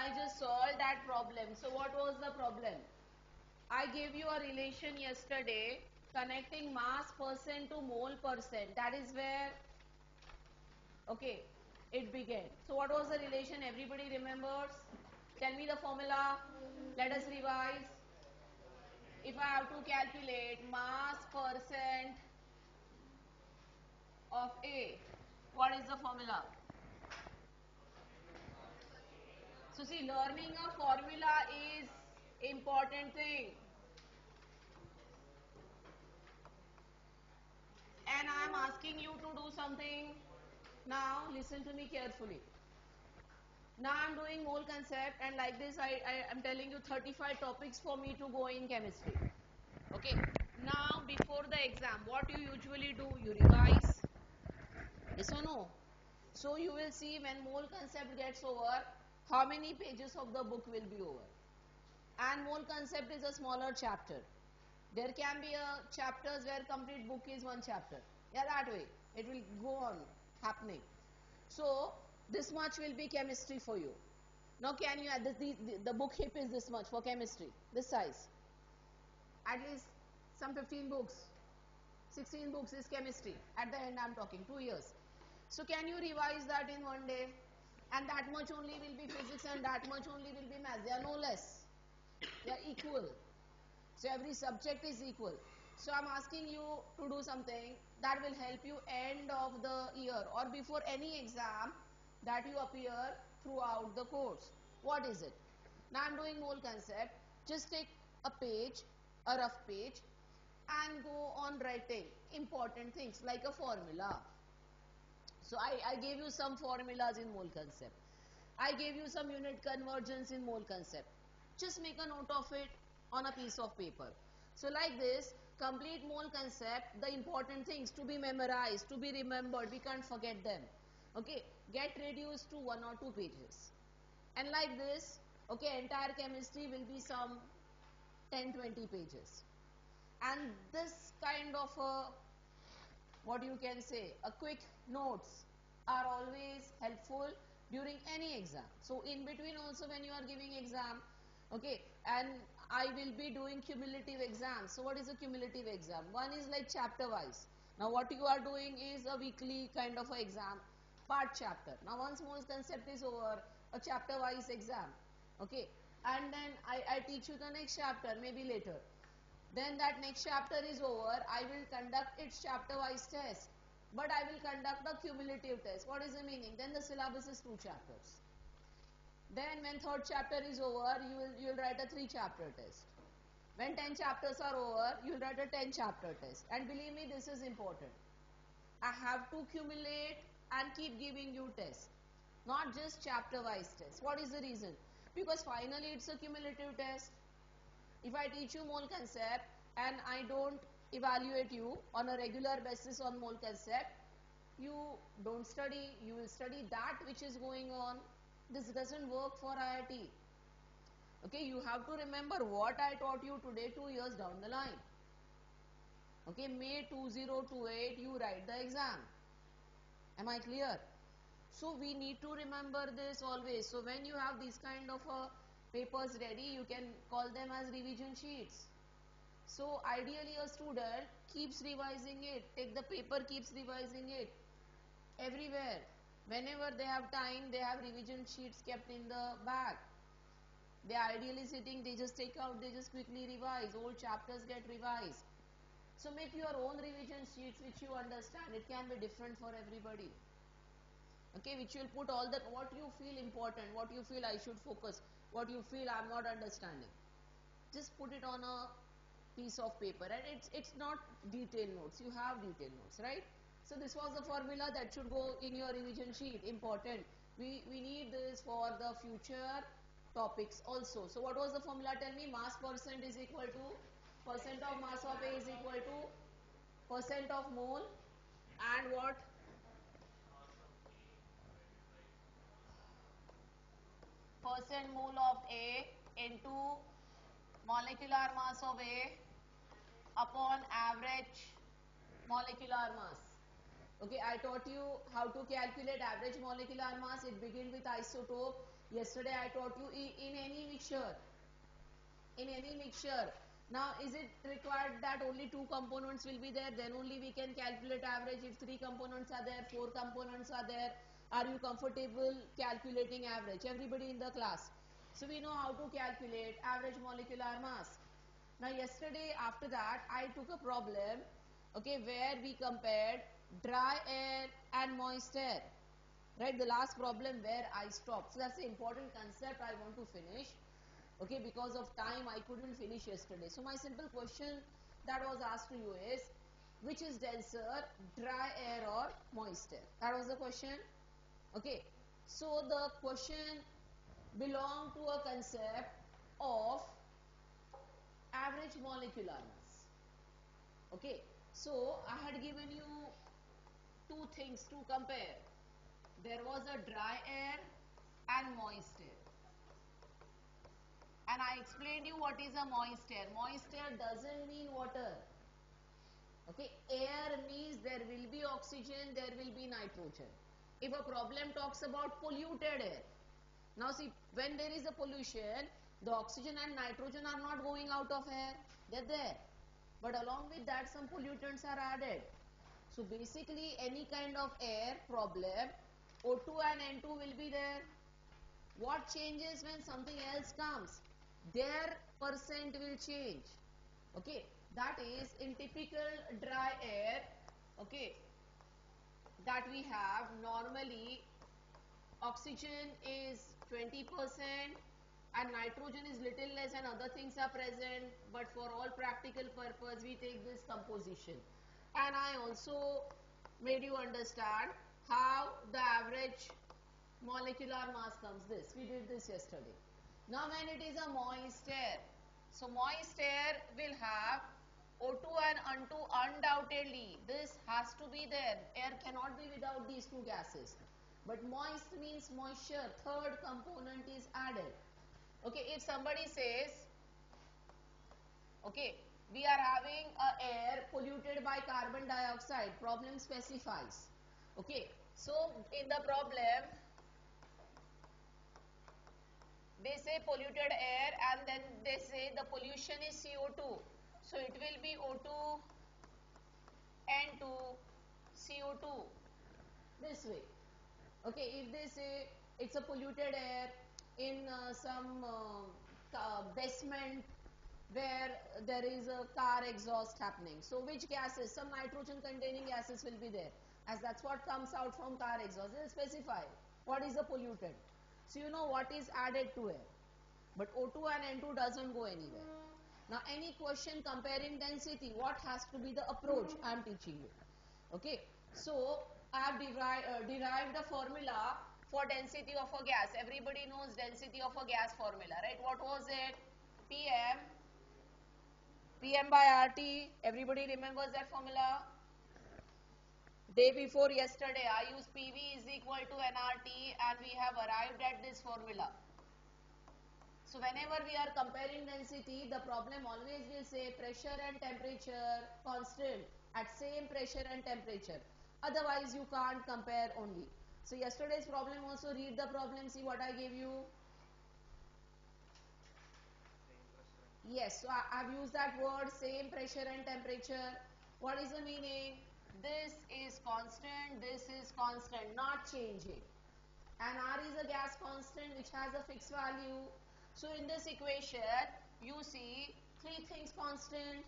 I just solved that problem. So what was the problem? I gave you a relation yesterday connecting mass percent to mole percent. That is where, okay, it began. So what was the relation? Everybody remembers? Tell me the formula. Let us revise. If I have to calculate mass percent of A, what is the formula? So see, learning a formula is important thing. And I am asking you to do something. Now listen to me carefully. Now I am doing mole concept, and like this I am telling you 35 topics for me to go in chemistry. Okay. Now before the exam, what you usually do? You revise. Yes or no? So you will see when mole concept gets over, how many pages of the book will be over. And mole concept is a smaller chapter. There can be a chapters where complete book is one chapter. Yeah, that way. It will go on happening. So this much will be chemistry for you. Now can you add the book hip is this much for chemistry, this size. At least some 15 books, 16 books is chemistry. At the end I am talking 2 years. So can you revise that in one day? And that much only will be physics and that much only will be math. They are no less. They are equal. So every subject is equal. So I'm asking you to do something that will help you end of the year or before any exam that you appear throughout the course. What is it? Now I'm doing mole concept. Just take a page, a rough page, and go on writing important things like a formula. So I gave you some formulas in mole concept. I gave you some unit conversions in mole concept. Just make a note of it on a piece of paper. So like this, complete mole concept, the important things to be memorized, to be remembered, we can't forget them. Okay, get reduced to 1 or 2 pages. And like this, okay, entire chemistry will be some 10-20 pages. And this kind of a, what you can say, a quick notes are always helpful during any exam. So in between also when you are giving exam, okay, and I will be doing cumulative exams. So what is a cumulative exam? One is like chapter wise. Now what you are doing is a weekly kind of a exam, part chapter. Now once mole concept is over, a chapter wise exam, okay, and then I teach you the next chapter maybe later. Then that next chapter is over, I will conduct its chapter wise test, but I will conduct a cumulative test. What is the meaning? Then the syllabus is 2 chapters. Then when 3rd chapter is over, you will write a 3 chapter test. When 10 chapters are over, you will write a 10 chapter test. And believe me, this is important. I have to cumulate and keep giving you tests, not just chapter wise tests. What is the reason? Because finally it's a cumulative test. If I teach you mole concept and I don't evaluate you on a regular basis on mole concept, you don't study, you will study that which is going on. This doesn't work for IIT. Okay, you have to remember what I taught you today 2 years down the line. Okay, May 2028 you write the exam. Am I clear? So we need to remember this always. So when you have these kind of papers ready, you can call them as revision sheets. So ideally a student keeps revising it, take the paper, keeps revising it everywhere. Whenever they have time, they have revision sheets kept in the bag. They are ideally sitting, they just take out, they just quickly revise, old chapters get revised. So make your own revision sheets which you understand. It can be different for everybody. Okay, which will put all that what you feel important, what you feel I should focus, what you feel I'm not understanding. Just put it on a piece of paper, and it's not detailed notes. You have detailed notes, right? So this was the formula that should go in your revision sheet. Important. We need this for the future topics also. So what was the formula? Tell me. Mass percent is equal to percent of mass of A is equal to percent of mole and what? Percent mole of A into molecular mass of A upon average molecular mass. Okay, I taught you how to calculate average molecular mass. It begins with isotope. Yesterday I taught you in any mixture. In any mixture. Now, is it required that only two components will be there? Then only we can calculate average. If three components are there, four components are there. Are you comfortable calculating average? Everybody in the class. So we know how to calculate average molecular mass. Now yesterday after that I took a problem, okay, where we compared dry air and moist air. Right, the last problem where I stopped. So that's the important concept I want to finish. Okay, because of time I couldn't finish yesterday. So my simple question that was asked to you is, which is denser, dry air or moist air? That was the question. Okay, so the question belonged to a concept of average molecular mass. Okay, so I had given you two things to compare. There was a dry air and moist air. And I explained you what is a moist air. Moist air doesn't mean water. Okay, air means there will be oxygen, there will be nitrogen. If a problem talks about polluted air, now see, when there is a pollution, the oxygen and nitrogen are not going out of air, they're there. But along with that, some pollutants are added. So basically, any kind of air problem, O2 and N2 will be there. What changes when something else comes? Their percent will change. Okay, that is in typical dry air, okay, that we have normally oxygen is 20% and nitrogen is little less and other things are present, but for all practical purpose we take this composition. And I also made you understand how the average molecular mass comes. This we did this yesterday. Now when it is a moist air, so moist air will have O2 and N2 undoubtedly. This has to be there. Air cannot be without these two gases. But moist means moisture. Third component is added. Okay, if somebody says, okay, we are having a air polluted by carbon dioxide, problem specifies. Okay, so in the problem, they say polluted air and then they say the pollution is CO2. So it will be O2, N2, CO2. This way. Okay, if they say it's a polluted air in some basement where there is a car exhaust happening. So which gases? Some nitrogen containing gases will be there, as that's what comes out from car exhaust. They specify what is the pollutant. So you know what is added to air. But O2 and N2 doesn't go anywhere. Now any question comparing density, what has to be the approach I am teaching you. Okay, so I have derived a formula for density of a gas. Everybody knows density of a gas formula, right? What was it? PM by RT. Everybody remembers that formula? Day before yesterday, I used PV is equal to nRT and we have arrived at this formula. So whenever we are comparing density, the problem always will say pressure and temperature constant at same pressure and temperature. Otherwise, you can't compare only. So yesterday's problem also, read the problem, see what I gave you. Yes, so I've used that word, same pressure and temperature. What is the meaning? This is constant, this is constant, not changing. And R is a gas constant which has a fixed value. So in this equation, you see three things constant.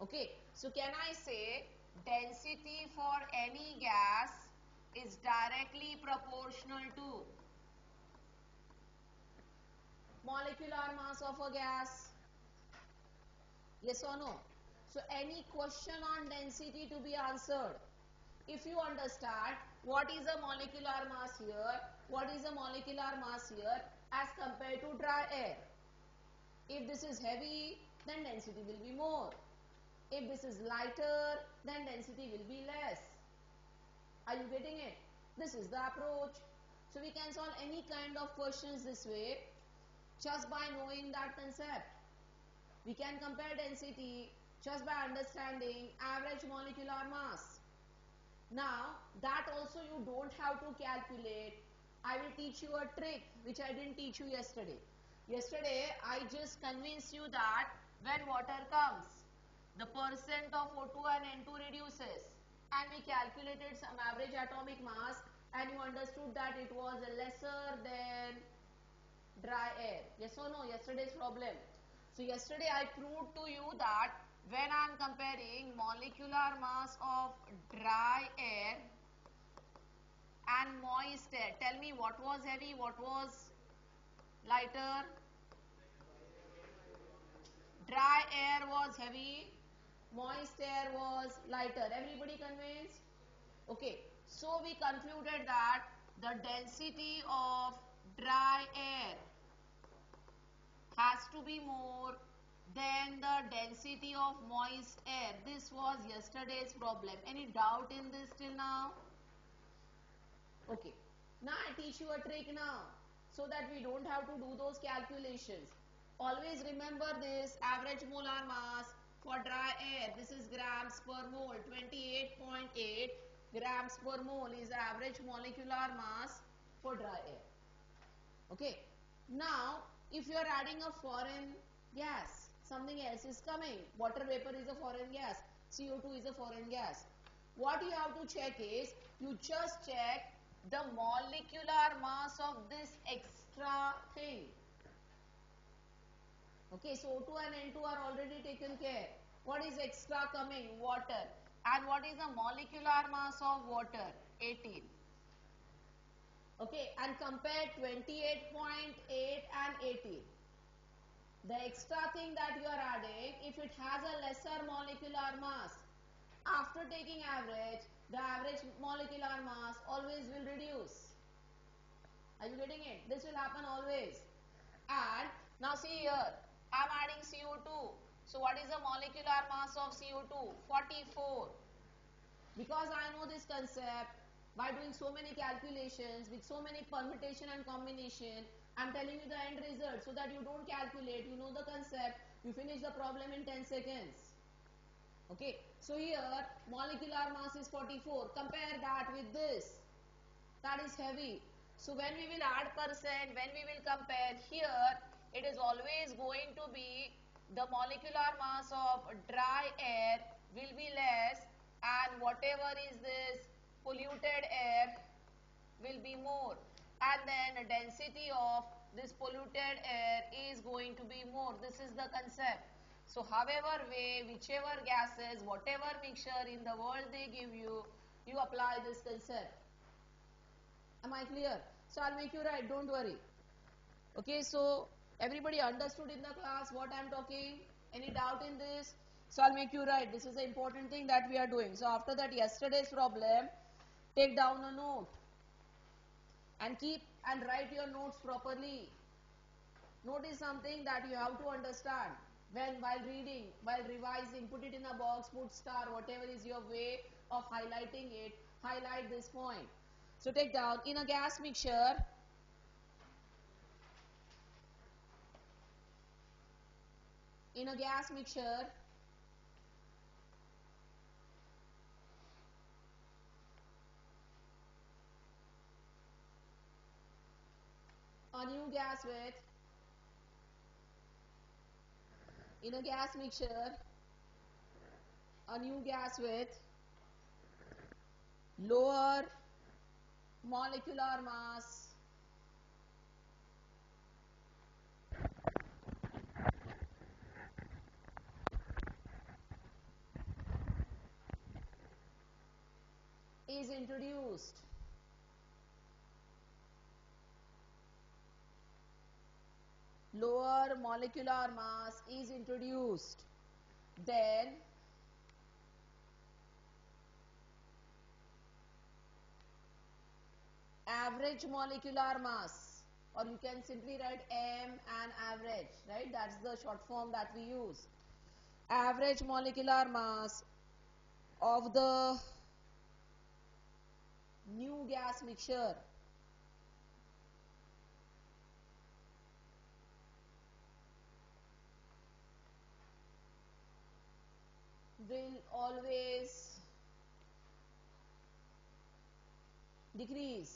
Okay, so can I say density for any gas is directly proportional to molecular mass of a gas? Yes or no? So any question on density to be answered, if you understand what is a molecular mass here, what is a molecular mass here as compared to dry air. If this is heavy, then density will be more. If this is lighter, then density will be less. Are you getting it? This is the approach. So we can solve any kind of questions this way just by knowing that concept. We can compare density just by understanding average molecular mass. Now that also you don't have to calculate. I will teach you a trick which I didn't teach you yesterday. Yesterday I just convinced you that when water comes, the percent of O2 and N2 reduces, and we calculated some average atomic mass, and you understood that it was lesser than dry air. Yes or no? Yesterday's problem. So yesterday I proved to you that when I am comparing molecular mass of dry air and moist air, tell me what was heavy, what was lighter? Dry air was heavy, moist air was lighter. Everybody convinced? Okay, so we concluded that the density of dry air has to be more than the density of moist air. This was yesterday's problem. Any doubt in this till now? Okay. Now I teach you a trick now so that we don't have to do those calculations. Always remember this average molar mass for dry air. This is grams per mole. 28.8 grams per mole is average molecular mass for dry air. Okay. Now, if you are adding a foreign gas, something else is coming. Water vapor is a foreign gas. CO2 is a foreign gas. What you have to check is, you just check the molecular mass of this extra thing. Okay, so O2 and N2 are already taken care. What is extra coming? Water. And what is the molecular mass of water? 18. Okay, and compare 28.8 and 18. The extra thing that you are adding, if it has a lesser molecular mass, after taking average, the average molecular mass always will reduce. Are you getting it? This will happen always. And now see here, I am adding CO2. So what is the molecular mass of CO2? 44. Because I know this concept, by doing so many calculations with so many permutation and combination, I am telling you the end result so that you don't calculate, you know the concept, you finish the problem in 10 seconds. Okay, so here molecular mass is 44, compare that with this, that is heavy. So when we will add percent, when we will compare here, it is always going to be the molecular mass of dry air will be less, and whatever is this polluted air will be more, and then the density of this polluted air is going to be more. This is the concept. So however way, whichever gases, whatever mixture in the world they give you, you apply this concept. Am I clear? So I'll make you write, don't worry. Okay, so everybody understood in the class what I'm talking? Any doubt in this? So I'll make you write. This is the important thing that we are doing. So after that, yesterday's problem, take down a note and keep and write your notes properly. Note is something that you have to understand. When while reading, while revising, put it in a box, put star, whatever is your way of highlighting it, highlight this point. So take down, in a gas mixture, in a gas mixture, a new gas with, in a gas mixture, a new gas with lower molecular mass is introduced. Lower molecular mass is introduced. Then average molecular mass, or you can simply write M and average, right? That's the short form that we use. Average molecular mass of the new gas mixture will always decrease,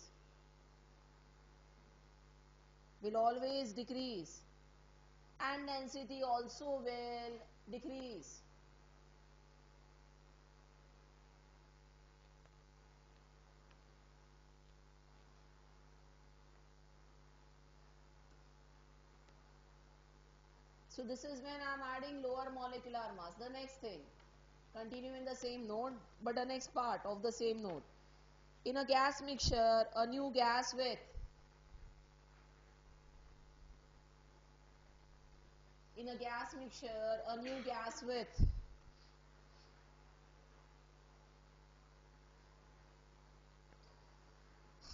will always decrease, and density also will decrease. So this is when I am adding lower molecular mass. The next thing, continue in the same node, but the next part of the same node. In a gas mixture, a new gas with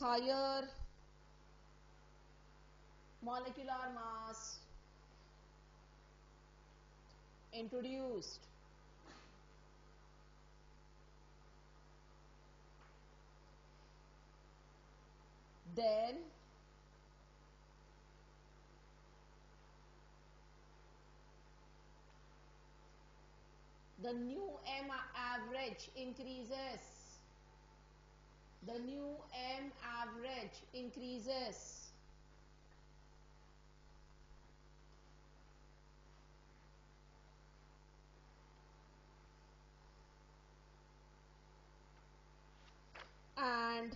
higher molecular mass introduced. Then the new M average increases. The new M average increases. And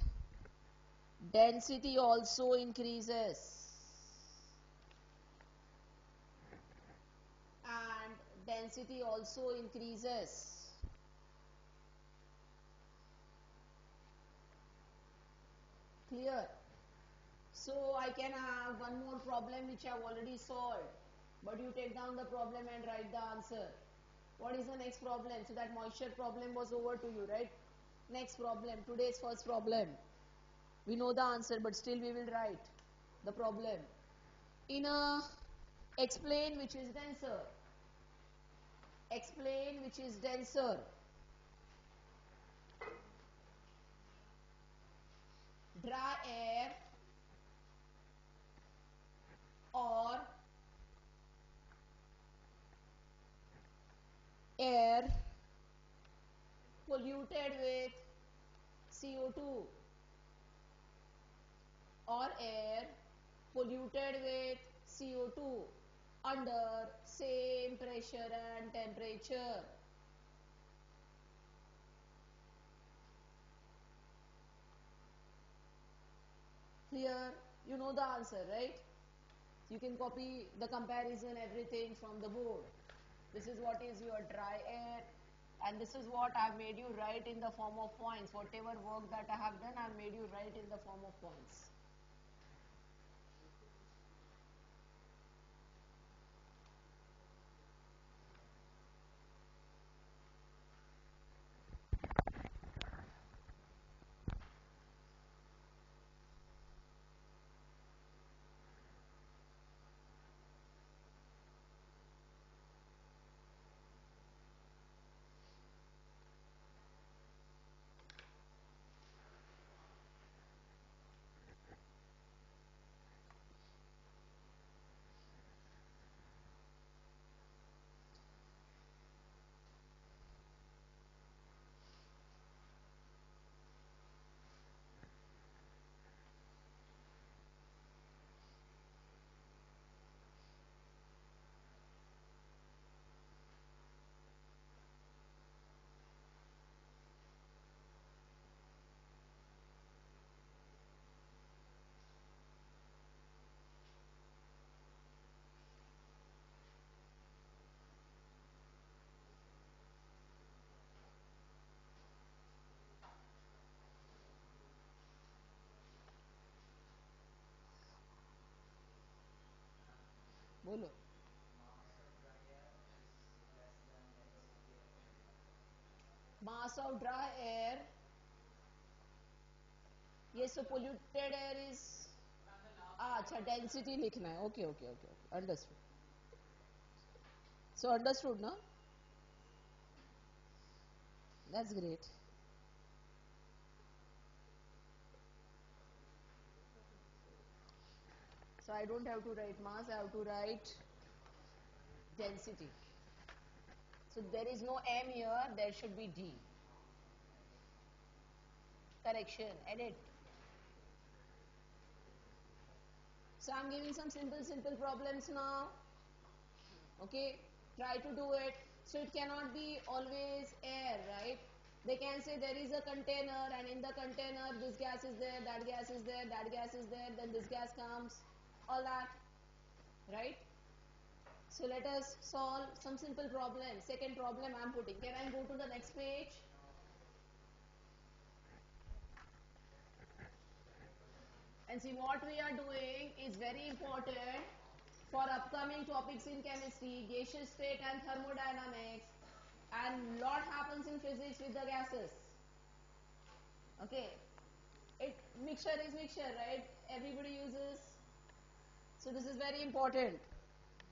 density also increases. And density also increases. Clear? So I can have one more problem which I have already solved, but you take down the problem and write the answer. What is the next problem? So that moisture problem was over to you, right? Next problem, today's first problem. We know the answer, but still we will write the problem. In a explain which is denser. Explain which is denser. Dry air or air polluted with CO2 or air polluted with CO2 under same pressure and temperature. Clear? You know the answer, right? You can copy the comparison, everything from the board. This is what is your dry air, and this is what I have made you write in the form of points. Whatever work that I have done, I have made you write in the form of points. बोलो. Mass of dry air. Yes, so polluted air is. अच्छा, density लिखना है. Okay, okay, okay, okay. Understood. So understood, no? That's great. So I don't have to write mass, I have to write density. So there is no M here, there should be D. Correction, edit. So I'm giving some simple problems now. Okay, try to do it. So it cannot be always air, right? They can say there is a container and in the container this gas is there, that gas is there, that gas is there, then this gas comes, all that, right? So let us solve some simple problem. Second problem I'm putting. Can I go to the next page? And see, what we are doing is very important for upcoming topics in chemistry, gaseous state and thermodynamics, and lot happens in physics with the gases. Okay, it mixture is mixture, right? Everybody uses. So this is very important.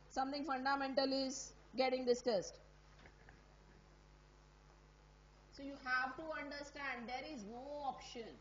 Something fundamental is getting discussed. So you have to understand there is no option.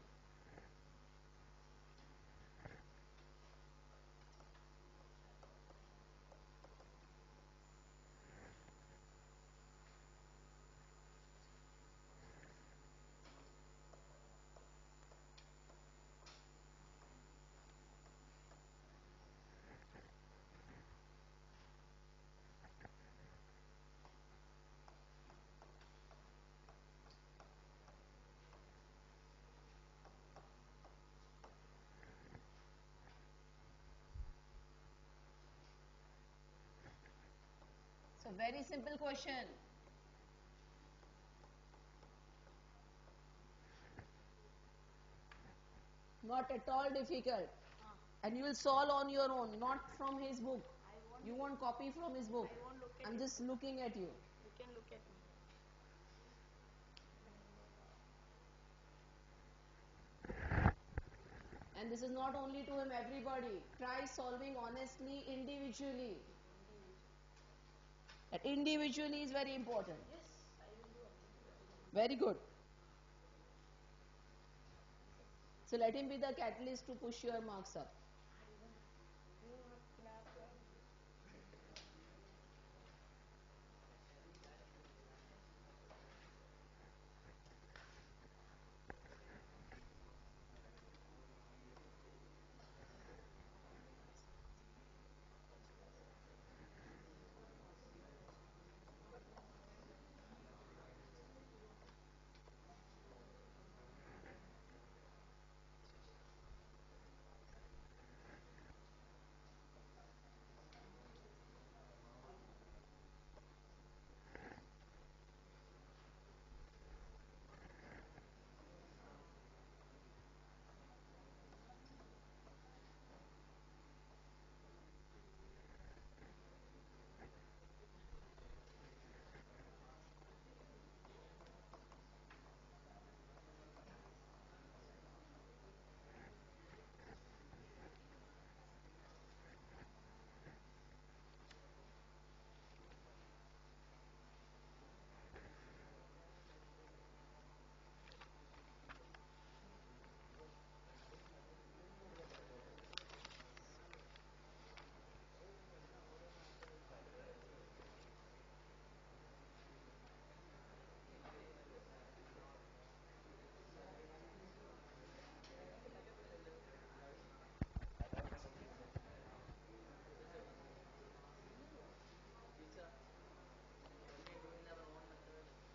So very simple question. Not at all difficult. And you will solve on your own, not from his book. You won't copy from his book. I'm just looking at you. You can look at me. And this is not only to him, everybody. Try solving honestly, individually. That individually is very important. Yes, I will do. Very good. So let him be the catalyst to push your marks up. You have clap.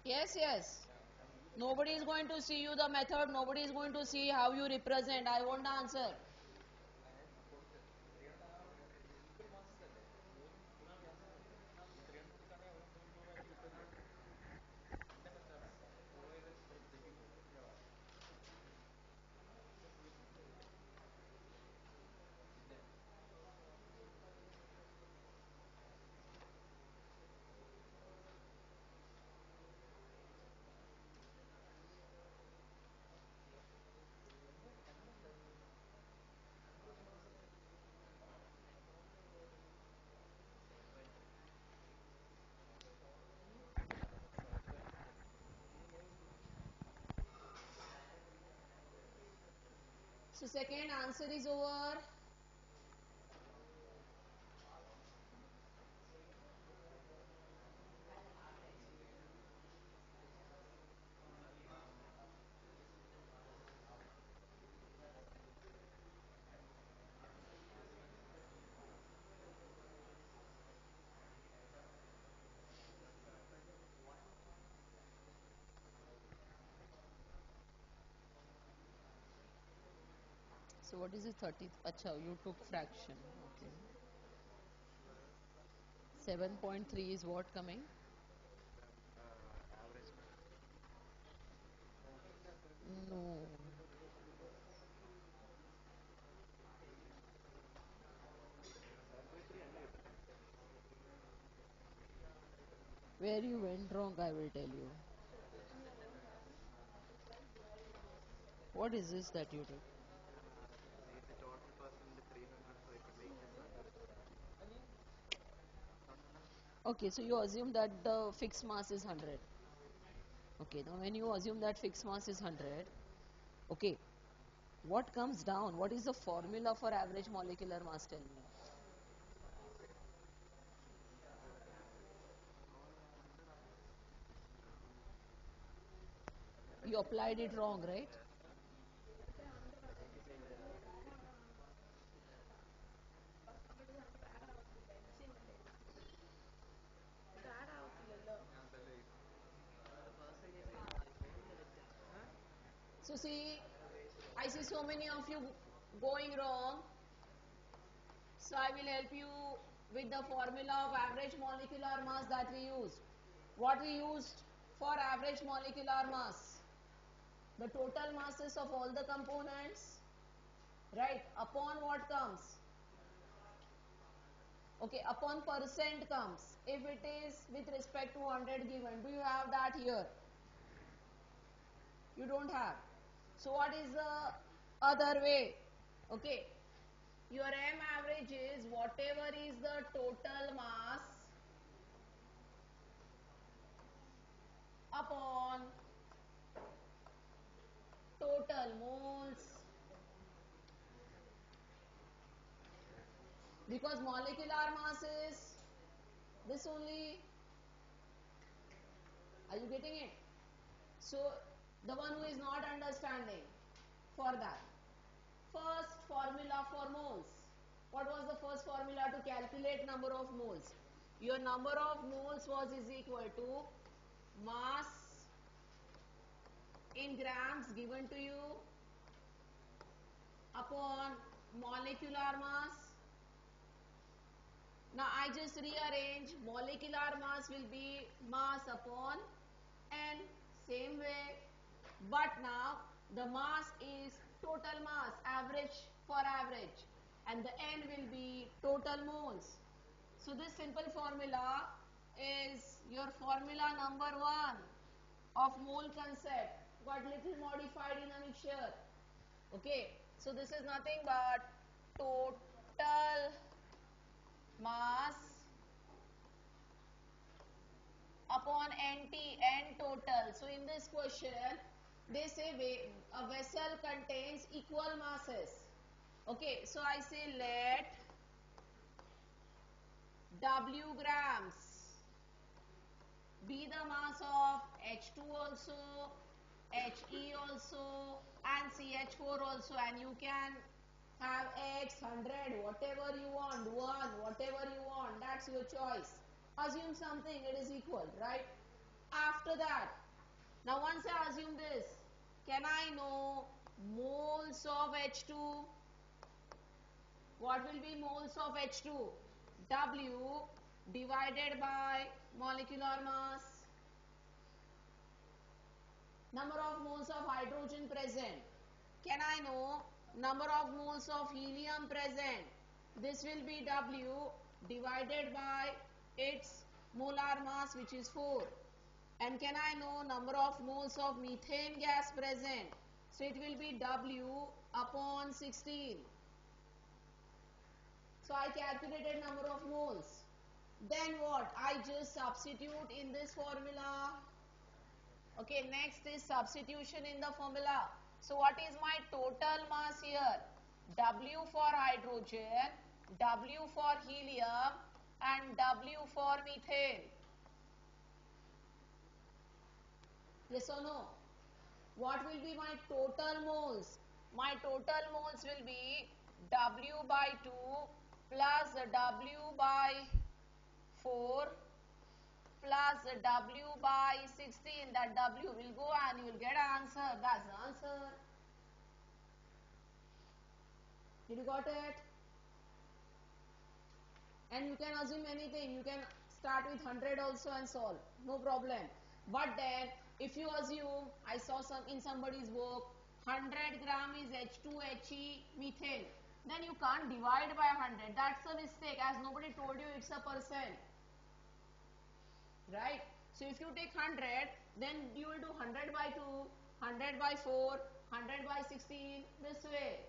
Yes, yes. Nobody is going to see you the method. Nobody is going to see how you represent. I want the answer. So second answer is over. So what is it 30? Acha, you took fraction. Okay. 7.3 is what coming? No. Where you went wrong, I will tell you. What is this that you did? Okay, so you assume that the fixed mass is 100. Okay, now when you assume that fixed mass is 100, okay, what comes down? What is the formula for average molecular mass? Tell me. You applied it wrong, right? So see, I see so many of you going wrong. So I will help you with the formula of average molecular mass that we used. What we used for average molecular mass? The total masses of all the components, right? Upon what comes? Okay, upon percent comes. If it is with respect to 100 given, do you have that here? You don't have. So what is the other way? Okay, your M average is whatever is the total mass upon total moles, because molecular mass is this only. Are you getting it? So the one who is not understanding, for that, first formula for moles. What was the first formula to calculate number of moles? Your number of moles was is equal to mass in grams given to you upon molecular mass. Now I just rearrange. Molecular mass will be mass upon n, same way, but now the mass is total mass, average for average, and the n will be total moles. So this simple formula is your formula number 1 of mole concept, got little modified in a mixture. Okay, so this is nothing but total mass upon nt, n total. So in this question, they say a vessel contains equal masses. Okay, so I say let W grams be the mass of H2 also, He also, and CH4 also, and you can have X, 100, whatever you want, 1, whatever you want, that's your choice. Assume something, it is equal, right? After that, now once I assume this, can I know moles of H2? What will be moles of H2? W divided by molecular mass. Number of moles of hydrogen present. Can I know number of moles of helium present? This will be W divided by its molar mass, which is 4. And can I know number of moles of methane gas present? So it will be W upon 16. So I calculated number of moles. Then what? I just substitute in this formula. Okay, next is substitution in the formula. So what is my total mass here? W for hydrogen, W for helium, and W for methane. Yes or no? What will be my total moles? My total moles will be W by 2 plus W by 4 plus W by 16. That W will go and you will get an answer. That's the answer. Did you got it? And you can assume anything. You can start with 100 also and solve. No problem. But then, if you assume, I saw some in somebody's book, 100 gram is H2HE methane. Then you can't divide by 100. That's a mistake, as nobody told you it's a percent. Right? So if you take 100, then you will do 100 by 2, 100 by 4, 100 by 16, this way.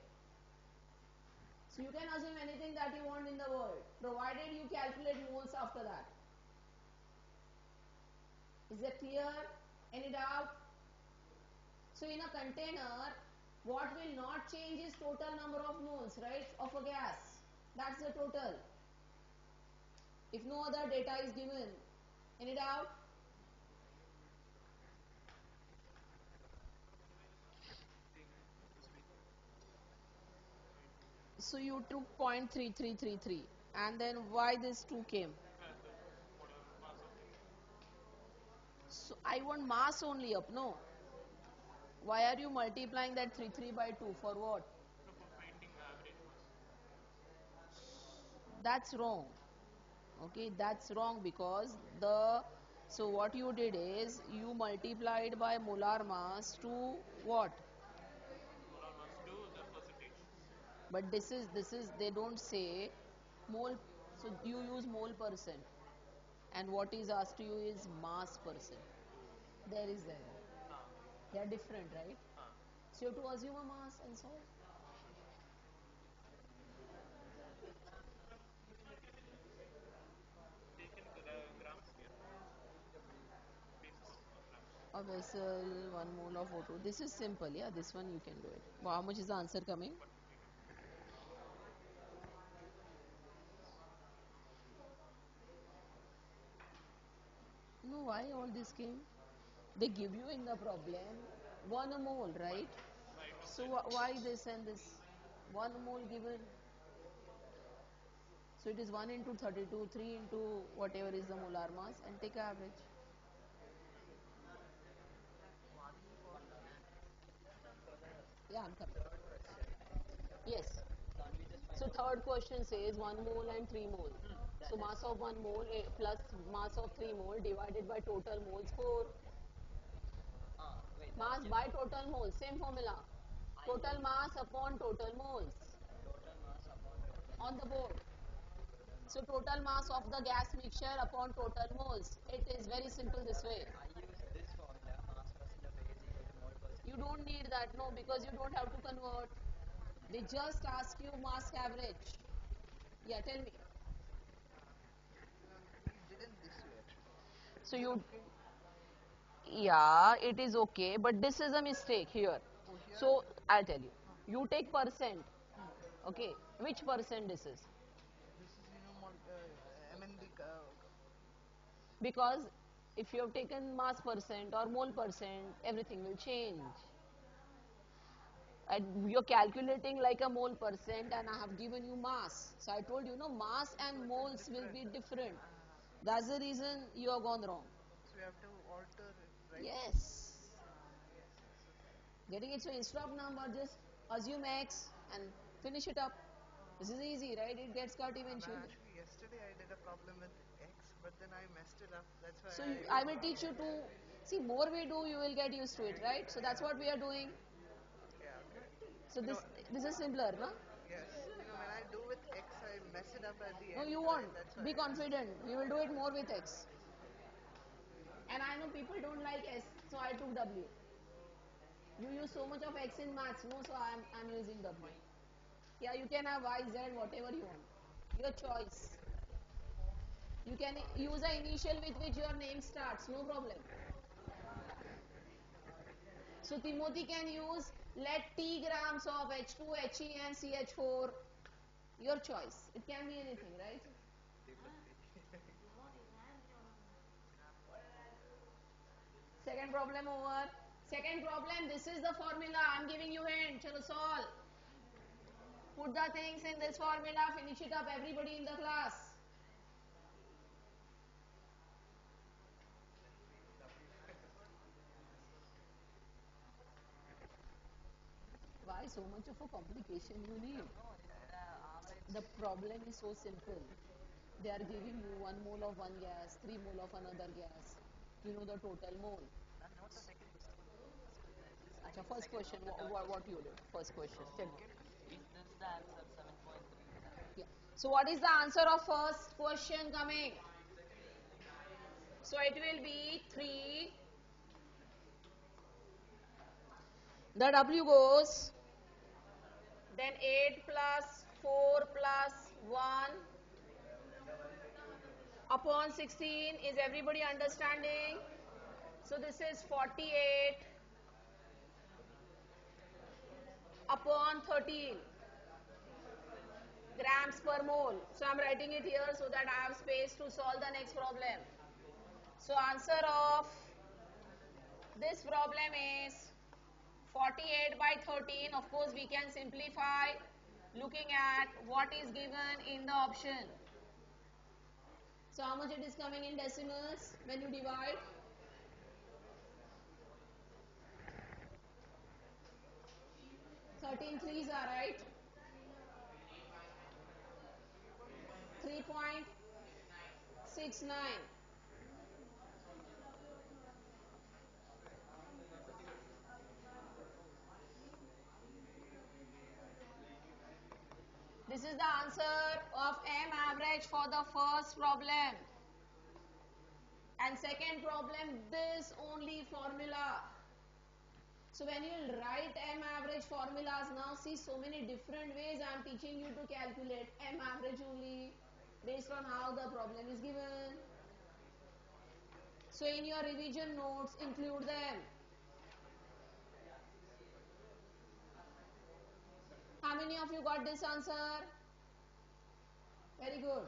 So you can assume anything that you want in the world, provided you calculate moles after that. Is that clear? Any doubt? So in a container, what will not change is total number of moles, right, of a gas. That's the total. If no other data is given. Any doubt? So you took 0.3333 and then why this 2 came? So I want mass only up, no? Why are you multiplying that 33 by 2 for what? That's wrong. Okay, that's wrong because the so what you did is you multiplied by molar mass to what? But this is they don't say mole, so you use mole percent, and what is asked to you is mass percent. There is there. They are different, right? So you have to assume a mass and so a vessel, 1 mole of O2. This is simple, yeah. This one you can do it. Well, how much is the answer coming? No, why all this came? They give you in the problem 1 mole, right? So why this and this? 1 mole given. So it is 1 into 32, 3 into whatever is the molar mass, and take average. Yeah, I'm coming. Yes. So third question says 1 mole and 3 mole. So mass of 1 mole plus mass of 3 mole divided by total moles 4. Mass by total moles, same formula. Total mass upon total moles on the board. So total mass of the gas mixture upon total moles. It is very simple this way. You don't need that, no, because you don't have to convert. They just ask you mass average. Yeah, tell me. So you, yeah, it is okay, but this is a mistake here. So I'll tell you. You take percent. Okay, which percent this is? Because if you have taken mass percent or mole percent, everything will change. And you're calculating like a mole percent, and I have given you mass. So I told you, no, mass and moles will be different. That's the reason you have gone wrong. Yes. Getting it? So instead of number, just assume X and finish it up. This is easy, right? It gets cut eventually. So I will teach you to see more we do, you will get used to it, right? So that's what we are doing. So this is simpler, no? No, you won't. Be confident. We will do it more with X. And I know people don't like S, so I took W. You use so much of X in maths, no? So I'm using W. Yeah, you can have Y, Z, whatever you want. Your choice. You can use an initial with which your name starts, no problem. So Timothy can use let T grams of H2, He and CH4. Your choice. It can be anything, right? Second problem over. Second problem, this is the formula. I'm giving you hint. Chalo solve. Put the things in this formula. Finish it up, everybody in the class. Why so much of a complication you need. The problem is so simple. They are giving you 1 mole of one gas, 3 mole of another gas. You know the total mole. Acha, first question, what you did? First question. Tell me. Yeah. So what is the answer of first question coming? So it will be 3. The W goes, then 8 plus 4 plus 1 upon 16. Is everybody understanding? So this is 48 upon 13 grams per mole. So I'm writing it here so that I have space to solve the next problem. So answer of this problem is 48 by 13. Of course we can simplify looking at what is given in the option. So how much it is coming in decimals when you divide? 13 threes are right. 3.69. This is the answer of M average for the first problem. And second problem, this only formula. So when you write M average formulas, now see so many different ways I am teaching you to calculate M average only based on how the problem is given. So in your revision notes, include them. How many of you got this answer? Very good.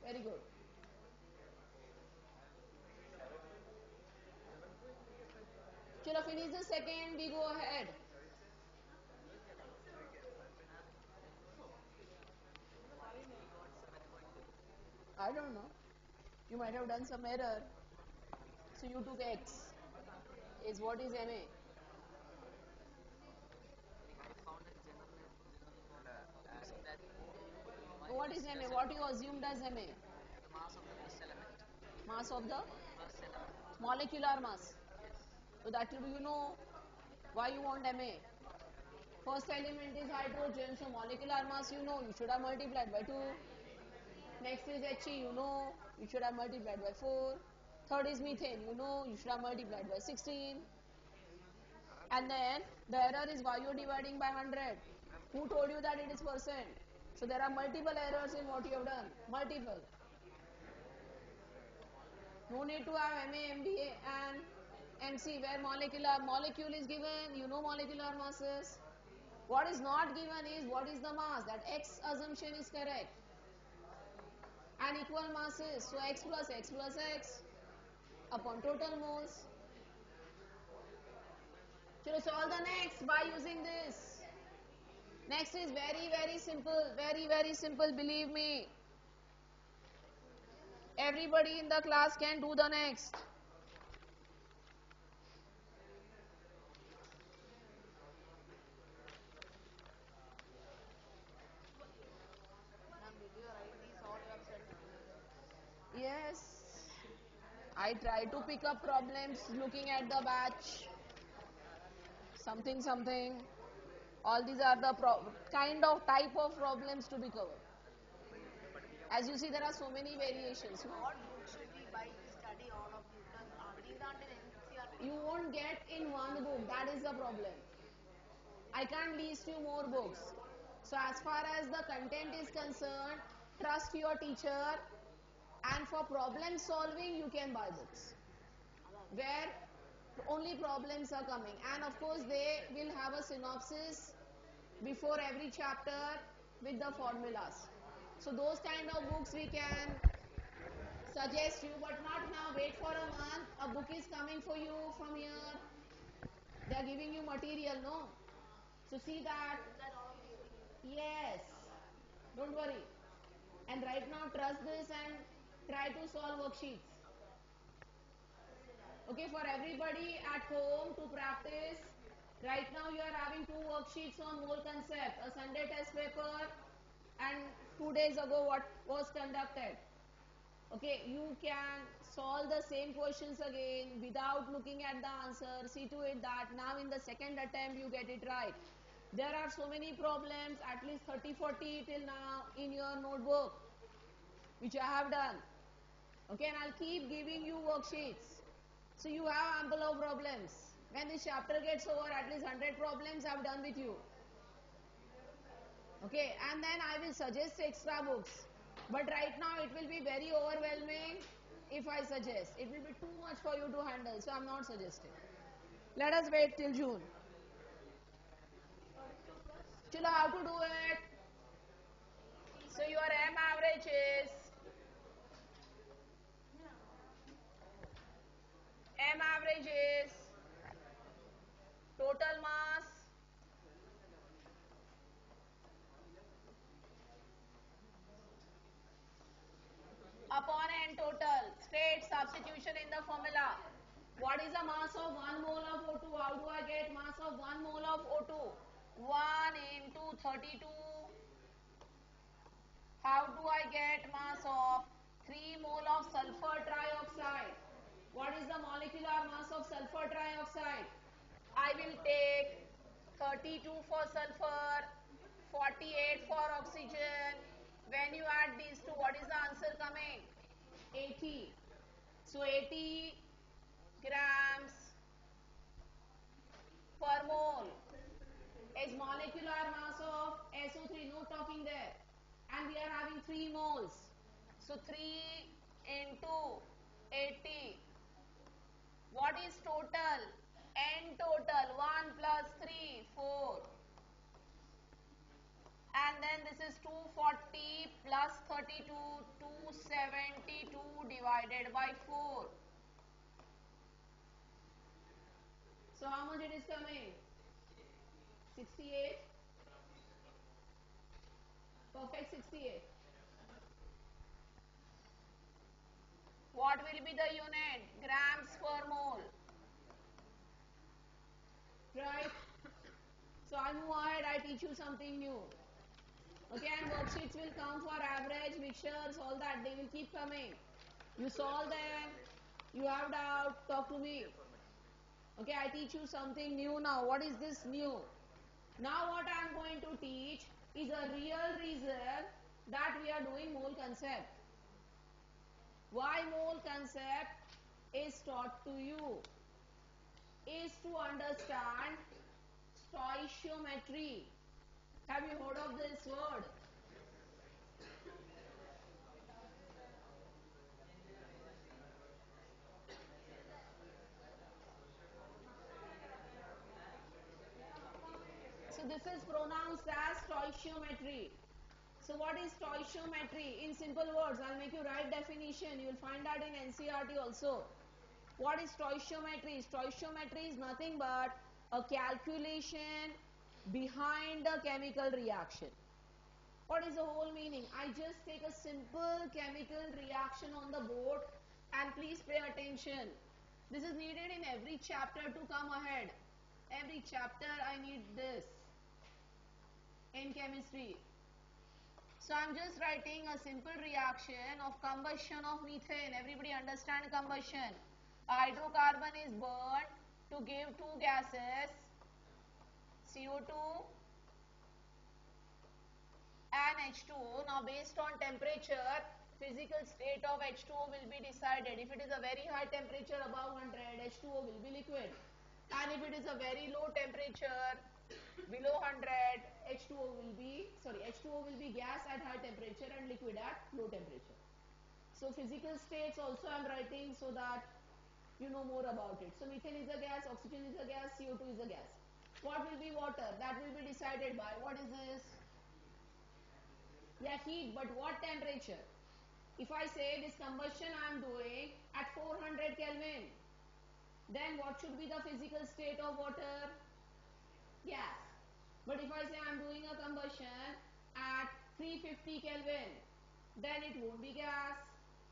Very good. Chalo, finish the second, we go ahead. I don't know. You might have done some error. So you took X. Is what is MA? What is MA? What you assumed as MA? Mass of the molecular mass. So that you know why you want MA. First element is hydrogen, so molecular mass you know, you should have multiplied by 2. Next is He, you know, you should have multiplied by 4. Third is methane, you know, you should have multiplied by 16. And then the error is why you're dividing by 100. Who told you that it is percent? So there are multiple errors in what you have done. Multiple. No need to have MA, MBA and MC where molecule is given, you know molecular masses. What is not given is what is the mass. That X assumption is correct. And equal masses. So X plus X plus X upon total moles. So solve the next by using this. Next is very very simple. Very very simple, believe me. Everybody in the class can do the next. Ma'am, did you write these all yourself? Yes. I try to pick up problems looking at the batch. Something, something. All these are the kind of type of problems to be covered. As you see, there are so many variations. No? What book should we buy to study all of these? Because these aren't in NCERT. You won't get in one book. That is the problem. I can't list you more books. So as far as the content is concerned, trust your teacher, and for problem solving you can buy books where only problems are coming, and of course they will have a synopsis before every chapter with the formulas. So those kind of books we can suggest you, but not now. Wait for a month. A book is coming for you from here. They are giving you material, no? So see that. Yes. Don't worry. And right now trust this and try to solve worksheets. Okay, for everybody at home to practice, Right now you are having two worksheets on mole concept, a Sunday test paper and 2 days ago what was conducted. Okay, you can solve the same questions again without looking at the answer. See to it that now in the second attempt you get it right. There are so many problems, at least 30-40 till now in your notebook, which I have done. Okay, and I'll keep giving you worksheets. So you have ample of problems. When this chapter gets over, at least 100 problems I've done with you. Okay, and then I will suggest extra books. But right now it will be very overwhelming if I suggest. It will be too much for you to handle, so I'm not suggesting. Let us wait till June. Chalo, how to do it? So your M average is total mass upon N total. State substitution in the formula. What is the mass of 1 mole of O2? How do I get mass of 1 mole of O2? 1 into 32. How do I get mass of 3 mole of sulfur trioxide? What is the molecular mass of sulfur trioxide? I will take 32 for sulfur, 48 for oxygen. When you add these two, what is the answer coming? 80. So 80 grams per mole is molecular mass of SO3. No talking there. And we are having 3 moles. So 3 into 80. What is total? N total 1 plus 3, 4. And then this is 240 plus 32, 272 divided by 4. So how much it is coming? 68. Perfect 68. What will be the unit? Grams per mole. Right? So I move ahead, I teach you something new. Okay, and worksheets will come for average, mixtures, all that. They will keep coming. You solve them. You have doubt, talk to me. Okay, I teach you something new now. What is this new? Now what I am going to teach is a real reason that we are doing mole concept. Why mole concept is taught to you is to understand stoichiometry. Have you heard of this word? So this is pronounced as stoichiometry. So what is stoichiometry? In simple words, I'll make you write definition. You will find that in NCERT also. What is stoichiometry? Stoichiometry is nothing but a calculation behind the chemical reaction. What is the whole meaning? I just take a simple chemical reaction on the board and please pay attention. This is needed in every chapter to come ahead. Every chapter I need this in chemistry. So I'm just writing a simple reaction of combustion of methane. Everybody understand combustion? A hydrocarbon is burned to give two gases, CO2 and H2O. Now based on temperature, physical state of H2O will be decided. If it is a very high temperature above 100, H2O will be liquid. And if it is a very low temperature below 100, H2O will be gas at high temperature and liquid at low temperature. So physical states also I am writing so that you know more about it. So methane is a gas, oxygen is a gas, CO2 is a gas. What will be water? That will be decided by, what is this? Yeah, heat, but what temperature? If I say this combustion I am doing at 400 Kelvin, then what should be the physical state of water? Gas. But if I say I am doing a combustion at 350 Kelvin, then it won't be gas.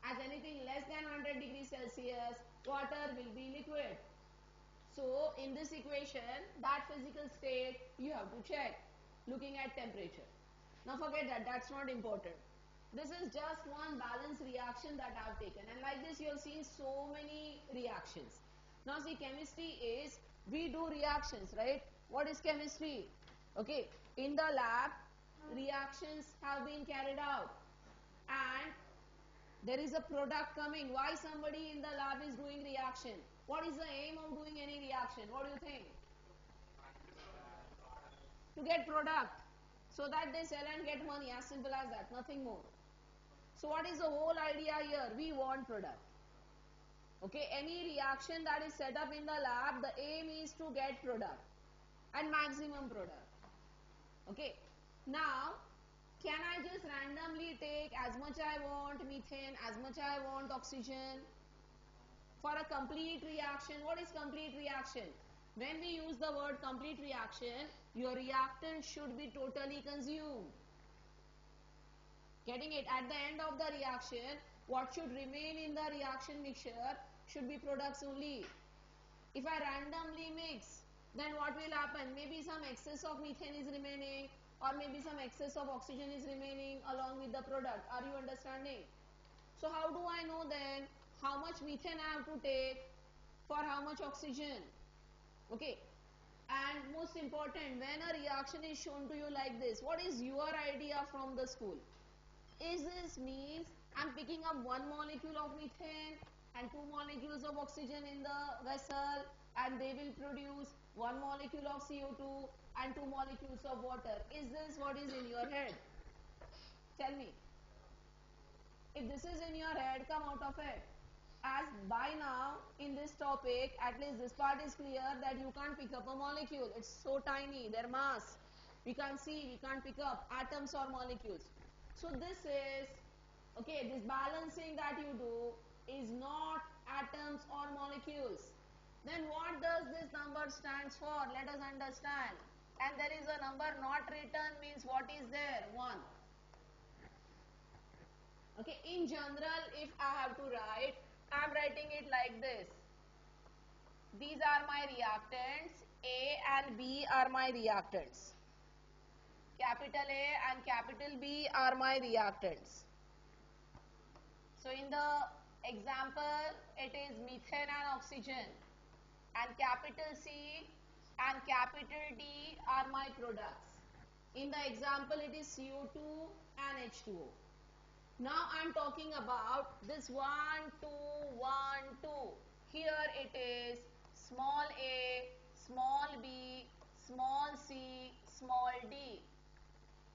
As anything less than 100 degrees Celsius, water will be liquid. So in this equation, that physical state you have to check looking at temperature. Now forget that, that's not important. This is just one balanced reaction that I have taken, and like this you have seen so many reactions. Now see, chemistry is, we do reactions, right? What is chemistry? Okay, in the lab reactions have been carried out and there is a product coming. Why somebody in the lab is doing reaction? What is the aim of doing any reaction? What do you think? To get product, so that they sell and get money, as simple as that, nothing more. So what is the whole idea here? We want product. Okay, any reaction that is set up in the lab, the aim is to get product and maximum product. Okay, now can I just randomly take as much I want methane, as much I want oxygen for a complete reaction? What is complete reaction? When we use the word complete reaction, your reactant should be totally consumed. Getting it? At the end of the reaction, what should remain in the reaction mixture should be products only. If I randomly mix, then what will happen? Maybe some excess of methane is remaining, or maybe some excess of oxygen is remaining along with the product. Are you understanding? So how do I know then how much methane I have to take for how much oxygen? Okay. And most important, when a reaction is shown to you like this, what is your idea from the school? Is this means I'm picking up one molecule of methane and two molecules of oxygen in the vessel, and they will produce one molecule of CO2 and two molecules of water. Is this what is in your head? Tell me. If this is in your head, come out of it. As by now in this topic, at least this part is clear that you can't pick up a molecule. It's so tiny, their mass. We can't see, we can't pick up atoms or molecules. So this is, okay, this balancing that you do is not atoms or molecules. Then what does this number stands for? Let us understand. And there is a number not written means what is there? 1. Okay, in general, if I have to write, I am writing it like this. These are my reactants. A and B are my reactants. Capital A and capital B are my reactants. So in the example, it is methane and oxygen. And capital C and capital D are my products. In the example, it is CO2 and H2O. Now I am talking about this 1, 2, 1, 2. Here it is small a, small b, small c, small d.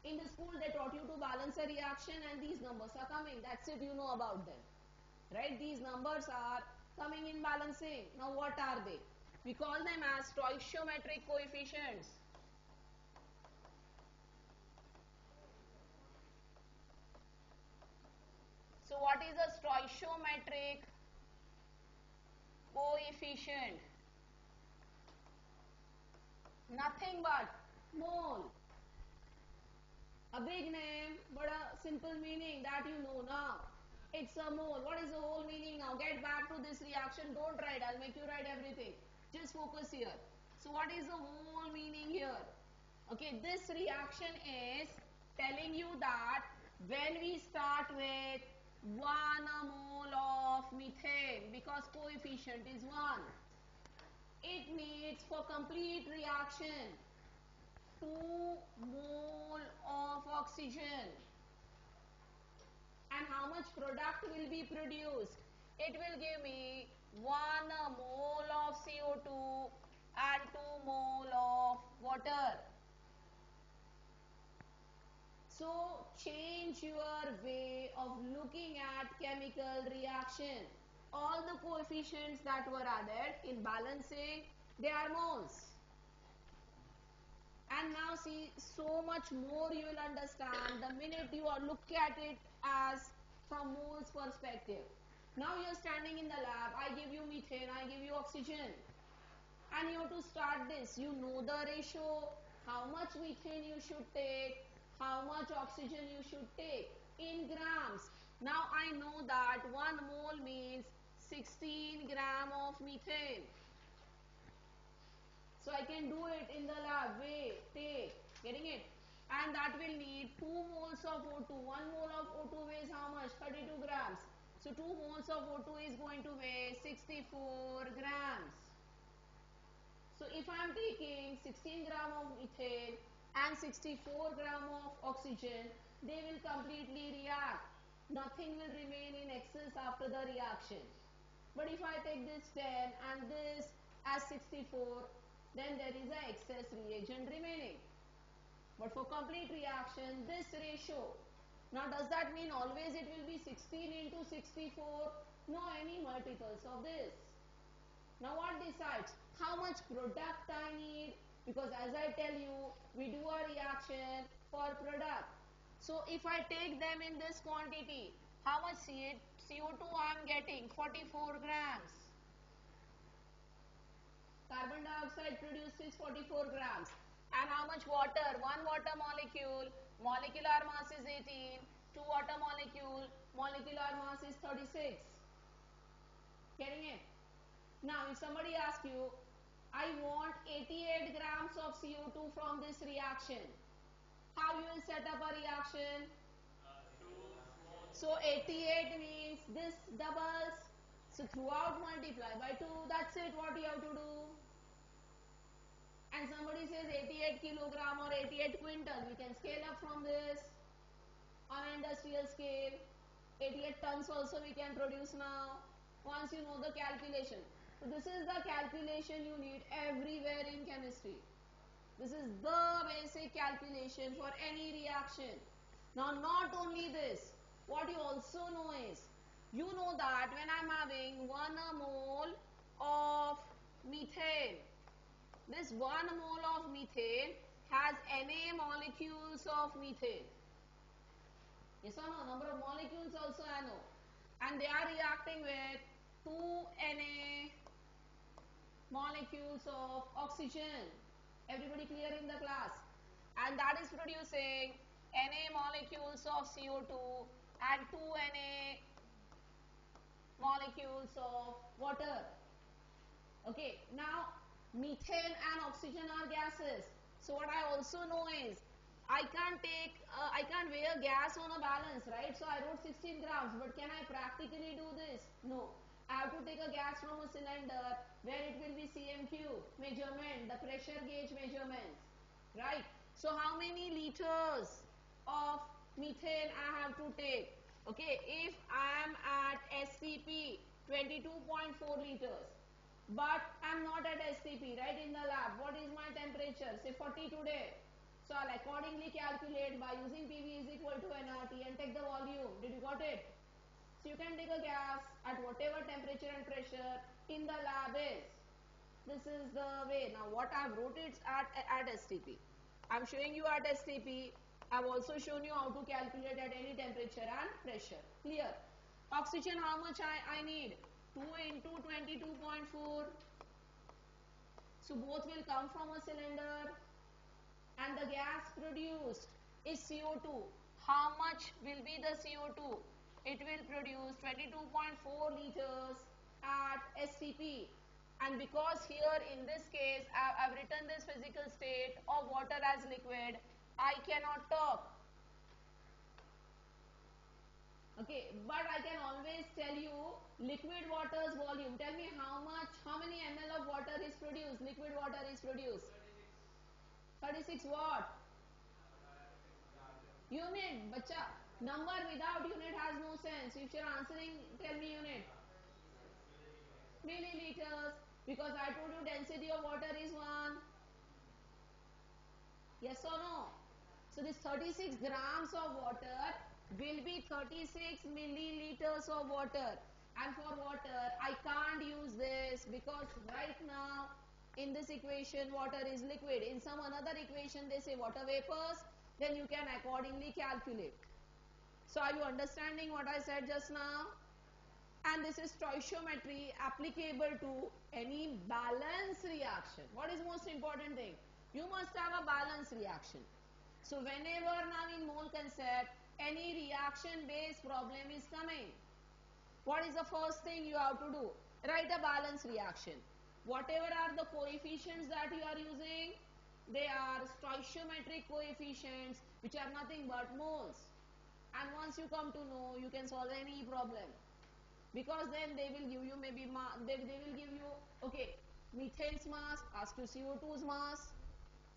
In the school they taught you to balance a reaction and these numbers are coming. That's it, you know about them. Right? These numbers are coming in balancing. Now what are they? We call them as stoichiometric coefficients. So what is a stoichiometric coefficient? Nothing but mole. A big name but a simple meaning that you know now. It's a mole. What is the whole meaning now? Get back to this reaction. Don't write. I'll make you write everything. Just focus here. So what is the whole meaning here? Okay, this reaction is telling you that when we start with 1 mole of methane, because coefficient is 1, it needs for complete reaction 2 mole of oxygen. And how much product will be produced? It will give me 1 mole of CO2 and 2 mole of water. So change your way of looking at chemical reaction. All the coefficients that were added in balancing, they are moles. And now see, so much more you will understand the minute you are look at it as from moles perspective. Now you are standing in the lab, I give you methane, I give you oxygen. And you have to start this. You know the ratio, how much methane you should take, how much oxygen you should take in grams. Now I know that 1 mole means 16 gram of methane. So I can do it in the lab. Weigh, take, getting it? And that will need 2 moles of O2. 1 mole of O2 weighs how much? 32 grams. So 2 moles of O2 is going to weigh 64 grams. So if I am taking 16 gram of methane and 64 gram of oxygen, they will completely react. Nothing will remain in excess after the reaction. But if I take this 10 and this as 64, then there is an excess reagent remaining. But for complete reaction, this ratio. Now does that mean always it will be 16 into 64? No, any multiples of this. Now what decides how much product I need? Because as I tell you, we do a reaction for product. So if I take them in this quantity, how much CO2 I am getting? 44 grams. Carbon dioxide produces 44 grams. And how much water? 1 water molecule, molecular mass is 18. 2 water molecule, molecular mass is 36. Getting it? Now, if somebody asks you, I want 88 grams of CO2 from this reaction, how you will set up a reaction? So 88 means this doubles. So throughout multiply by 2. That's it. What you have to do? And somebody says 88 kilogram or 88 quintal. We can scale up from this on industrial scale. 88 tons also we can produce now. Once you know the calculation. So this is the calculation you need everywhere in chemistry. This is the basic calculation for any reaction. Now not only this, what you also know is, you know that when I am having 1 mole of methane, this 1 mole of methane has Na molecules of methane. Yes or no? Number of molecules also I know. And they are reacting with 2 Na molecules of oxygen. Everybody clear in the class? And that is producing Na molecules of CO2 and 2 Na molecules of water. Okay, now methane and oxygen are gases. So what I also know is, I can't weigh a gas on a balance, right? So I wrote 16 grams, but can I practically do this? No. I have to take a gas from a cylinder where it will be cm cube measurement, the pressure gauge measurements, right? So how many liters of methane I have to take? Okay, if I am at STP 22.4 liters, but I am not at STP, right, in the lab, what is my temperature? Say 40 today. So I'll accordingly calculate by using PV is equal to nRT and take the volume. Did you got it? So you can take a gas at whatever temperature and pressure in the lab is. This is the way. Now what I've wrote it at STP. I'm showing you at STP. I've also shown you how to calculate at any temperature and pressure. Clear? Oxygen, how much I need? 2 into 22.4. So both will come from a cylinder. And the gas produced is CO2. How much will be the CO2? It will produce 22.4 liters at STP. And because here in this case I've written this physical state of water as liquid, I cannot talk. Okay, but I can always tell you liquid water's volume. Tell me how many ml of water is produced, liquid water is produced. 36 what? Unit, bacha. Number without unit has no sense. If you're answering, tell me unit. Milliliters. Because I told you density of water is 1. Yes or no? So this 36 grams of water will be 36 milliliters of water. And for water, I can't use this because right now in this equation water is liquid. In some another equation they say water vapors. Then you can accordingly calculate. So are you understanding what I said just now? And this is stoichiometry applicable to any balance reaction. What is most important thing? You must have a balance reaction. So whenever now in mole concept, any reaction based problem is coming, what is the first thing you have to do? Write a balance reaction. Whatever are the coefficients that you are using, they are stoichiometric coefficients, which are nothing but moles. And once you come to know, you can solve any problem. Because then they will give you maybe, they will give you, okay, methane's mass, ask you CO2's mass,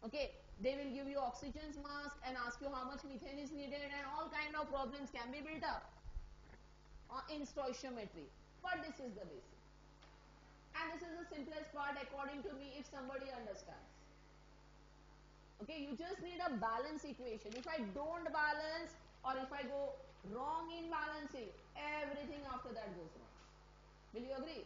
okay, they will give you oxygen's mass and ask you how much methane is needed, and all kind of problems can be built up in stoichiometry. But this is the basic. And this is the simplest part according to me if somebody understands. Okay, you just need a balance equation. If I don't balance or if I go wrong in balancing, everything after that goes wrong. Will you agree?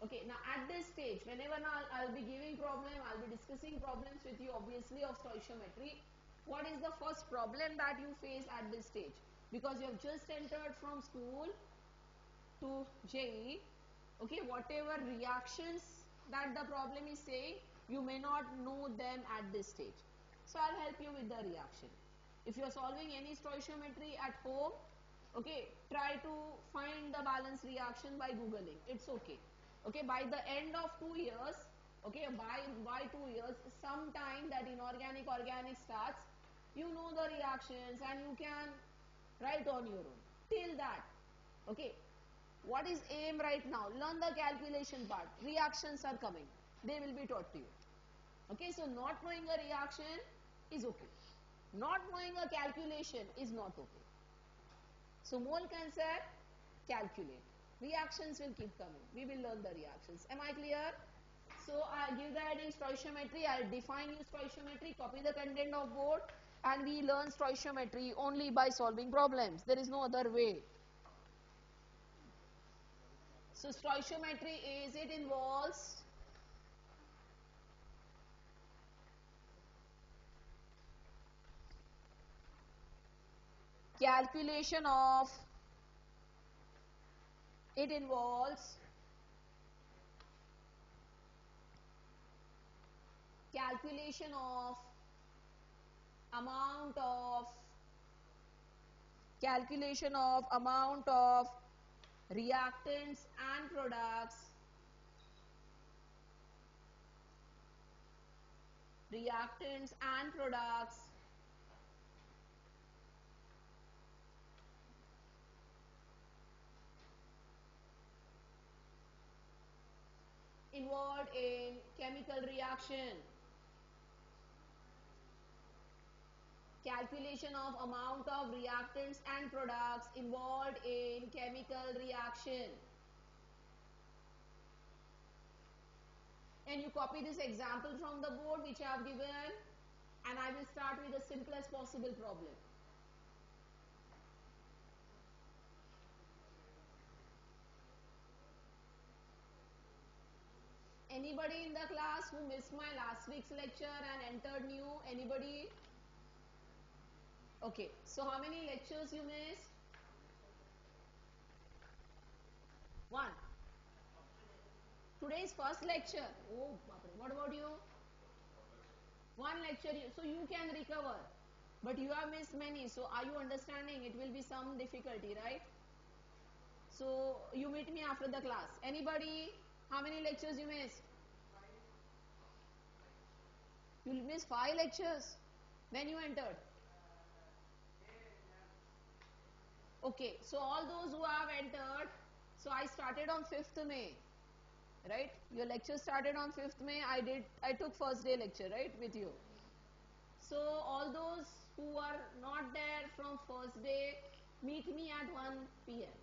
Okay, now at this stage, whenever now I'll be giving problem, I'll be discussing problems with you obviously of stoichiometry. What is the first problem that you face at this stage? Because you have just entered from school to JEE. Okay, whatever reactions that the problem is saying, you may not know them at this stage. So I'll help you with the reaction. If you are solving any stoichiometry at home, okay, try to find the balance reaction by Googling. It's okay. Okay, by the end of 2 years, okay, by 2 years, sometime that inorganic organic starts, you know the reactions and you can write on your own. Till that, okay, what is aim right now? Learn the calculation part. Reactions are coming. They will be taught to you. Okay, so not knowing a reaction is okay. Not knowing a calculation is not okay. So mole concept, calculate. Reactions will keep coming. We will learn the reactions. Am I clear? So I give the heading stoichiometry. I'll define you stoichiometry, copy the content of board, and we learn stoichiometry only by solving problems. There is no other way. So stoichiometry is, it involves calculation of, it involves calculation of amount of, calculation of amount of reactants and products, reactants and products involved in chemical reaction. Calculation of amount of reactants and products involved in chemical reaction. And you copy this example from the board which I have given, and I will start with the simplest possible problem. Anybody in the class who missed my last week's lecture and entered new? Anybody? Okay, so how many lectures you missed? One. Today's first lecture. Oh, what about you? One lecture, so you can recover. But you have missed many, so are you understanding? It will be some difficulty, right? So you meet me after the class. Anybody? How many lectures you missed? You missed 5 lectures when you entered. Okay, so all those who have entered, so I started on 5th May, right? Your lecture started on 5th May. I took first day lecture, right, with you. So all those who are not there from first day, meet me at 1 p.m.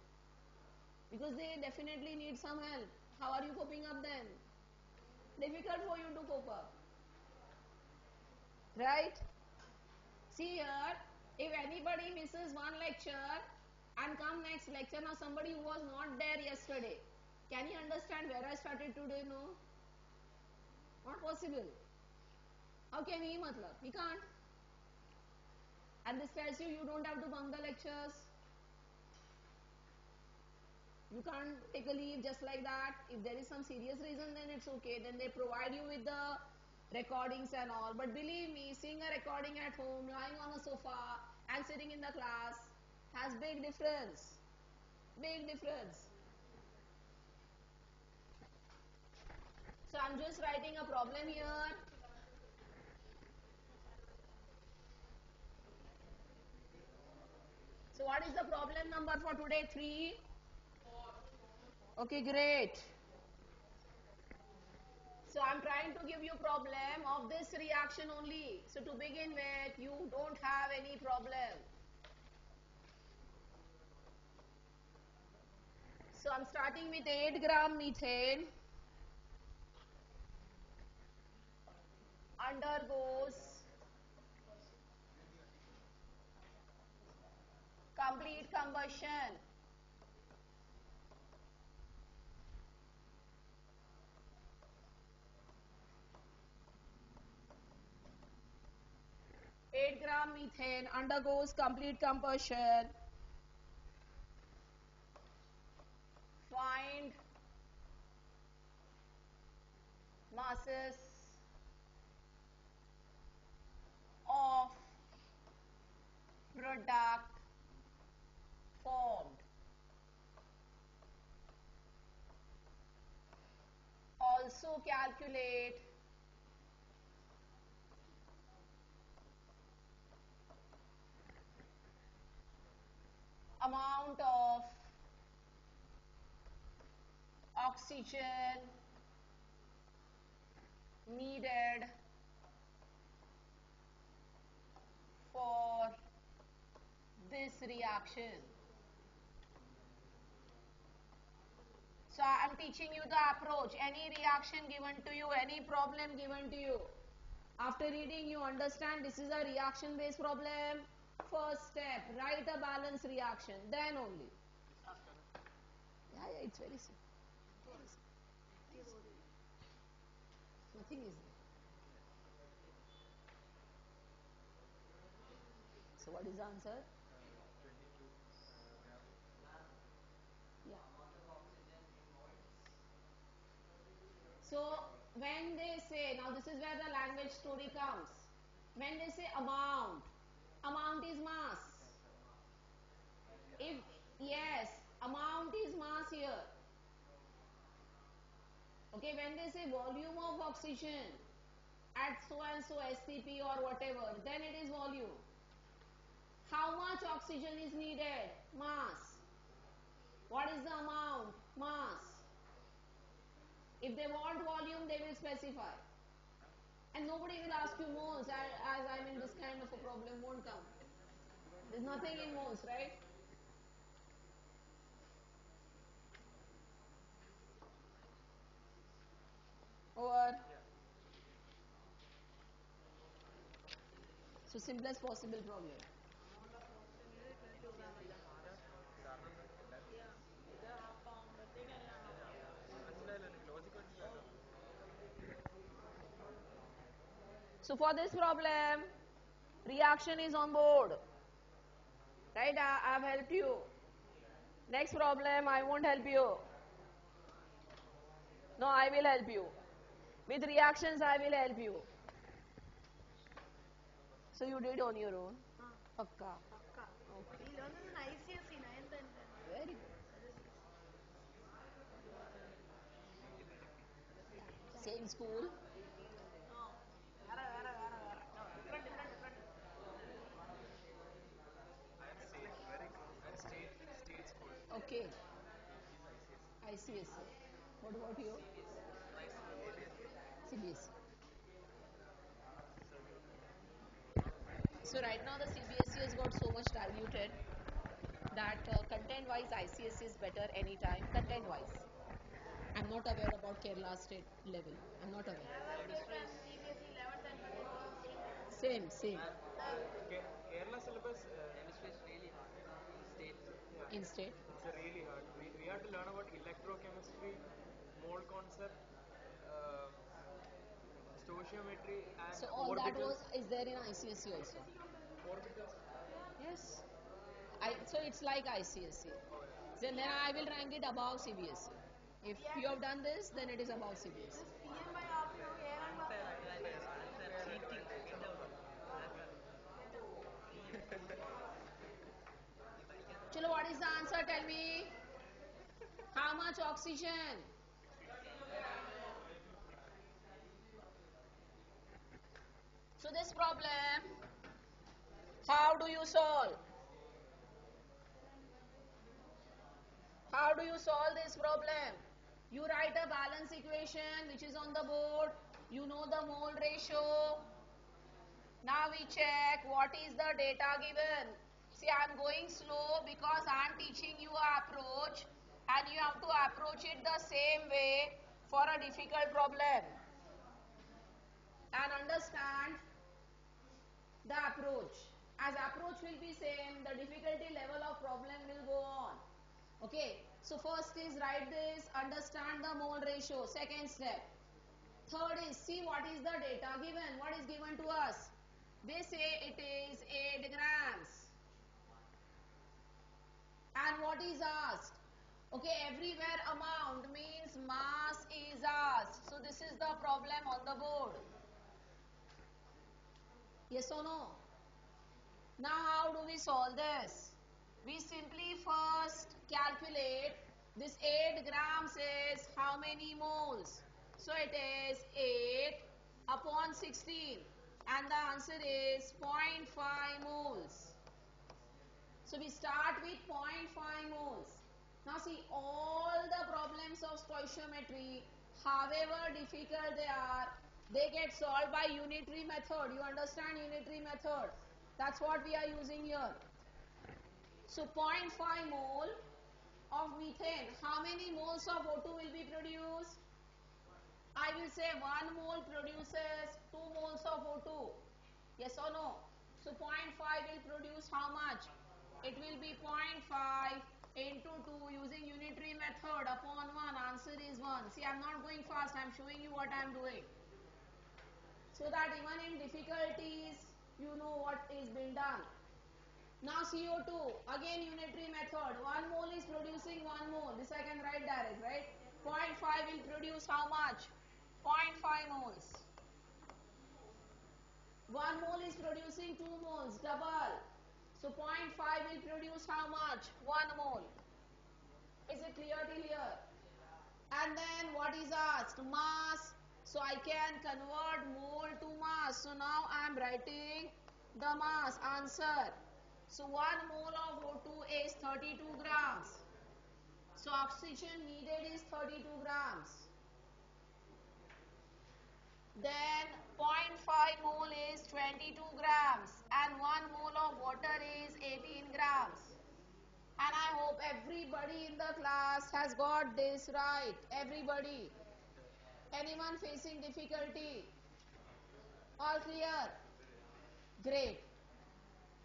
because they definitely need some help. How are you coping up then? Difficult for you to cope up, right? See here, if anybody misses one lecture and come next lecture, now somebody who was not there yesterday, can you understand where I started today? No? Not possible. How can he matlab? He can't. And this tells you don't have to bunk the lectures. You can't take a leave just like that. If there is some serious reason, then it's okay. Then they provide you with the recordings and all. But believe me, seeing a recording at home, lying on a sofa and sitting in the class has big difference. Big difference. So I'm just writing a problem here. So what is the problem number for today? 3? Okay, great. So I'm trying to give you problem of this reaction only. So to begin with, you don't have any problem. So I'm starting with 8 gram methane undergoes complete combustion. Eight gram methane undergoes complete combustion. Find masses of product formed. Also calculate amount of oxygen needed for this reaction. So I am teaching you the approach. Any reaction given to you, any problem given to you. After reading, you understand this is a reaction based problem. First step, write a balanced reaction. Then only. Yeah, it's very simple. Nothing is there. So what is the answer? Yeah. So when they say, now this is where the language story comes. When they say amount is mass. If yes, amount is mass here. Okay, when they say volume of oxygen at so and so SCP or whatever, then it is volume. How much oxygen is needed? Mass. What is the amount? Mass. If they want volume, they will specify. And nobody will ask you moles, as I mean this kind of a problem won't come. There's nothing in moles, right? Or so simplest possible problem. So for this problem, reaction is on board. Right? I have helped you. Next problem, I won't help you. No, I will help you. With reactions, I will help you. So you did on your own? Pakka. Akka. We learned this in ICSE 9th and 10th. Very good. Same school? No. Vera. No, different. Okay. ICSE. What about you? CBSE. So right now the CBSE has got so much diluted that content-wise ICSE is better anytime. Content-wise. I'm not aware about Kerala state level. I'm not aware. Kerala State and CBSE 11th and 12th all same. Same. Kerala syllabus state. In state. It's really hard. We have to learn about electrochemistry, mole concept, uh, stoichiometry, and So all that orbitals. is there in ICSE also. Orbitals. Yes. So it's like ICSE. Then I will rank it above CBSE. If you have done this, then it is above CBSE. This PMI after air Chalo, what is the answer? Tell me. How much oxygen? So this problem, how do you solve? How do you solve this problem? You write a balance equation which is on the board. You know the mole ratio. Now we check what is the data given. See, I am going slow because I am teaching you an approach and you have to approach it the same way for a difficult problem. And understand the approach. As approach will be same, the difficulty level of problem will go on. Okay, so first is write this, understand the mole ratio, second step. Third is see what is the data given, what is given to us. They say it is 8 grams. And what is asked? Okay, everywhere amount means mass is asked. So this is the problem on the board. Yes or no? Now how do we solve this? We simply first calculate this 8 grams is how many moles? So it is 8 upon 16 and the answer is 0.5 moles. So we start with 0.5 moles. Now see, all the problems of stoichiometry, however difficult they get solved by unitary method. You understand unitary method? That's what we are using here. So 0.5 mole of methane, how many moles of O2 will be produced? I will say 1 mole produces 2 moles of O2. Yes or no? So 0.5 will produce how much? It will be 0.5 into 2 using unitary method upon 1. Answer is 1. See, I am not going fast. I am showing you what I am doing. So that even in difficulties, you know what is being done. Now CO2, again unitary method. 1 mole is producing 1 mole. This I can write direct, right? 0.5 will produce how much? 0.5 moles. 1 mole is producing 2 moles, double. So 0.5 will produce how much? 1 mole. Is it clear till here? And then what is asked? Mass. So I can convert mole to mass. So now I am writing the mass answer. So 1 mole of O2 is 32 grams. So oxygen needed is 32 grams. Then 0.5 mole is 22 grams and 1 mole of water is 18 grams. And I hope everybody in the class has got this right. Everybody. Anyone facing difficulty? All clear? Great.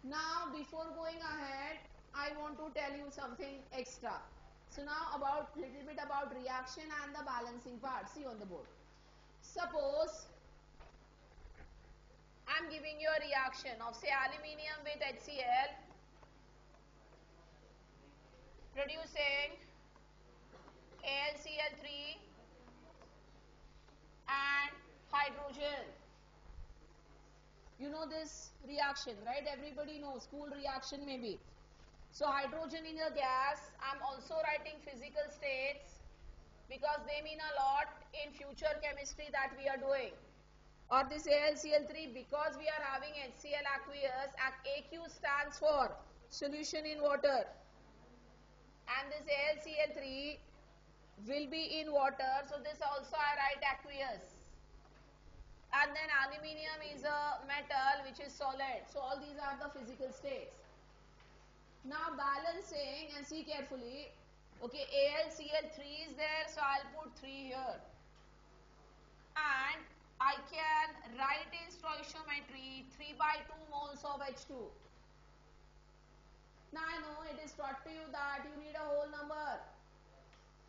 Now before going ahead, I want to tell you something extra. So now about little bit about reaction and the balancing part. See on the board. Suppose I am giving you a reaction of say aluminium with HCl producing AlCl3 and hydrogen. You know this reaction, right? Everybody knows school reaction maybe. So hydrogen is a gas. I am also writing physical states because they mean a lot in future chemistry that we are doing. Or this AlCl3, because we are having HCl aqueous, AQ stands for solution in water. And this AlCl3 will be in water, so this also I write aqueous. And then aluminium is a metal which is solid. So all these are the physical states. Now balancing, and see carefully. Okay, AlCl3 is there, so I'll put 3 here. And I can write in stoichiometry 3 by 2 moles of H2. Now I know it is taught to you that you need a whole number.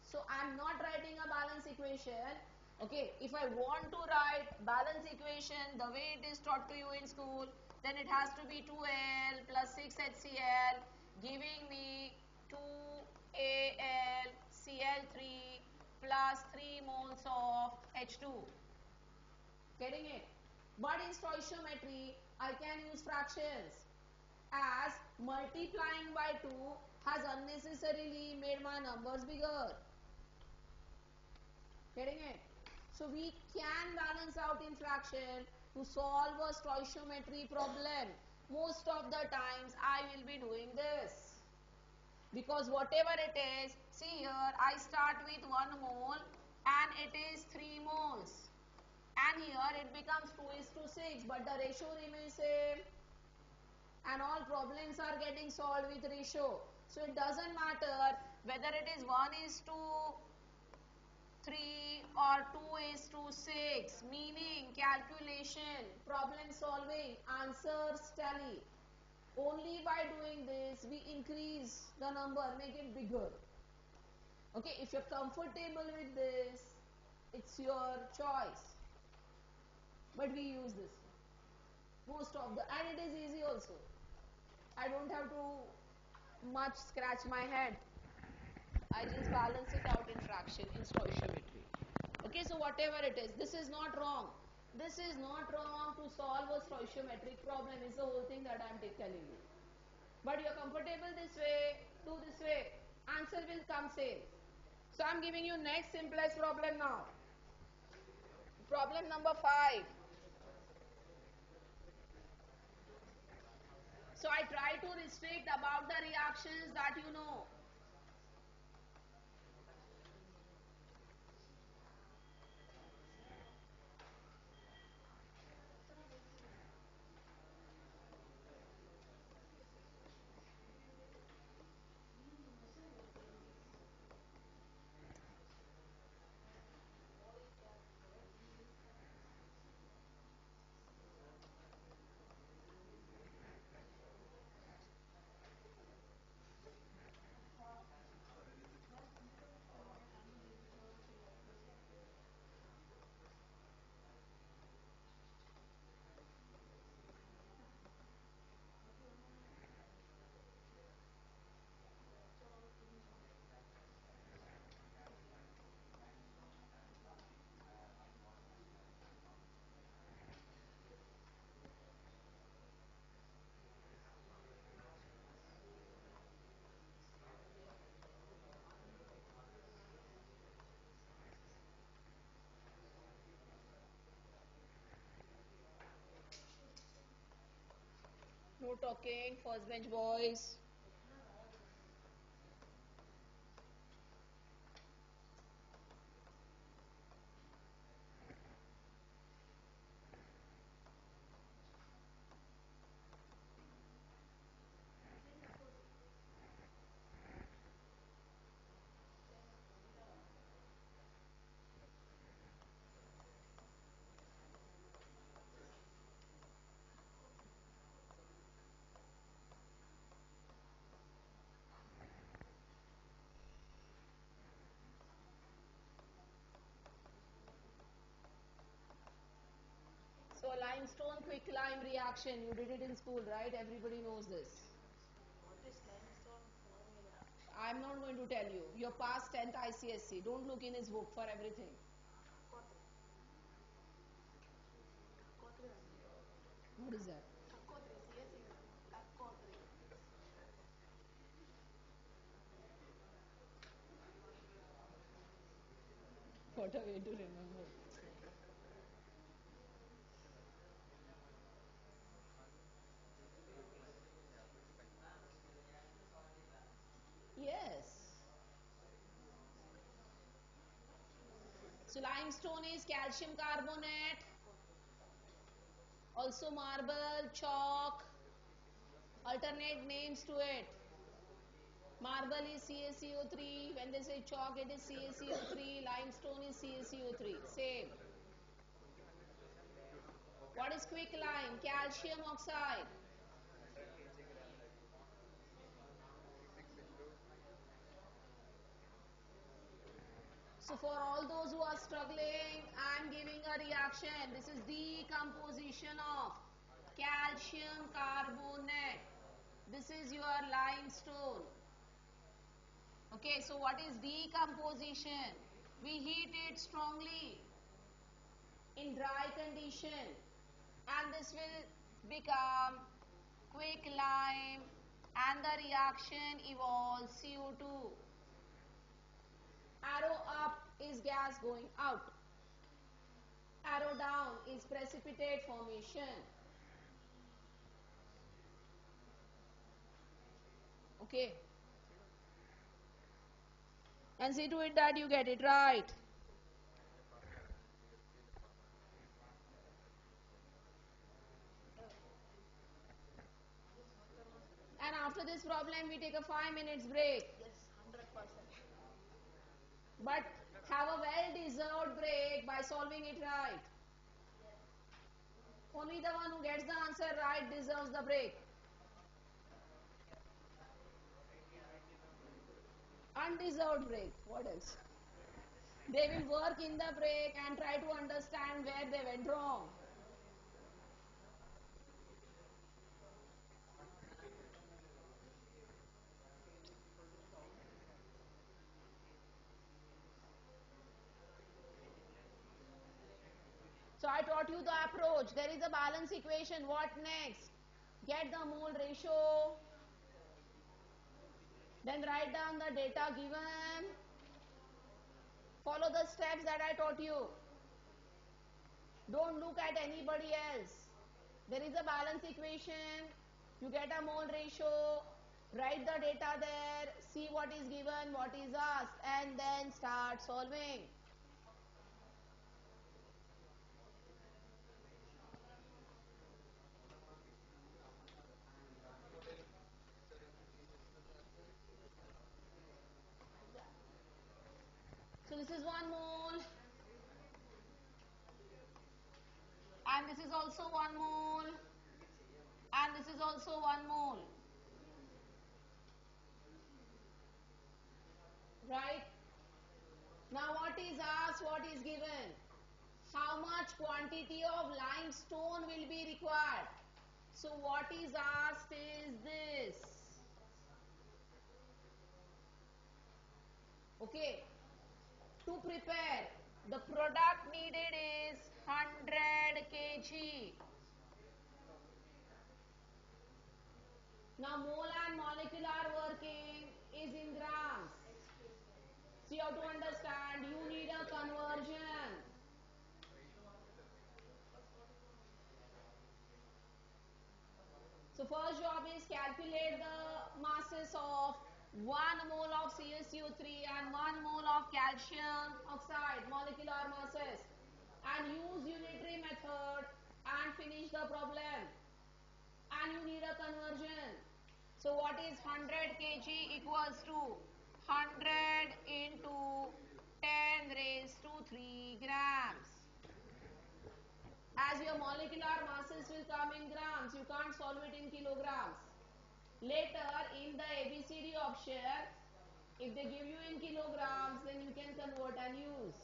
So I am not writing a balance equation. Okay, if I want to write balance equation the way it is taught to you in school, then it has to be 2Al plus 6HCl giving me 2AlCl3 plus 3 moles of H2. Getting it? But in stoichiometry, I can use fractions as multiplying by 2 has unnecessarily made my numbers bigger. Getting it? So we can balance out in fraction, to solve a stoichiometry problem. Most of the times I will be doing this. Because whatever it is, see here, I start with 1 mole and it is 3 moles. And here it becomes 2:6, but the ratio remains same. And all problems are getting solved with ratio. So it doesn't matter whether it is 1:3 or 2:6, meaning calculation, problem solving, answers tally. Only by doing this we increase the number, make it bigger. Okay, if you're comfortable with this, it's your choice. But we use this most of the, and it is easy also. I don't have to much scratch my head. I just balance it out in fraction in stoichiometry. Okay, so whatever it is, this is not wrong. This is not wrong to solve a stoichiometric problem, is the whole thing that I am telling you. But you're comfortable this way, do this way, answer will come same. So I'm giving you next simplest problem now. Problem number 5. So I try to restrict about the reactions that you know. No talking, first bench boys. So limestone quicklime reaction, you did it in school, right? Everybody knows this. What is limestone formula? I'm not going to tell you. Your past 10th ICSC. Don't look in his book for everything. What is that? What a way to remember. Yes. So limestone is calcium carbonate, also marble, chalk, alternate names to it. Marble is CaCO3, when they say chalk it is CaCO3, limestone is CaCO3, same. What is quicklime? Calcium oxide. So for all those who are struggling, I am giving a reaction. This is decomposition of calcium carbonate. This is your limestone. Okay, so what is decomposition? We heat it strongly in dry condition and this will become quicklime and the reaction evolves CO2. Arrow up is gas going out. Arrow down is precipitate formation. Okay. And see to it that you get it right. And after this problem, we take a 5 minutes break. Yes, 100%. But have a well-deserved break by solving it right. Only the one who gets the answer right deserves the break. Undeserved break. What else? They will work in the break and try to understand where they went wrong. So I taught you the approach. There is a balance equation. What next? Get the mole ratio. Then write down the data given. Follow the steps that I taught you. Don't look at anybody else. There is a balance equation. You get a mole ratio. Write the data there. See what is given, what is asked, and then start solving. So this is 1 mole. And this is also 1 mole. And this is also 1 mole. Right? Now what is asked, what is given? How much quantity of limestone will be required? So what is asked is this. Okay. To prepare, the product needed is 100 kg. Now mole and molecular working is in grams. So you have to understand, you need a conversion. So first job is calculate the masses of 1 mole of CSU3 and 1 mole of calcium oxide, molecular masses, and use unitary method and finish the problem. And you need a conversion. So what is 100 kg equals to 100 into 10 raised to 3 grams. As your molecular masses will come in grams, you can't solve it in kilograms. Later in the ABCD option, if they give you in kilograms, then you can convert and use.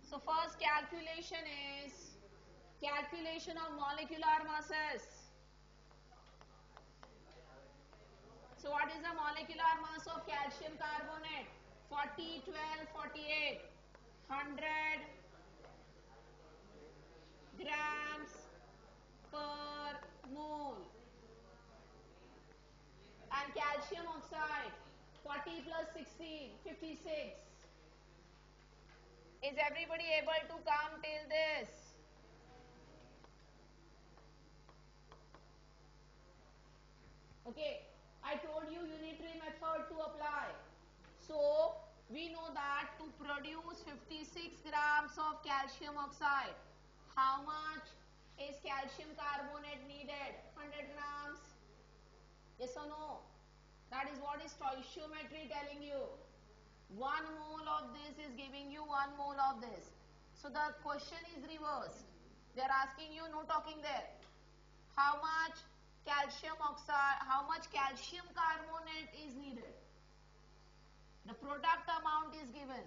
So first calculation is calculation of molecular masses. So what is the molecular mass of calcium carbonate? 40, 12, 48. 100 grams per mole. And calcium oxide, 40 plus 16, 56. Is everybody able to come till this? Okay, I told you unitary method to apply. So, we know that to produce 56 grams of calcium oxide, how much is calcium carbonate needed? 100 grams? Yes or no? That is what is stoichiometry telling you. 1 mole of this is giving you 1 mole of this. So the question is reversed. They are asking you, no talking there. How much calcium oxide, how much calcium carbonate is needed? The product amount is given.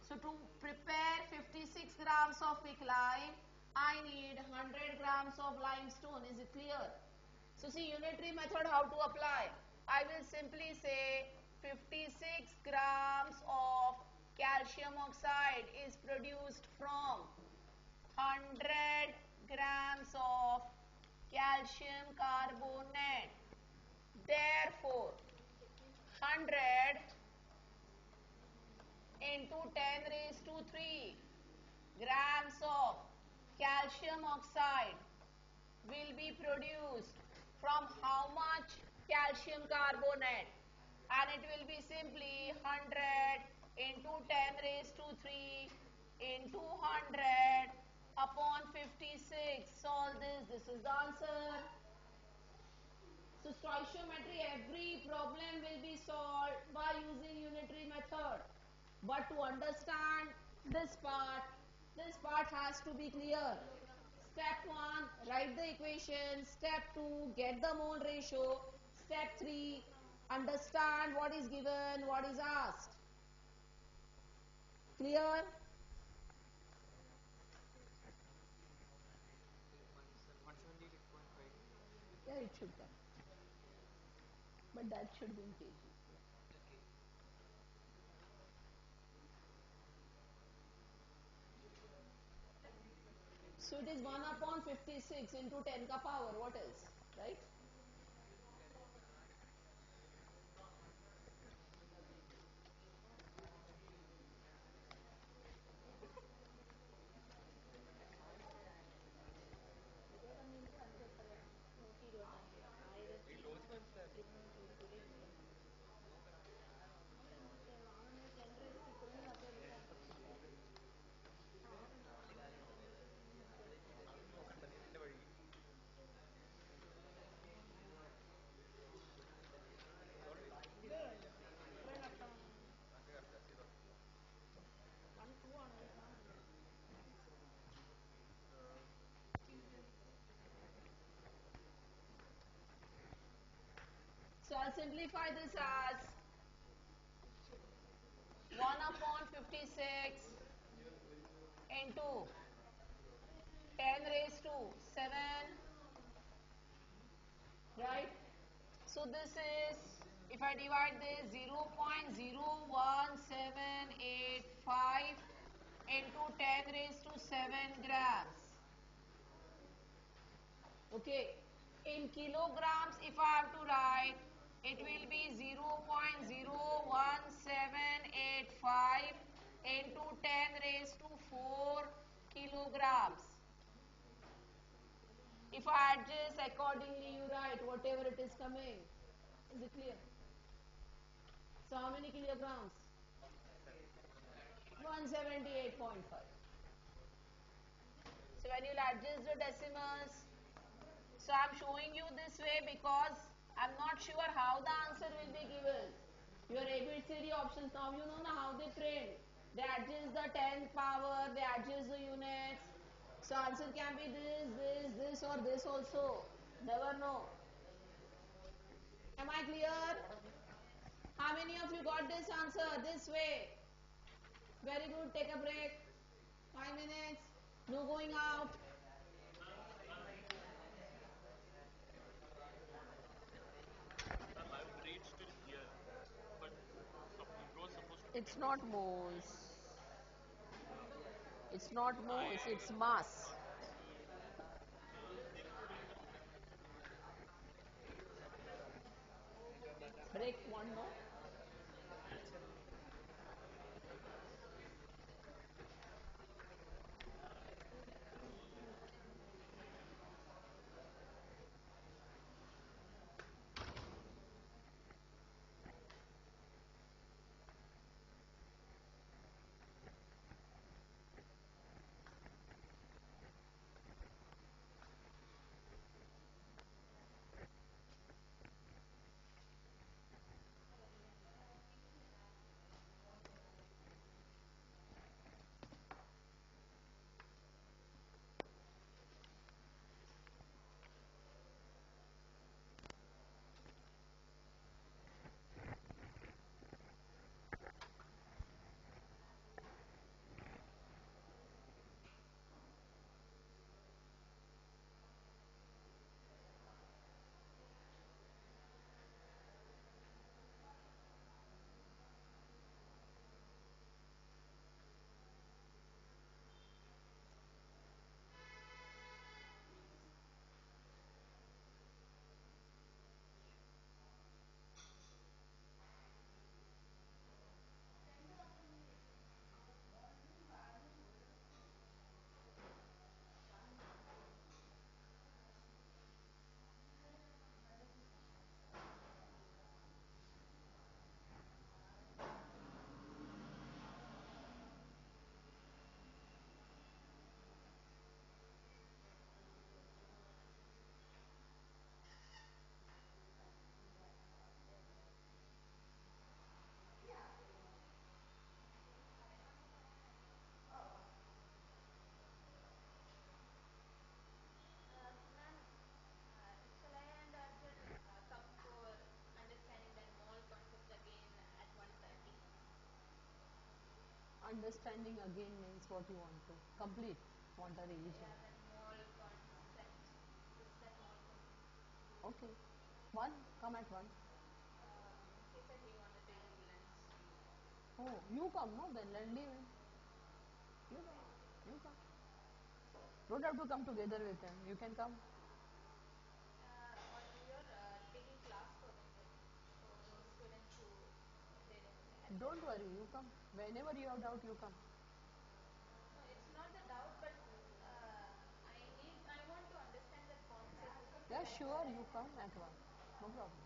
So to prepare 56 grams of quicklime, I need 100 grams of limestone. Is it clear? So see, unitary method how to apply. I will simply say 56 grams of calcium oxide is produced from 100 grams of calcium carbonate. Therefore, 100 into 10 raised to 3 grams of calcium oxide will be produced from how much calcium carbonate, and it will be simply 100 into 10 raised to 3 into 100 upon 56. Solve this. This is the answer. So stoichiometry, every problem will be solved by using unitary method. But to understand this part has to be clear. Step 1, write the equation. Step 2, get the mole ratio. Step 3, understand what is given, what is asked. Clear? Yeah, it should come. But that should be in kg. So it is 1 upon 56 into 10 ka power. What else? Right? So I'll simplify this as 1 upon 56 into 10 raised to 7, right? So this is, if I divide this, 0.01785 into 10 raised to 7 grams. Okay. In kilograms, if I have to write, it will be 0.01785 into 10 raised to 4 kilograms. If I adjust accordingly, you write whatever it is coming. Is it clear? So how many kilograms? 178.5. So when you adjust the decimals, so I'm showing you this way because I'm not sure how the answer will be given. Your ABCD options, now you know how they print. They adjust the 10th power, they adjust the units. So answer can be this or this also. Never know. Am I clear? How many of you got this answer this way? Very good. Take a break. 5 minutes. No going out. It's not moles. It's not moles, it's mass. Break one more. understanding again means what you want to complete, want a revision. Yeah, that mole concept. This that mole concept. Okay. One, come at one. He said he wanted to influence you. Oh, you come, no? Then let leave him. You come. You come. Don't have to come together with him. You can come. Or you're taking class for them, right? For those students who they don't Don't understand. worry. You come. Whenever you have doubt, you come. No, it's not the doubt, but I want to understand that concept Yeah, better. sure. You come at one. No problem.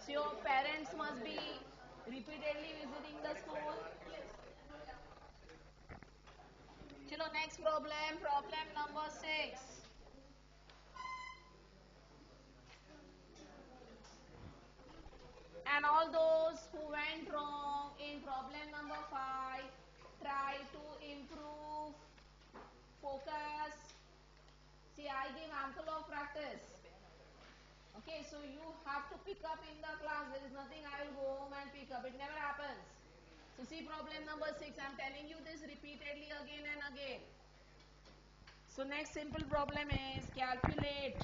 So your parents must be repeatedly visiting the school. Chalo, next problem, problem number 6. And all those who went wrong in problem number 5, try to improve, focus. See, I give ample of practice. Okay, so you have to pick up in the class. There is nothing I will go home and pick up. It never happens. So see problem number 6. I am telling you this repeatedly again and again. So next simple problem is calculate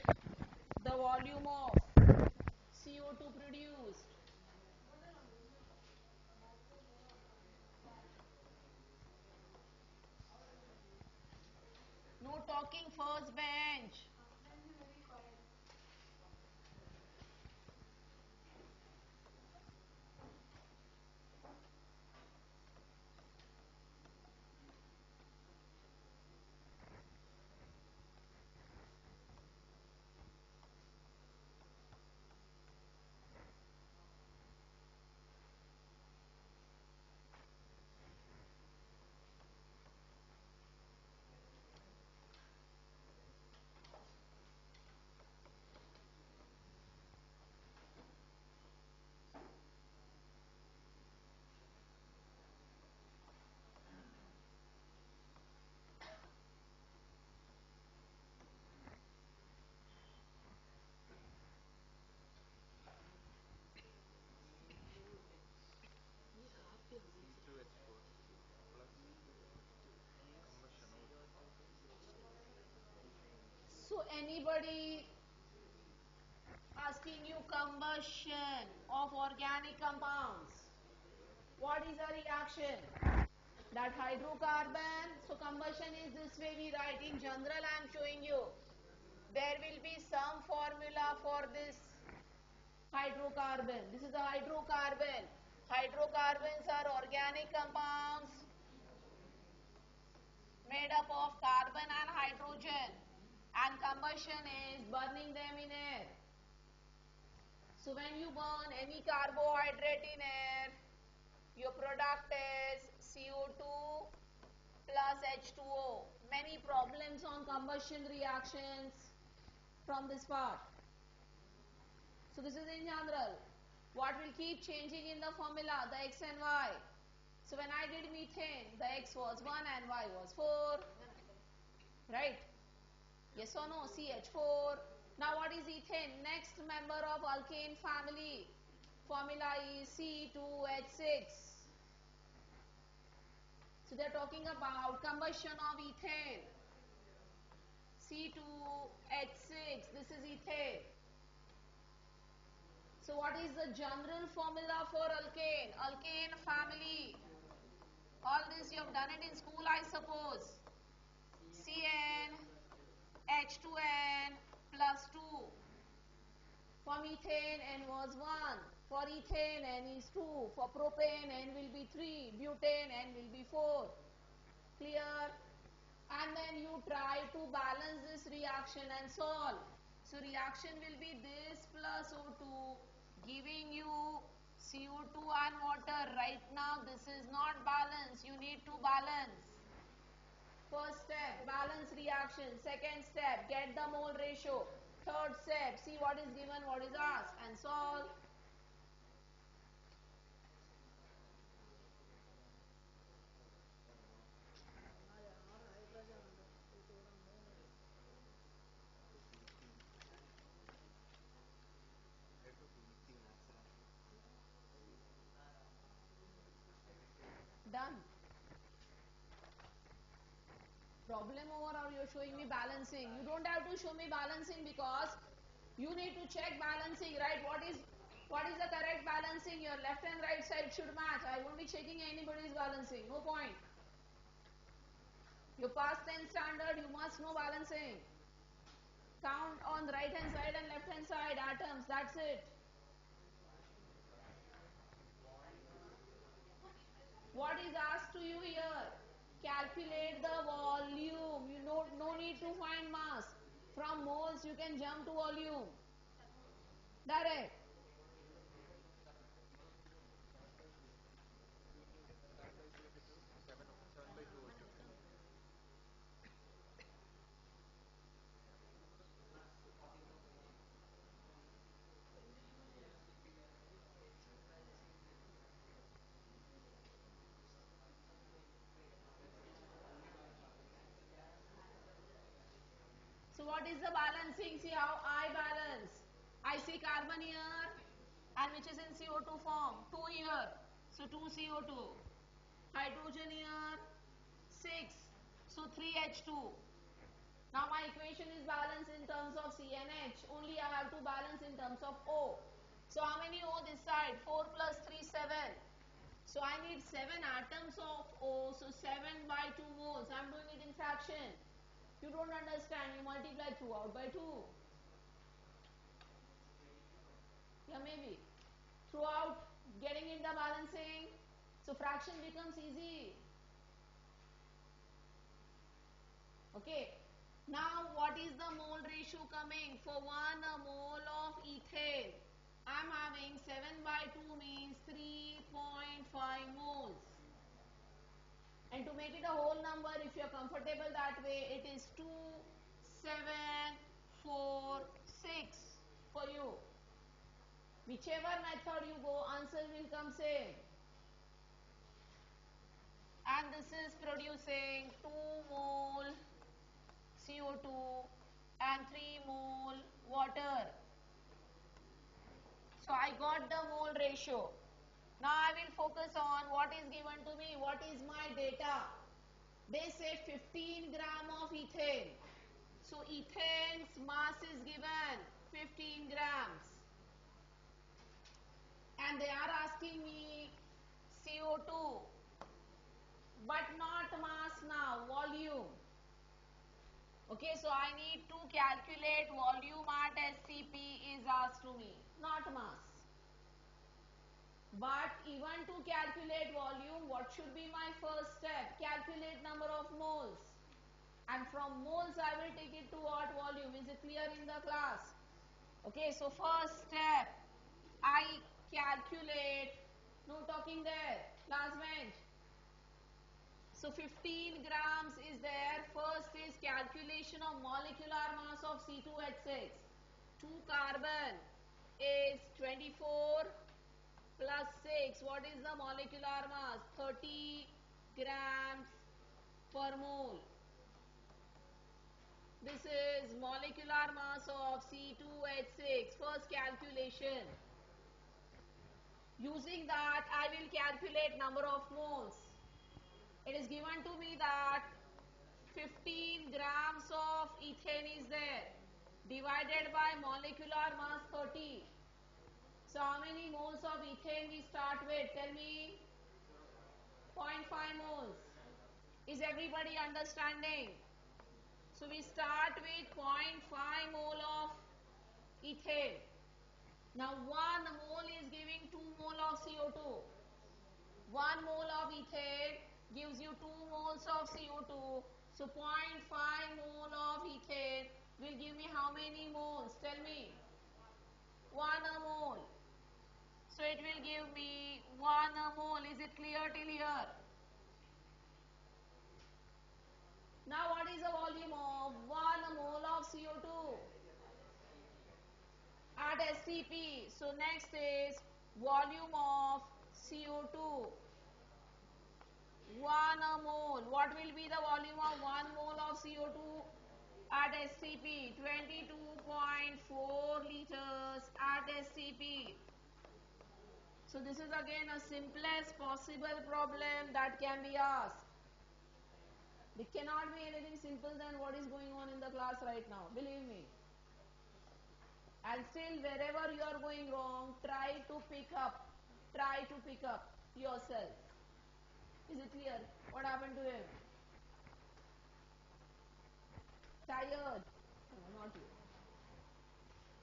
the volume of CO2 produced. No talking, first bench. C2H4 plus combustion of So anybody asking you combustion of organic compounds. What is a reaction? That hydrocarbon. So combustion is this way we write. In general I am showing you. There will be some formula for this hydrocarbon. This is a hydrocarbon. Hydrocarbons are organic compounds made up of carbon and hydrogen. And combustion is burning them in air. So when you burn any carbohydrate in air, your product is CO2 plus H2O. Many problems on combustion reactions from this part. So this is in general. What will keep changing in the formula? The X and Y. So when I did methane, the X was 1 and Y was 4. Right? Yes or no? CH4. Now what is ethane? Next member of alkane family. Formula is C2H6. So they are talking about combustion of ethane. C2H6. This is ethane. So what is the general formula for alkane? Alkane family. All this you have done it in school, I suppose. Cn H2n plus 2. For methane N was 1. For ethane N is 2. For propane N will be 3. Butane N will be 4. Clear? And then you try to balance this reaction and solve. So reaction will be this plus O2 giving you CO2 and water. Right now this is not balanced. You need to balance. First step, balance reaction. Second step, get the mole ratio. Third step, see what is given, what is asked, and solve. Done. Problem over, or you're showing me balancing. You don't have to show me balancing because you need to check balancing, right? What is the correct balancing? Your left and right side should match. I won't be checking anybody's balancing. No point. You pass 10th standard, you must know balancing. Count on the right hand side and left hand side atoms. That's it. What is asked to you here? Calculate the volume. You know, no need to find mass. From moles you can jump to volume. Direct. what is the balancing? See how I balance. I see carbon here and which is in CO2 form. 2 here. So 2 CO2. Hydrogen here. 6. So 3H2. Now my equation is balanced in terms of CNH. Only I have to balance in terms of O. So how many O this side? 4 plus 3, 7. So I need 7 atoms of O. So 7 by 2 moles. I am doing it in fraction. You don't understand. You multiply throughout by 2. Yeah, maybe. Throughout, getting in the balancing. So fraction becomes easy. Okay. Now what is the mole ratio coming? For 1 mole of ethane, I am having 7 by 2 means 3.5 moles. And to make it a whole number, if you are comfortable that way, it is 2, 7, 4, 6 for you. Whichever method you go, answer will come same. And this is producing 2 mole CO2 and 3 mole water. So I got the mole ratio. Now I will focus on what is given to me. What is my data? They say 15 gram of ethane. So ethane's mass is given 15 grams. And they are asking me CO2. But not mass now, volume. Okay, so I need to calculate volume at SCP is asked to me, not mass. But even to calculate volume, what should be my first step? Calculate number of moles. And from moles, I will take it to what volume? Is it clear in the class? Okay, so first step, I calculate, no talking there, class bench. So 15 grams is there. First is calculation of molecular mass of C2H6. 2 carbon is 24 plus 6. What is the molecular mass? 30 grams per mole. This is molecular mass of C2H6. First calculation. Using that, I will calculate number of moles. It is given to me that 15 grams of ethane is there, divided by molecular mass 30. So how many moles of ethane we start with? Tell me. 0.5 moles. Is everybody understanding? So we start with 0.5 mole of ethane. Now 1 mole is giving 2 mole of CO2. 1 mole of ethane gives you 2 moles of CO2. So 0.5 mole of ethane will give me how many moles? Tell me. 1 mole. So it will give me 1 mole. Is it clear till here? Now what is the volume of 1 mole of CO2? At STP. So next is volume of CO2. 1 mole. What will be the volume of 1 mole of CO2 at STP? 22.4 liters at STP. So this is again a simplest possible problem that can be asked. There cannot be anything simple than what is going on in the class right now. Believe me. And still wherever you are going wrong, try to pick up yourself. Is it clear? What happened to him? Tired? No, not you.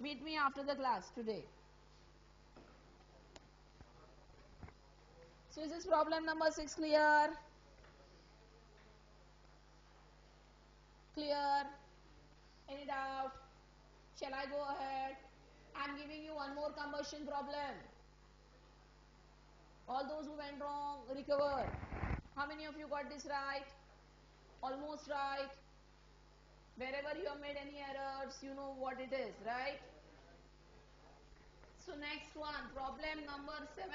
Meet me after the class today. So is this problem number 6 clear? Clear? Any doubt? Shall I go ahead? I am giving you one more combustion problem. All those who went wrong, recover. How many of you got this right? Almost right. Wherever you have made any errors, you know what it is, right? So next one, problem number 7.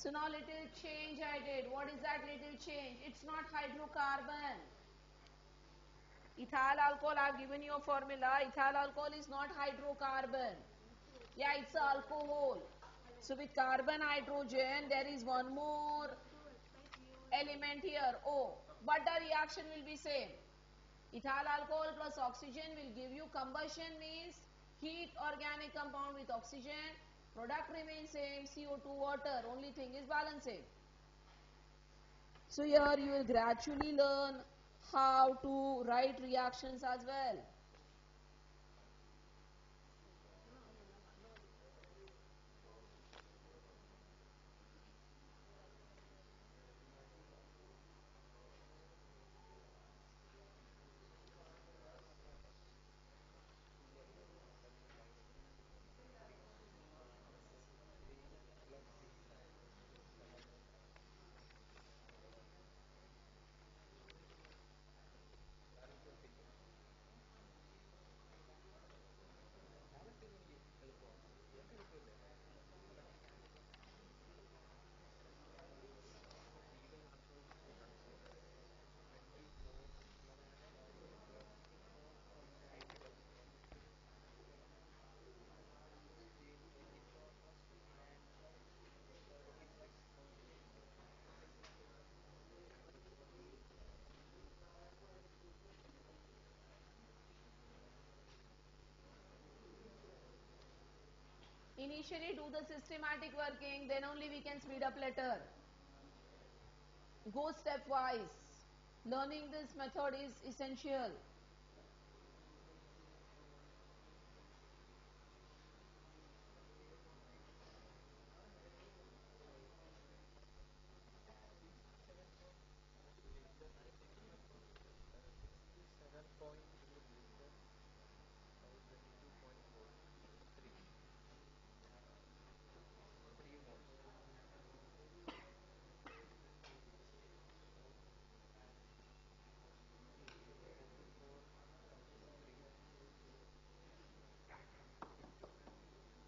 So now little change I did. What is that little change? It's not hydrocarbon. Ethyl alcohol, I've given you a formula. Ethyl alcohol is not hydrocarbon. Yeah, it's alcohol. So with carbon, hydrogen, there is one more element here, O. But the reaction will be same. Ethyl alcohol plus oxygen will give you combustion, means heat organic compound with oxygen. Product remains same, CO2 water. Only thing is balancing. So here you will gradually learn how to write reactions as well. Initially do the systematic working, then only we can speed up later. Go stepwise. Learning this method is essential.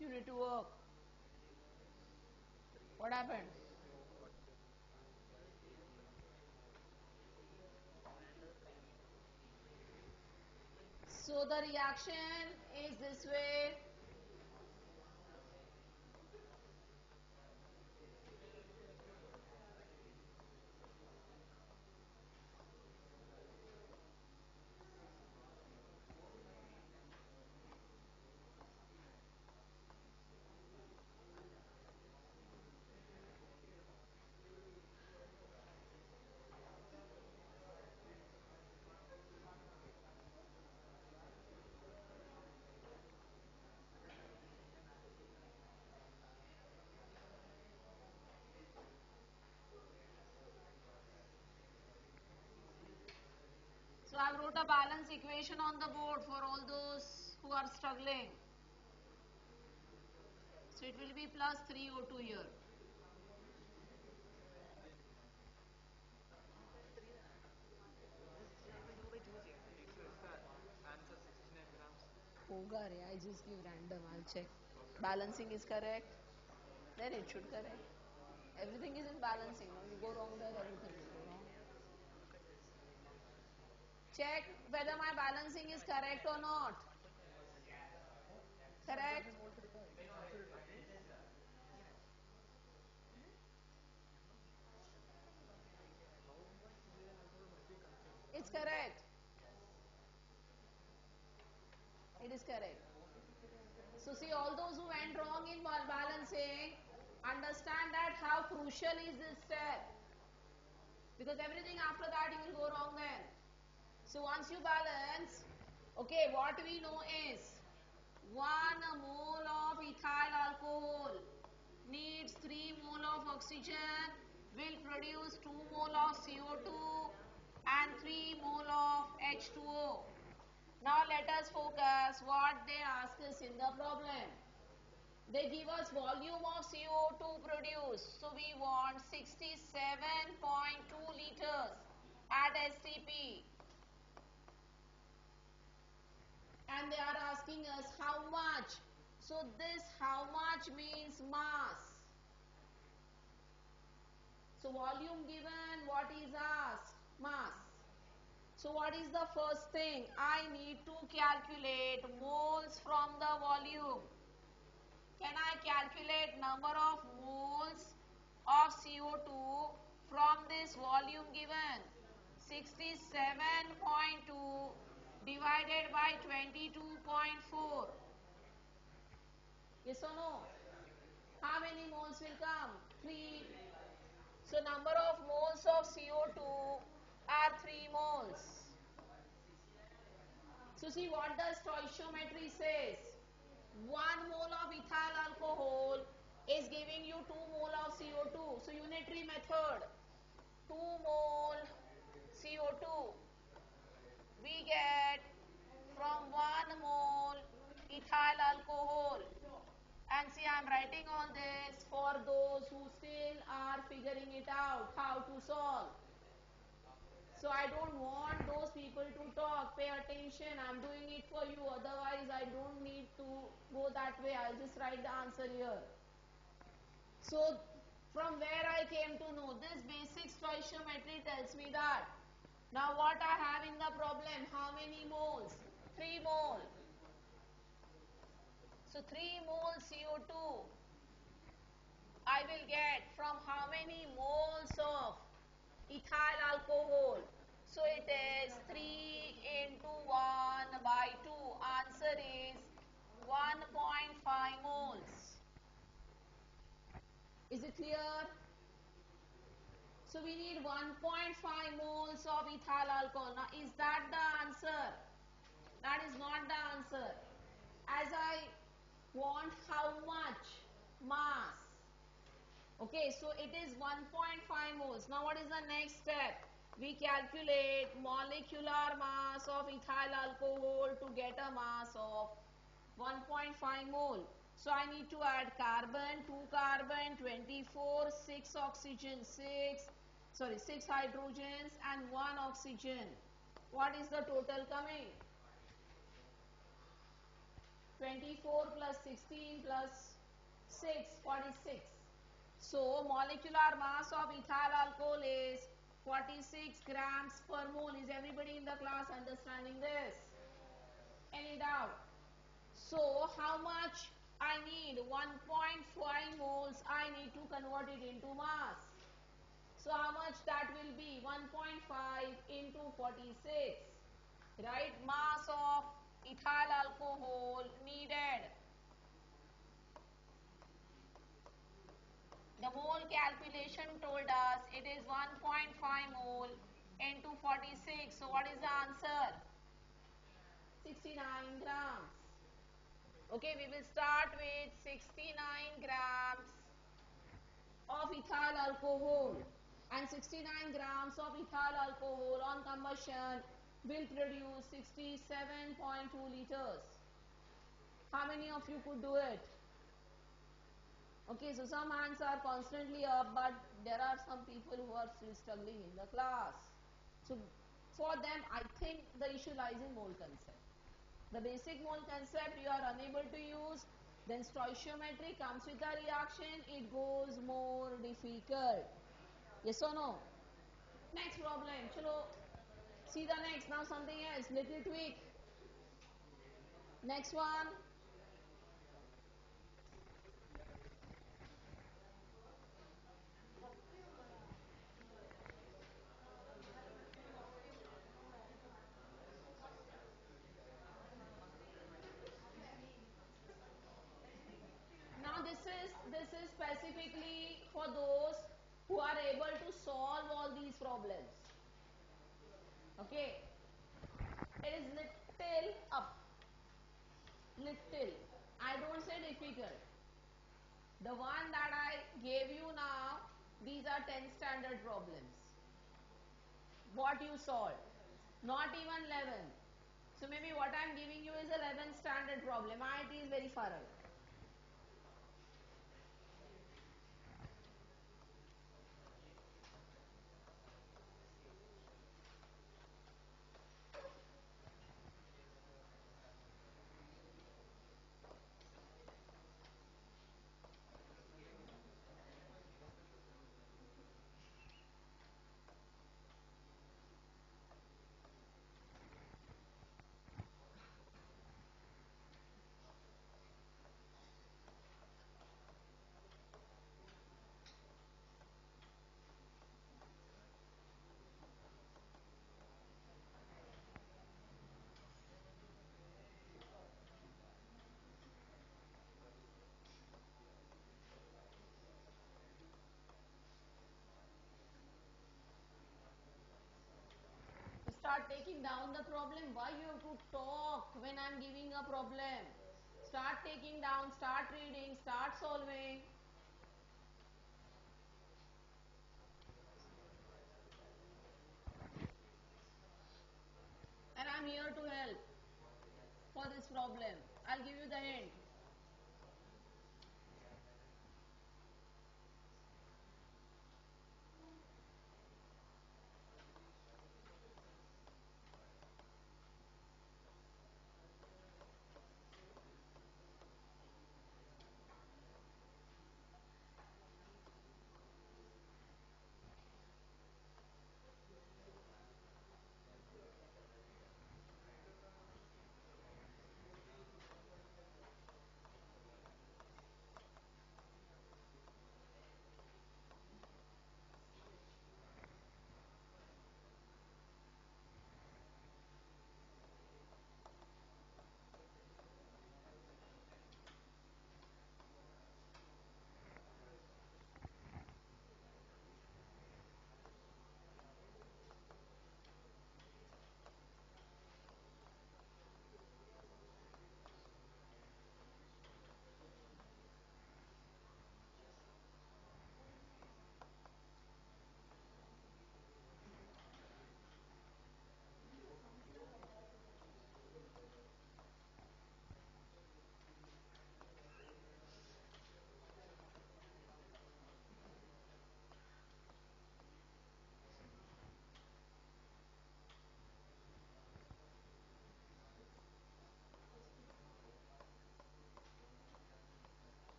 You need to work. What happened? So the reaction is this way. So I wrote a balance equation on the board for all those who are struggling. So it will be plus 3O2 here. Hoga re, I just give random, I'll check. Balancing is correct, then it should correct. Everything is in balancing. Now you go wrong there, everything will go wrong. Check whether my balancing is correct or not. Correct? It's correct. It is correct. So see, all those who went wrong in balancing, understand that how crucial is this step. Because everything after that you will go wrong then. So once you balance, okay, what we know is 1 mole of ethyl alcohol needs 3 mole of oxygen, will produce 2 mole of CO2 and 3 mole of H2O. Now let us focus what they ask us in the problem. They give us volume of CO2 produced. So we want 67.2 liters at STP. And they are asking us how much. So this how much means mass. volume given, what is asked? Mass. So what is the first thing? I need to calculate moles from the volume. Can I calculate number of moles of CO2 from this volume given? 67.2 divided by 22.4. Yes or no? How many moles will come? 3. So number of moles of CO2 are 3 moles. So see what the stoichiometry says. 1 mole of ethyl alcohol is giving you 2 mole of CO2. So unitary method. 2 mole CO2 we get from 1 mole ethyl alcohol. And see, I am writing all this for those who still are figuring it out how to solve. So I don't want those people to talk. Pay attention. I'm doing it for you. Otherwise, I don't need to go that way. I'll just write the answer here. So from where I came to know, this basic stoichiometry tells me that. Now what I have in the problem, how many moles? 3 mole. So 3 mole CO2 I will get from how many moles of ethyl alcohol? So it is 3 into 1 by 2. Answer is 1.5 moles. Is it clear? So we need 1.5 moles of ethyl alcohol. Now is that the answer? That is not the answer. As I want how much? Mass. Okay, so it is 1.5 moles. Now what is the next step? We calculate molecular mass of ethyl alcohol to get a mass of 1.5 mole. So I need to add carbon, 2 carbon, 24, 6 oxygen, 6 hydrogens and 1 oxygen. What is the total coming? 24 plus 16 plus 6, 46. So molecular mass of ethyl alcohol is 46 grams per mole. Is everybody in the class understanding this? Any doubt? So how much I need? 1.5 moles I need to convert it into mass. So how much that will be? 1.5 into 46. Right? Mass of ethyl alcohol needed. The mole calculation told us it is 1.5 mole into 46. So what is the answer? 69 grams. Okay, we will start with 69 grams of ethyl alcohol. And 69 grams of ethyl alcohol on combustion will produce 67.2 liters. How many of you could do it? Okay, so some hands are constantly up, but there are some people who are still struggling in the class. So for them, I think the issue lies in mole concept. The basic mole concept you are unable to use, then stoichiometry comes with a reaction, it goes more difficult. Yes or no? Next problem. Chalo, see the next. Now something else, little tweak. Next one. Now this is specifically for those who are able to solve all these problems. Okay. It is little up. Little. I don't say difficult. The one that I gave you now, these are 10 standard problems. What you solved. Not even 11. So maybe what I am giving you is 11 standard problem. IT is very far away. start taking down the problem. Why you have to talk when I'm giving a problem? Start taking down, start reading, start solving. And I'm here to help for this problem. I'll give you the hint.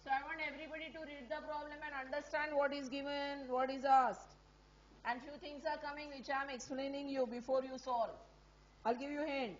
So I want everybody to read the problem and understand what is given, what is asked. And few things are coming which I am explaining you before you solve. I'll give you a hint.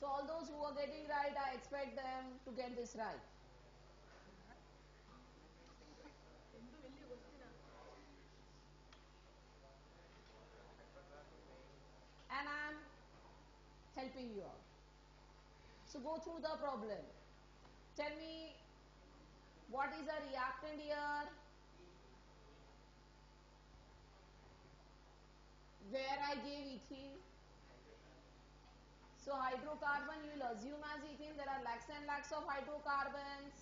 So all those who are getting right, I expect them to get this right. And I'm helping you out. So go through the problem. Tell me what is a reactant here, where I gave ethene. So hydrocarbon you will assume as ethene. There are lakhs and lakhs of hydrocarbons.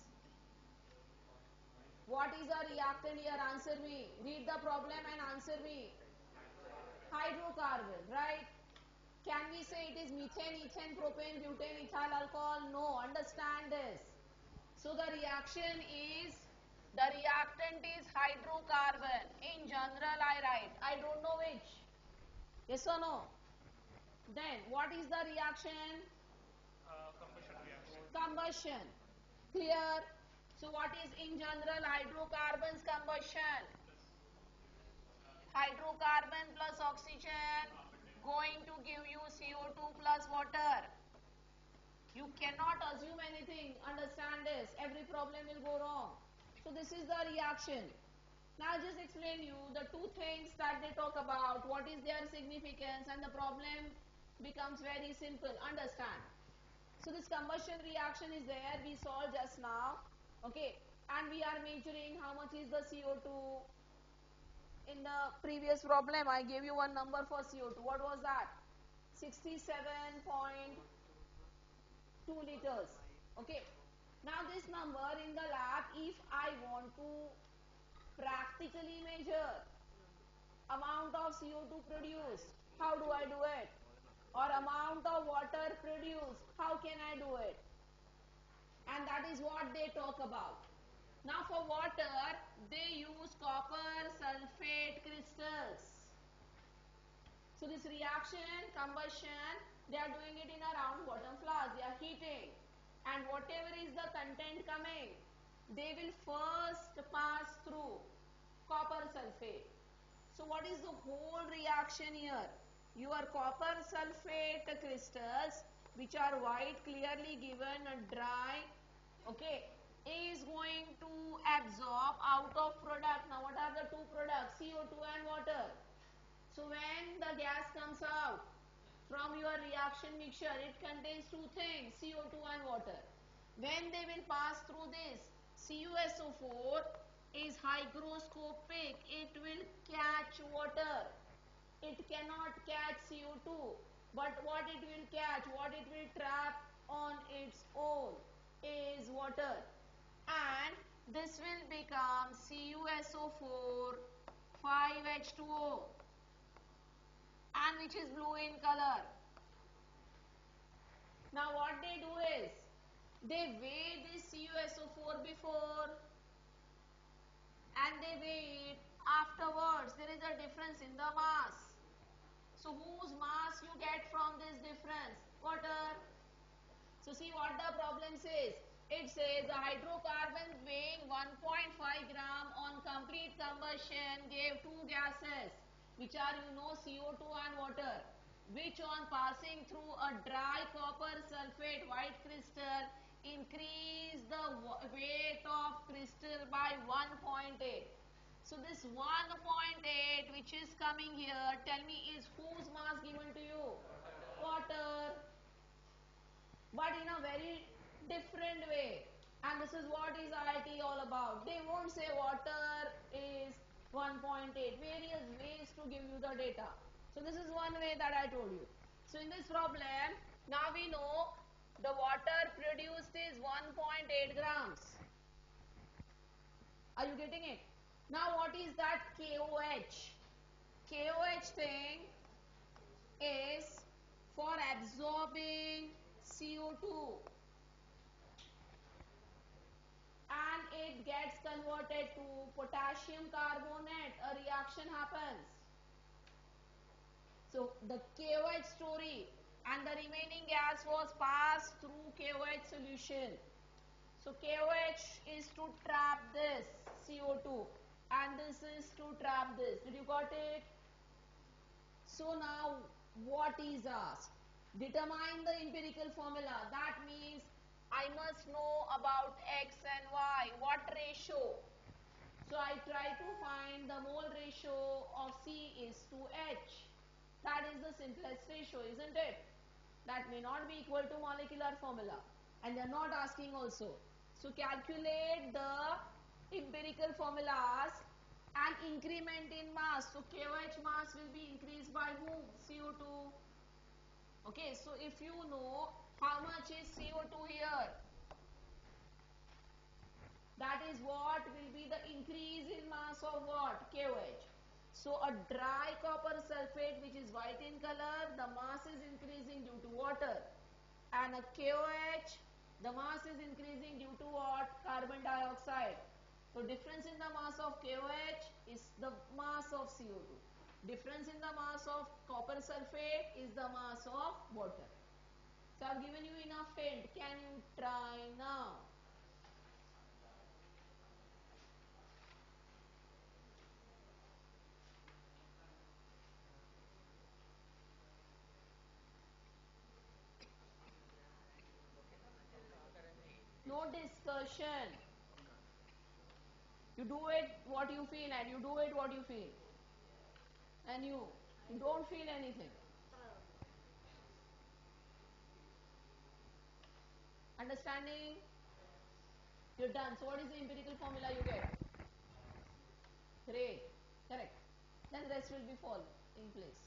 What is a reactant here? Answer me. Read the problem and answer me. Hydrocarbon, right? Can we say it is methane, ethane, propane, butane, ethyl alcohol? No. Understand this. So the reaction is, the reactant is hydrocarbon. In general I write. I don't know which. Yes or no? Then what is the reaction? Combustion reaction. Combustion. Clear? So what is in general hydrocarbons combustion? Hydrocarbon plus oxygen going to give you CO2 plus water. You cannot assume anything. Understand this. Every problem will go wrong. So this is the reaction. Now I'll just explain you the two things that they talk about, what is their significance, and the problem becomes very simple. Understand. So this combustion reaction is there, we saw just now. Okay. And we are measuring how much is the CO2. In the previous problem, I gave you one number for CO2. What was that? 67.2 liters. Okay. Now this number in the lab, if I want to practically measure amount of CO2 produced, how do I do it? Or amount of water produced, how can I do it? And that is what they talk about. Now for water, they use copper sulfate crystals. So this reaction, combustion, they are doing it in a round bottom flask. They are heating. And whatever is the content coming, they will first pass through copper sulfate. So what is the whole reaction here? Your copper sulfate crystals, which are white clearly given dry, okay, is going to absorb out of product. Now what are the two products? CO2 and water. So when the gas comes out from your reaction mixture, it contains two things, CO2 and water. When they will pass through this, CuSO4 is hygroscopic. It will catch water. It cannot catch CO2. But what it will catch, what it will trap on its own is water. And this will become CuSO4 5H2O, and which is blue in color. Now what they do is, they weigh this CuSO4 before and they weigh it afterwards. There is a difference in the mass. So whose mass you get from this difference? Water. So see what the problem says. It says the hydrocarbons weighing 1.5 gram on complete combustion gave two gases, which are CO2 and water, which on passing through a dry copper sulfate white crystal increase the weight of crystal by 1.8. So this 1.8 which is coming here, tell me, is whose mass given to you? Water. But in a very different way. And this is what is IIT all about. They won't say water is 1.8. Various ways to give you the data. So this is one way that I told you. So in this problem, now we know the water produced is 1.8 grams. Are you getting it? Now what is that KOH? KOH thing is for absorbing CO2 and it gets converted to potassium carbonate. A reaction happens. So the KOH story, and the remaining gas was passed through KOH solution. So KOH is to trap this CO2 and this is to trap this. Did you got it? So now what is asked? Determine the empirical formula. That means I must know about X and Y. What ratio? So I try to find the mole ratio of C is to H. That is the simplest ratio, isn't it? That may not be equal to molecular formula. And they are not asking also. So calculate the empirical formulas and increment in mass. So KOH mass will be increased by whom? CO2. Okay, so if you know how much is CO2 here, that is what will be the increase in mass of what? KOH. So a dry copper sulfate which is white in color, the mass is increasing due to water. And a KOH, the mass is increasing due to what? Carbon dioxide. So difference in the mass of KOH is the mass of CO2. Difference in the mass of copper sulfate is the mass of water. So I have given you enough hint. Can you try now? No discussion. You do it what you feel and you do it what you feel. And you don't feel anything. Understanding? You're done. So what is the empirical formula you get? Great. Correct. Then rest will be fall in place.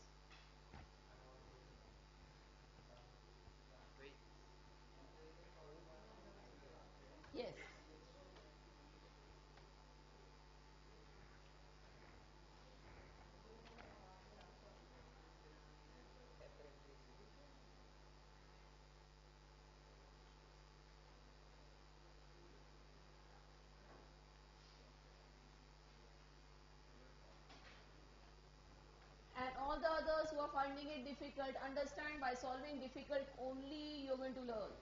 who are finding it difficult, understand by solving difficult only you're going to learn.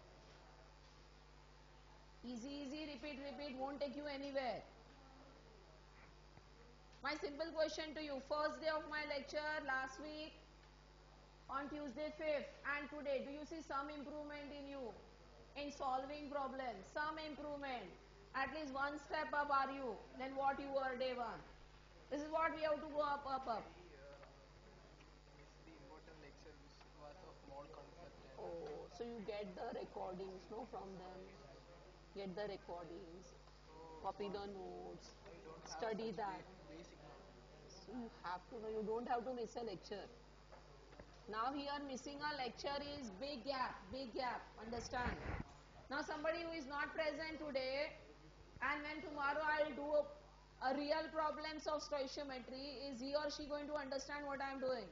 Easy, easy, repeat, repeat, won't take you anywhere. My simple question to you, first day of my lecture last week on Tuesday 5th and today, do you see some improvement in you in solving problems? Some improvement. At least one step up are you than what you were day one. This is what we have to go up, up, up. The important lecture was of mole concept and Oh, so you get the recordings, no, from them. Get the recordings, copy the notes, I don't have study such that. basic knowledge. So you have to know, you don't have to miss a lecture. Now here missing a lecture is big gap, understand? Now somebody who is not present today and when tomorrow I'll do a real problems of stoichiometry, is he or she going to understand what I am doing?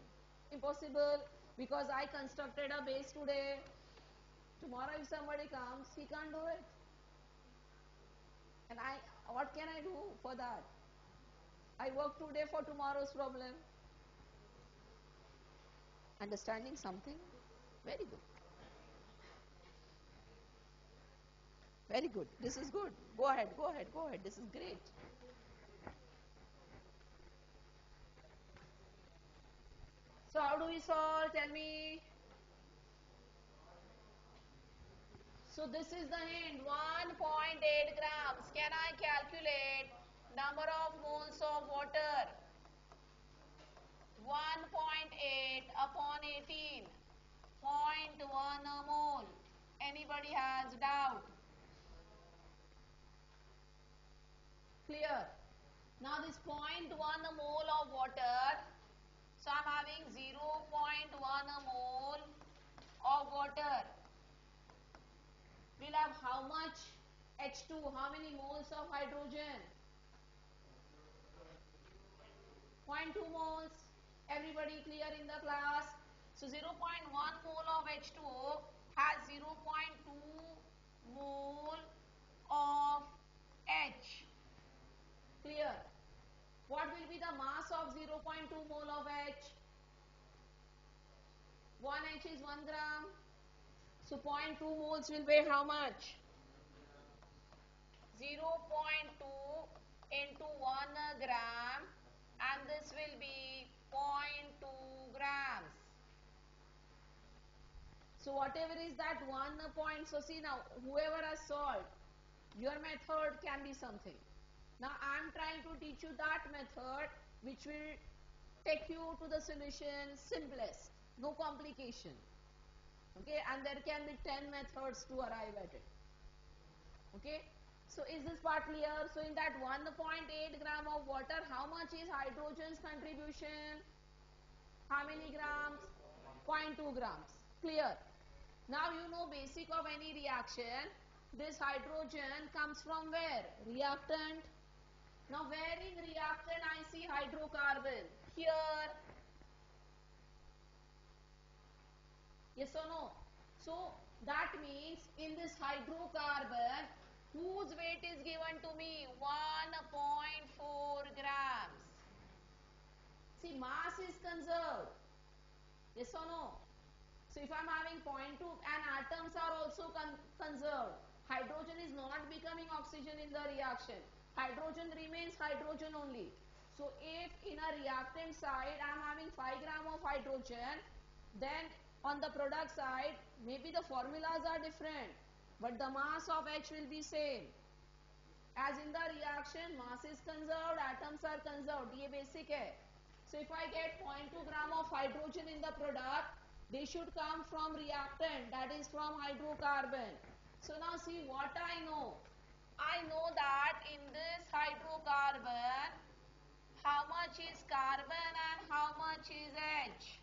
Impossible, because I constructed a base today. Tomorrow if somebody comes, he can't do it. And what can I do for that? I work today for tomorrow's problem. Understanding something? Very good. Very good. This is good. Go ahead, go ahead, go ahead. This is great. So how do we solve? Tell me. So this is the hint. 1.8 grams. Can I calculate number of moles of water? 1.8 upon 18. 0.1 a mole. Anybody has doubt? Clear? Now this 0.1 a mole of water. So I'm having 0.1 a mole of water. We'll have how much H2? How many moles of hydrogen? 0.2 moles. Everybody clear in the class? So 0.1 mole of H2O has 0.2 mole of H. Clear? What will be the mass of 0.2 mole of H? 1 H is 1 gram. So 0.2 moles will weigh how much? 0.2 into 1 gram, and this will be 0.2 grams. So whatever is that 1 point, so see now, whoever has solved, your method can be something. Now I am trying to teach you that method which will take you to the solution simplest, no complication. Okay, and there can be 10 methods to arrive at it. Okay, so is this part clear? So in that 1.8 gram of water, how much is hydrogen's contribution? How many grams? 0.2 grams. Clear? Now you know basic of any reaction. This hydrogen comes from where? Reactant. Now where in reactant I see hydrocarbon? Here. Yes or no? So that means in this hydrocarbon, whose weight is given to me? 1.4 grams. See, mass is conserved. Yes or no? So if I am having 0.2 and atoms are also conserved, hydrogen is not becoming oxygen in the reaction. Hydrogen remains hydrogen only. So if in a reactant side I am having 5 gram of hydrogen, then on the product side maybe the formulas are different, but the mass of H will be same. As in the reaction, mass is conserved, atoms are conserved. ये basic है. So if I get 0.2 gram of hydrogen in the product, they should come from reactant, that is from hydrocarbon. So now see what I know. I know that in this hydrocarbon, how much is carbon and how much is H?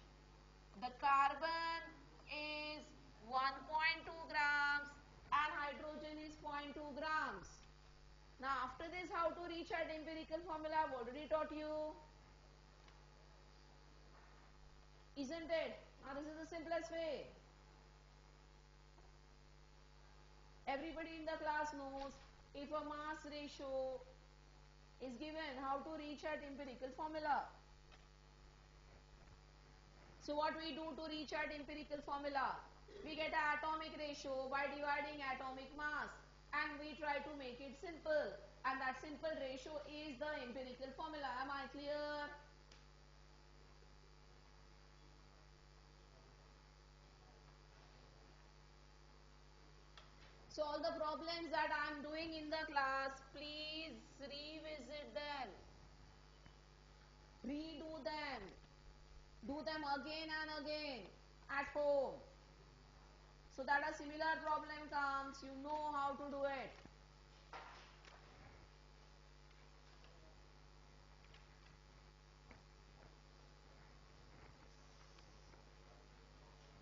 The carbon is 1.2 grams and hydrogen is 0.2 grams. Now after this, how to reach at empirical formula? I've already taught you. Isn't it? Now this is the simplest way. Everybody in the class knows if a mass ratio is given, how to reach at empirical formula. So what we do to reach at empirical formula? We get an atomic ratio by dividing atomic mass and we try to make it simple, and that simple ratio is the empirical formula. Am I clear? So all the problems that I am doing in the class, please revisit them, redo them, do them again and again at home, so that a similar problem comes, you know how to do it.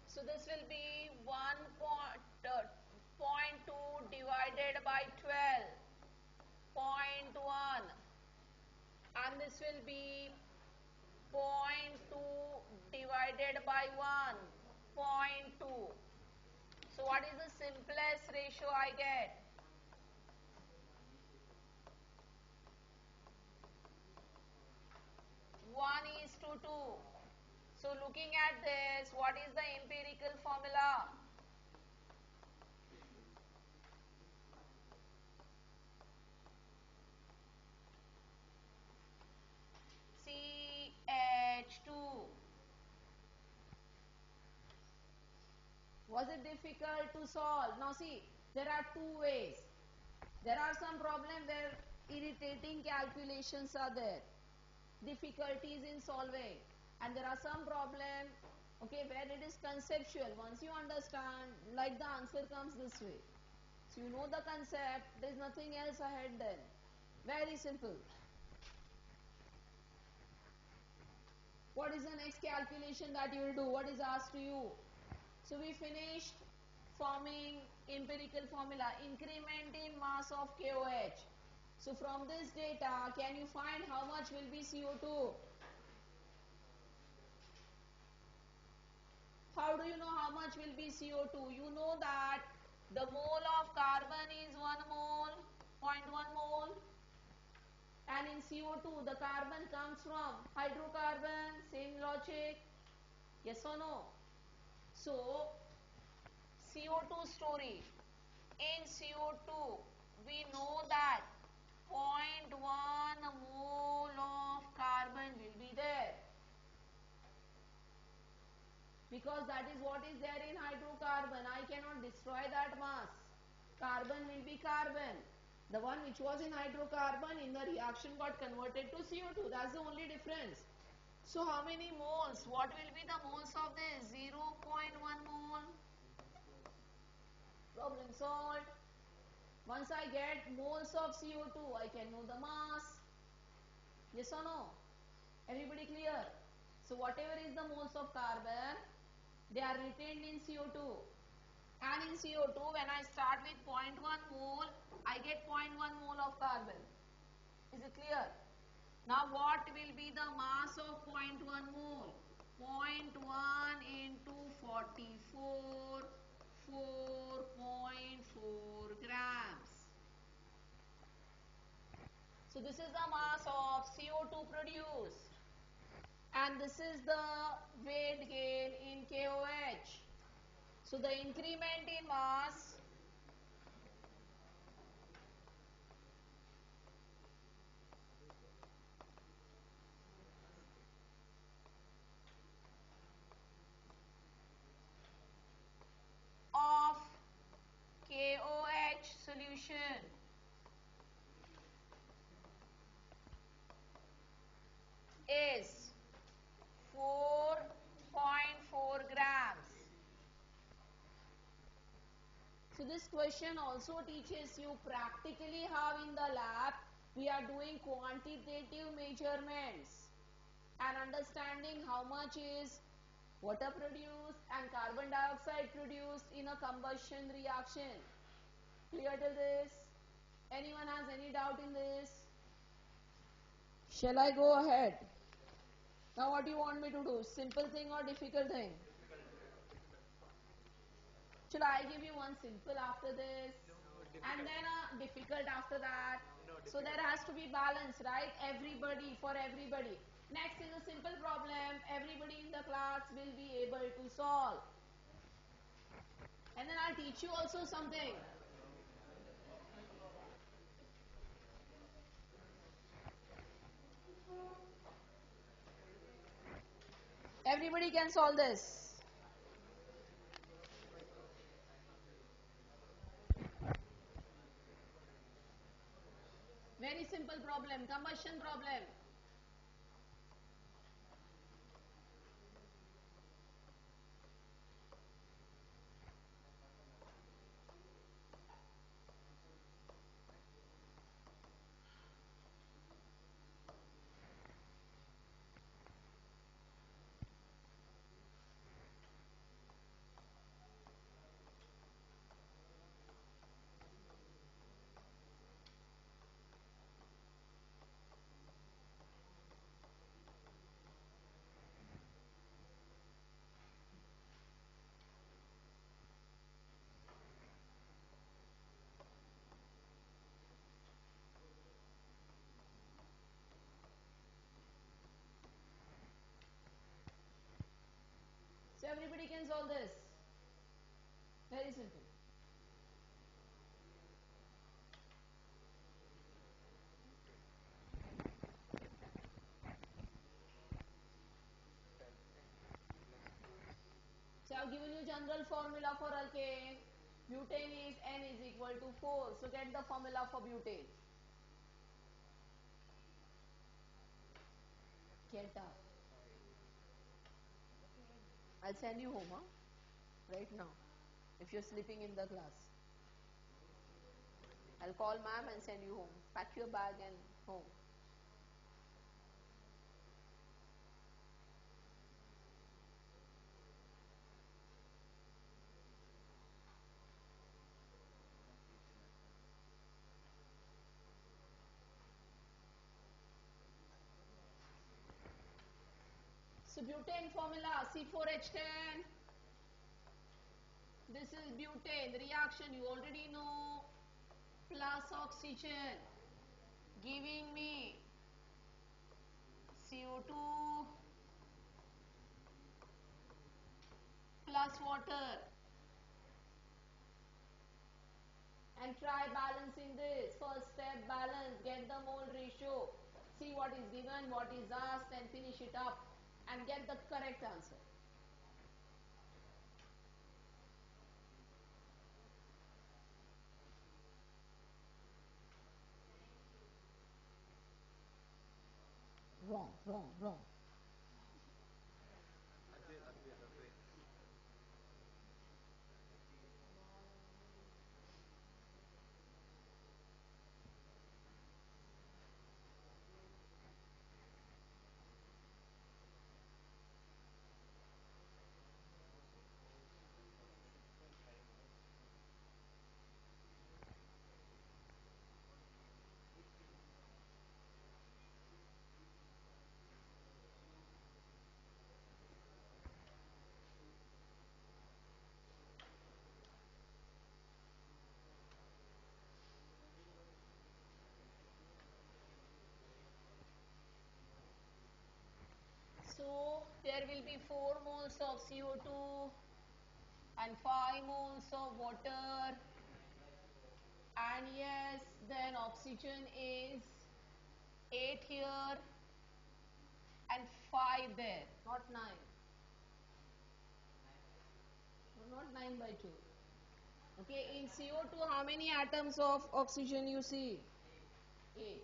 So this will be 1.2 divided by 12, 0.1, and this will be 0.2 divided by 1, 0.2. So what is the simplest ratio I get? 1:2. So looking at this, what is the empirical formula? CH2. Was it difficult to solve? Now see, there are two ways. There are some problems where irritating calculations are there, difficulties in solving, and there are some problems, okay, where it is conceptual. Once you understand, like the answer comes this way. So you know the concept, there is nothing else ahead then. Very simple. What is the next calculation that you will do? What is asked to you? So we finished forming empirical formula, increment in mass of KOH. So from this data, can you find how much will be CO2? How do you know how much will be CO2? You know that the mole of carbon is 1 mole, 0.1 mole. And in CO2, the carbon comes from hydrocarbon, same logic. Yes or no? So, CO2 story. In CO2, we know that 0.1 mole of carbon will be there. Because that is what is there in hydrocarbon. I cannot destroy that mass. Carbon will be carbon. The one which was in hydrocarbon in the reaction got converted to CO2. That's the only difference. So how many moles? What will be the moles of this? 0.1 mole. Problem solved. Once I get moles of CO2, I can know the mass. Yes or no? Everybody clear? So whatever is the moles of carbon, they are retained in CO2. And in CO2, when I start with 0.1 mole, I get 0.1 mole of carbon. Is it clear? Now what will be the mass of 0.1 mole? 0.1 into 44, 4.4 grams. So this is the mass of CO2 produced. And this is the weight gain in KOH. So the increment in mass of KOH solution is 4.4 grams. So this question also teaches you practically how in the lab we are doing quantitative measurements and understanding how much is water produced and carbon dioxide produced in a combustion reaction. Clear till this? Anyone has any doubt in this? Shall I go ahead? Now what do you want me to do? Simple thing or difficult thing? Should I give you one simple after this? And then a difficult after that? So there has to be balance, right? Everybody, for everybody. Next is a simple problem everybody in the class will be able to solve. And then I'll teach you also something. Everybody can solve this. Very simple problem, combustion problem. So everybody can solve this. Very simple. So I've given you general formula for alkane. Butane is N is equal to 4. So get the formula for butane. Get up. I'll send you home, huh? Right now. If you're sleeping in the class. I'll call ma'am and send you home. Pack your bag and home. So butane formula C4H10. This is butane. The reaction you already know. Plus oxygen giving me CO2 plus water. And try balancing this. First step, balance. Get the mole ratio. See what is given, what is asked, and finish it up and get the correct answer. Wrong, wrong, wrong. So there will be 4 moles of CO2 and 5 moles of water, and yes, then oxygen is 8 here and 5 there, not 9. No, not 9 by 2. Okay, in CO2 how many atoms of oxygen you see? 8.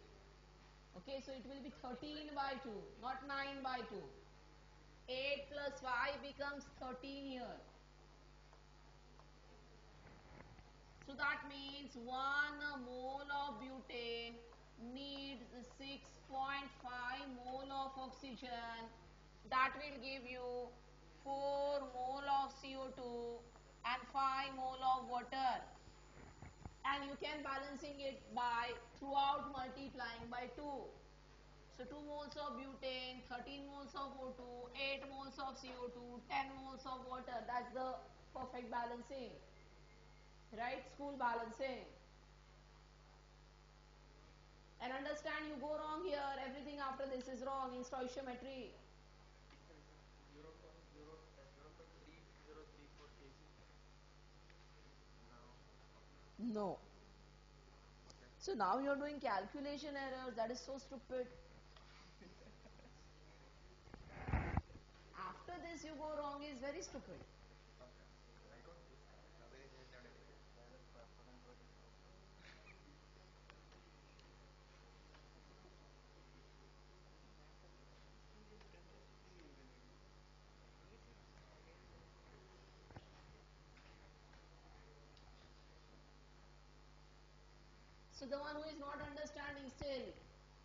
Okay, so it will be 13 by 2, not 9 by 2. 8 plus 5 becomes 13 here. So that means 1 mole of butane needs 6.5 mole of oxygen. That will give you 4 mole of CO2 and 5 mole of water. And you can balancing it by throughout multiplying by 2. So 2 moles of butane, 13 moles of O2, 8 moles of CO2, 10 moles of water. That's the perfect balancing. Right? School balancing. And understand, you go wrong here, everything after this is wrong in stoichiometry. 0.304 kg. No. So now you're doing calculation errors. That is so stupid. After this you go wrong is very stupid. So the one who is not understanding still,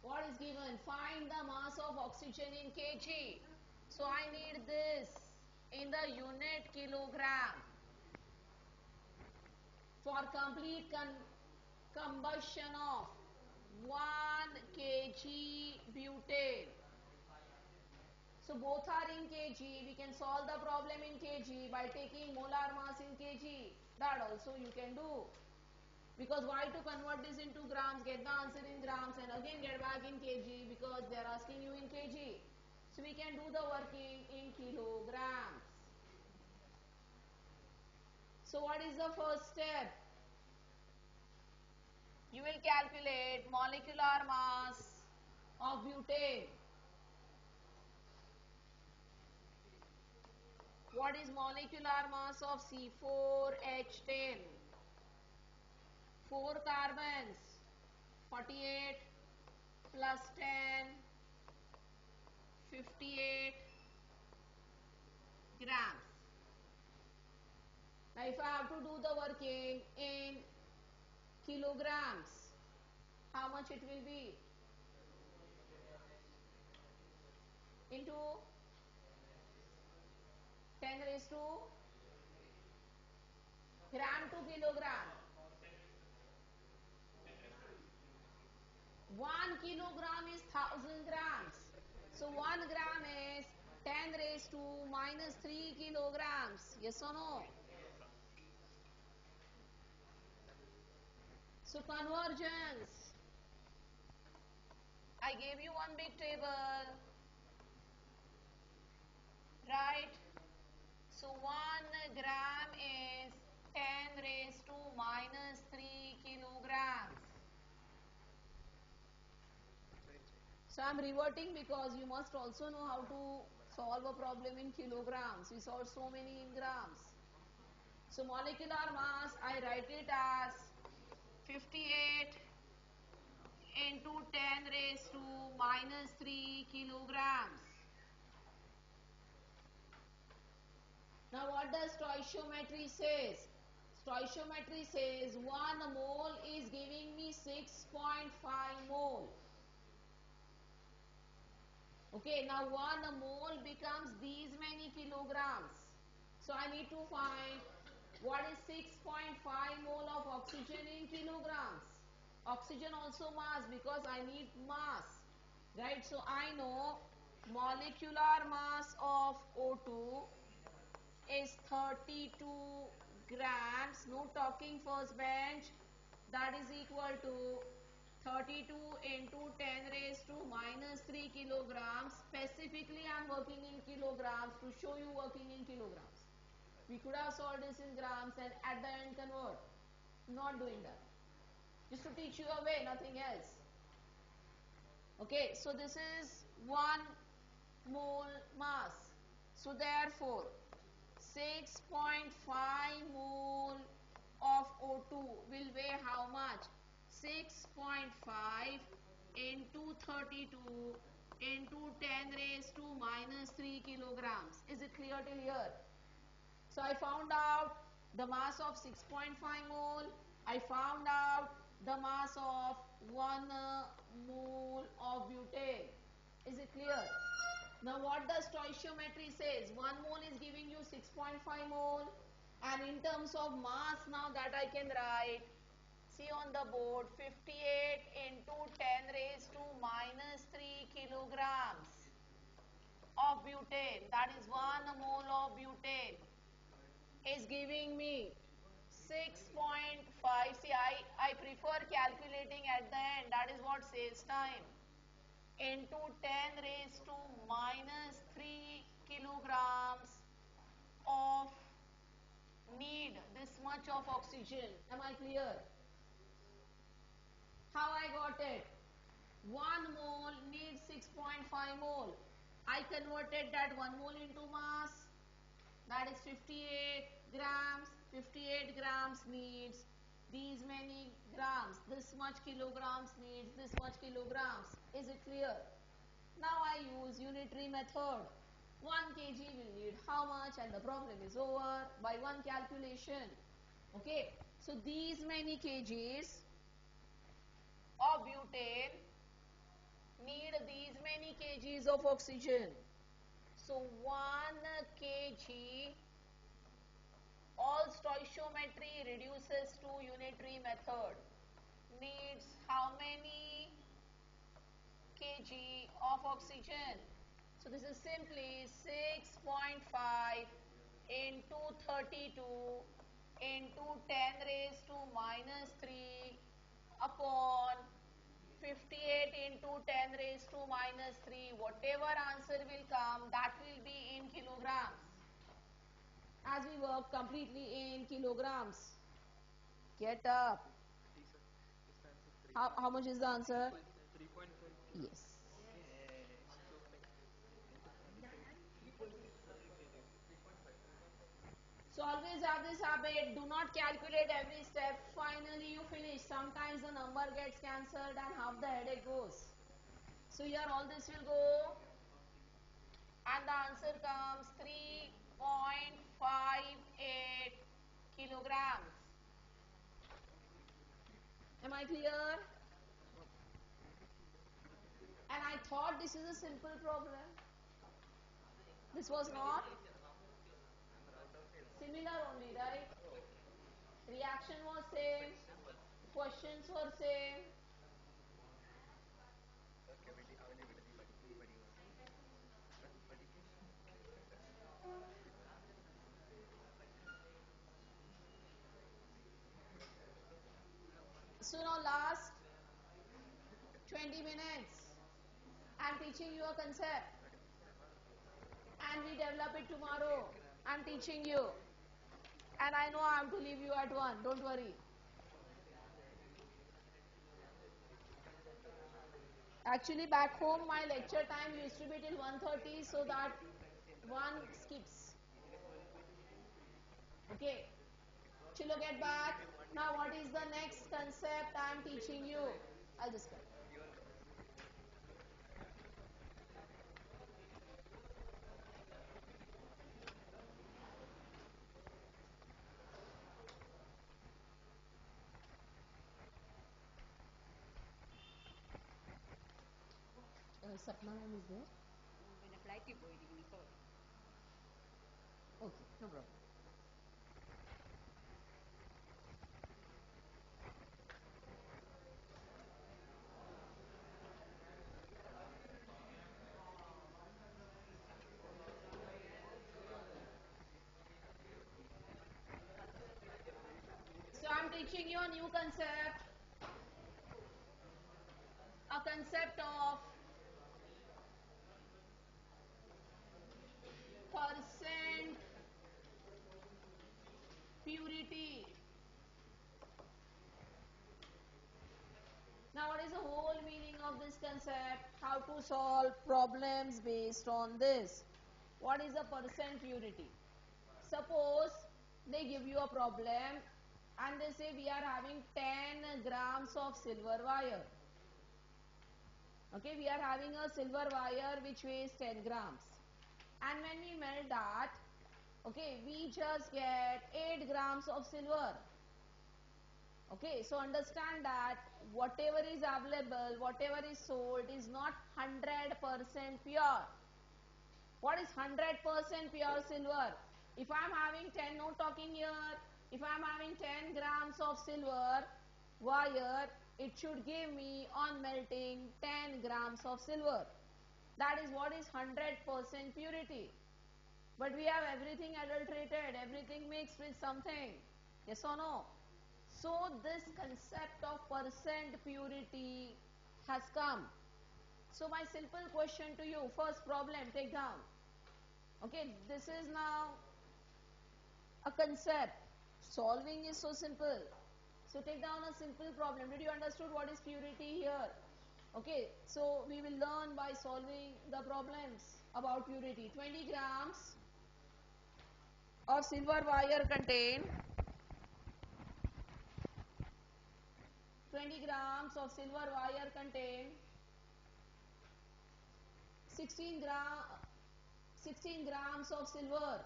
what is given? Find the mass of oxygen in kg. So I need this in the unit kilogram. For complete combustion of 1 kg butane. So both are in kg. We can solve the problem in kg by taking molar mass in kg. That also you can do. Because why to convert this into grams, get the answer in grams and again get back in kg, because they are asking you in kg. So we can do the working in kilograms. So what is the first step? You will calculate molecular mass of butane. What is molecular mass of C4H10? 4 carbons, 48 plus 10, 58 grams. Now if I have to do the working in kilograms, how much it will be? Into 10 raised to gram to kilogram. 1 kilogram is 1000 grams. So 1 gram is 10 raised to minus 3 kilograms. Yes or no? So convergence. I gave you one big table. Right? So 1 gram is 10 raised to minus 3 kilograms. So I am reverting because you must also know how to solve a problem in kilograms. We solve so many in grams. So molecular mass, I write it as 58 into 10 raised to minus 3 kilograms. Now what does stoichiometry says? Stoichiometry says 1 mole is giving me 6.5 mole. Okay, now 1 mole becomes these many kilograms. So I need to find what is 6.5 mole of oxygen in kilograms. Oxygen also mass, because I need mass. Right, so I know molecular mass of O2 is 32 grams. No talking, first bench. That is equal to 32 into 10 raised to minus 3 kilograms. Specifically I am working in kilograms to show you working in kilograms. We could have solved this in grams and at the end convert. Not doing that. Just to teach you a way, nothing else. Okay, so this is 1 mole mass. So therefore 6.5 mole of O2 will weigh how much? 6.5 into 32 into 10 raised to minus 3 kilograms. Is it clear till here? So I found out the mass of 6.5 mole. I found out the mass of 1 mole of butane. Is it clear? Now what the stoichiometry says? 1 mole is giving you 6.5 mole, and in terms of mass now that I can write, see on the board, 58 into 10 raised to minus 3 kilograms of butane, that is 1 mole of butane, is giving me 6.5. See, I prefer calculating at the end. That is what saves time. Into 10 raised to minus 3 kilograms of need this much of oxygen. Am I clear? How I got it? 1 mole needs 6.5 mole. I converted that 1 mole into mass. That is 58 grams. 58 grams needs these many grams. This much kilograms needs this much kilograms. Is it clear? Now I use unitary method. 1 kg will need how much, and the problem is over by one calculation. Okay. So these many kgs of butane need these many kgs of oxygen. So 1 kg, all stoichiometry reduces to unitary method, needs how many kg of oxygen? So this is simply 6.5 into 32 into 10 raised to minus 3 upon 58 into 10 raised to minus 3. Whatever answer will come, that will be in kilograms. As we work completely in kilograms. Get up. How much is the answer? 3.5. Yes. So always have this habit, do not calculate every step. Finally you finish. Sometimes the number gets cancelled and half the headache goes. So here all this will go and the answer comes 3.58 kilograms. Am I clear? And I thought this is a simple problem. This was not similar only, right? Reaction was same, questions were same. So now last 20 minutes, I'm teaching you a concept and we develop it tomorrow. I'm teaching you and I know I have to leave you at 1, don't worry. Actually back home my lecture time used to be till 1:30, so that one skips. Okay. Chilo, get back. Now what is the next concept I am teaching you? I'll just cut. Sapna ma'am is there? Okay, no problem. So I'm teaching you a new concept. A concept of percent purity. Now what is the whole meaning of this concept? How to solve problems based on this. What is the percent purity? Suppose they give you a problem and they say we are having 10 grams of silver wire. Okay, we are having a silver wire which weighs 10 grams. And when we melt that, okay, we just get 8 grams of silver. Okay, so understand that whatever is available, whatever is sold is not 100% pure. What is 100% pure silver? If I am having 10, no talking here, if I am having 10 grams of silver wire, it should give me on melting 10 grams of silver. That is what is 100% purity. But we have everything adulterated, everything mixed with something. Yes or no? So this concept of percent purity has come. So my simple question to you, first problem, take down. Okay, this is now a concept. Solving is so simple. So take down a simple problem. Did you understood what is purity here? Okay, so we will learn by solving the problems about purity. 20 grams of silver wire contain 20 grams of silver wire contain 16 grams of silver.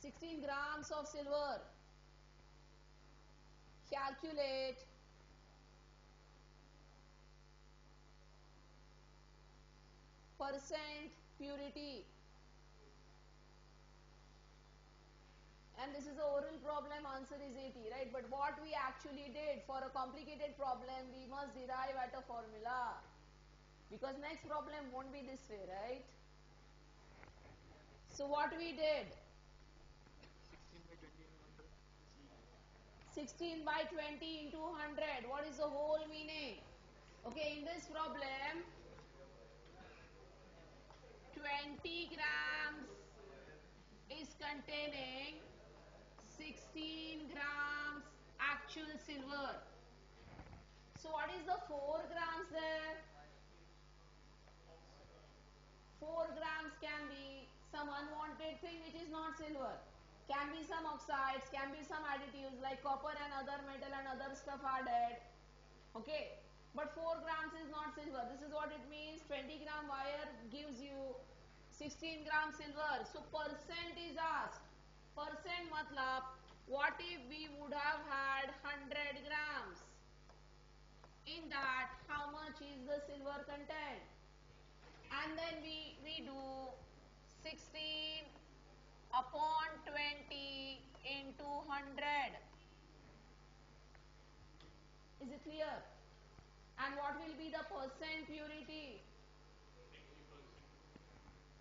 16 grams of silver. Calculate percent purity. And this is a oral problem, answer is 80, right? But what we actually did for a complicated problem, we must derive at a formula. Because next problem won't be this way, right? So what we did? 16 by 20 into 100. What is the whole meaning? Okay, in this problem, 20 grams is containing 16 grams actual silver. So what is the 4 grams there? 4 grams can be some unwanted thing which is not silver. Can be some oxides, can be some additives like copper and other metal and other stuff added. Okay. But 4 grams is not silver. This is what it means. 20 gram wire gives you 16 gram silver. So percent is asked. Percent matlab, what if we would have had 100 grams? In that, how much is the silver content? And then we do 16 upon 20 into 100. Is it clear? And what will be the percent purity?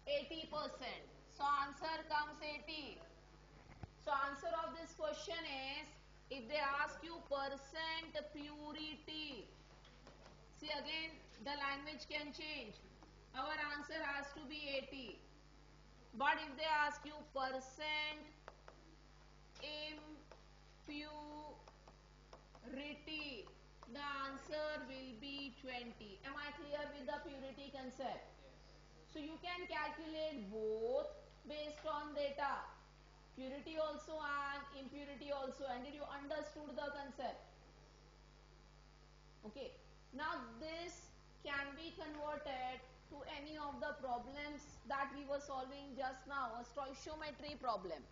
80%. So answer comes 80. So answer of this question is, if they ask you percent purity, see again the language can change. Our answer has to be 80. But if they ask you percent impurity, the answer will be 20. Am I clear with the purity concept? So you can calculate both based on data. Purity also and impurity also. And did you understood the concept? Okay. Now this can be converted to any of the problems that we were solving just now, a stoichiometry problem.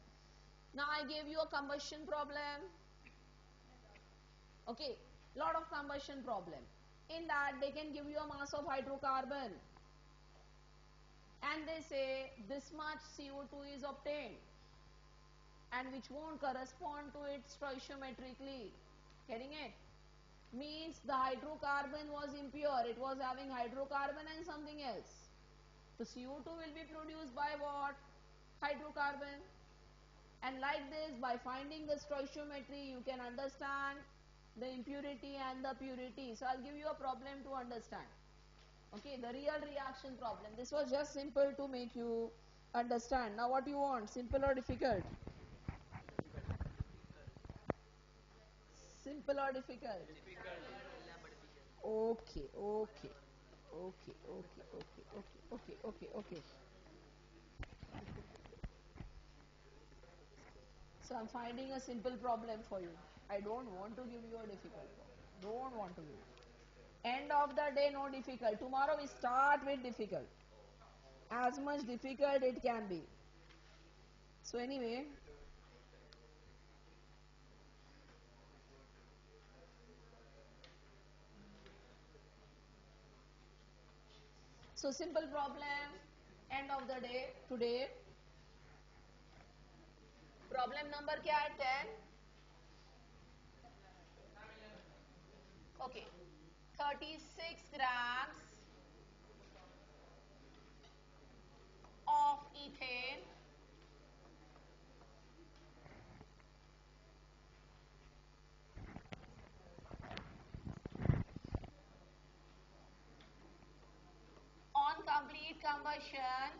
Now I gave you a combustion problem. Okay, lot of combustion problem. In that they can give you a mass of hydrocarbon and they say this much CO2 is obtained and which won't correspond to it stoichiometrically. Getting it? Means the hydrocarbon was impure, it was having hydrocarbon and something else. The CO2 will be produced by what? Hydrocarbon. And like this, by finding the stoichiometry, you can understand the impurity and the purity. So I'll give you a problem to understand. Okay, the real reaction problem. This was just simple to make you understand. Now what you want? Simple or difficult? Simple or difficult? Okay, okay. Okay, okay, okay, okay, okay, okay, okay. So I'm finding a simple problem for you. I don't want to give you a difficult problem. Don't want to give you. End of the day, no difficult. Tomorrow we start with difficult. As much difficult it can be. So anyway, so simple problem, end of the day, today. Problem number क्या है 10? Okay. 36 grams of ethane combustion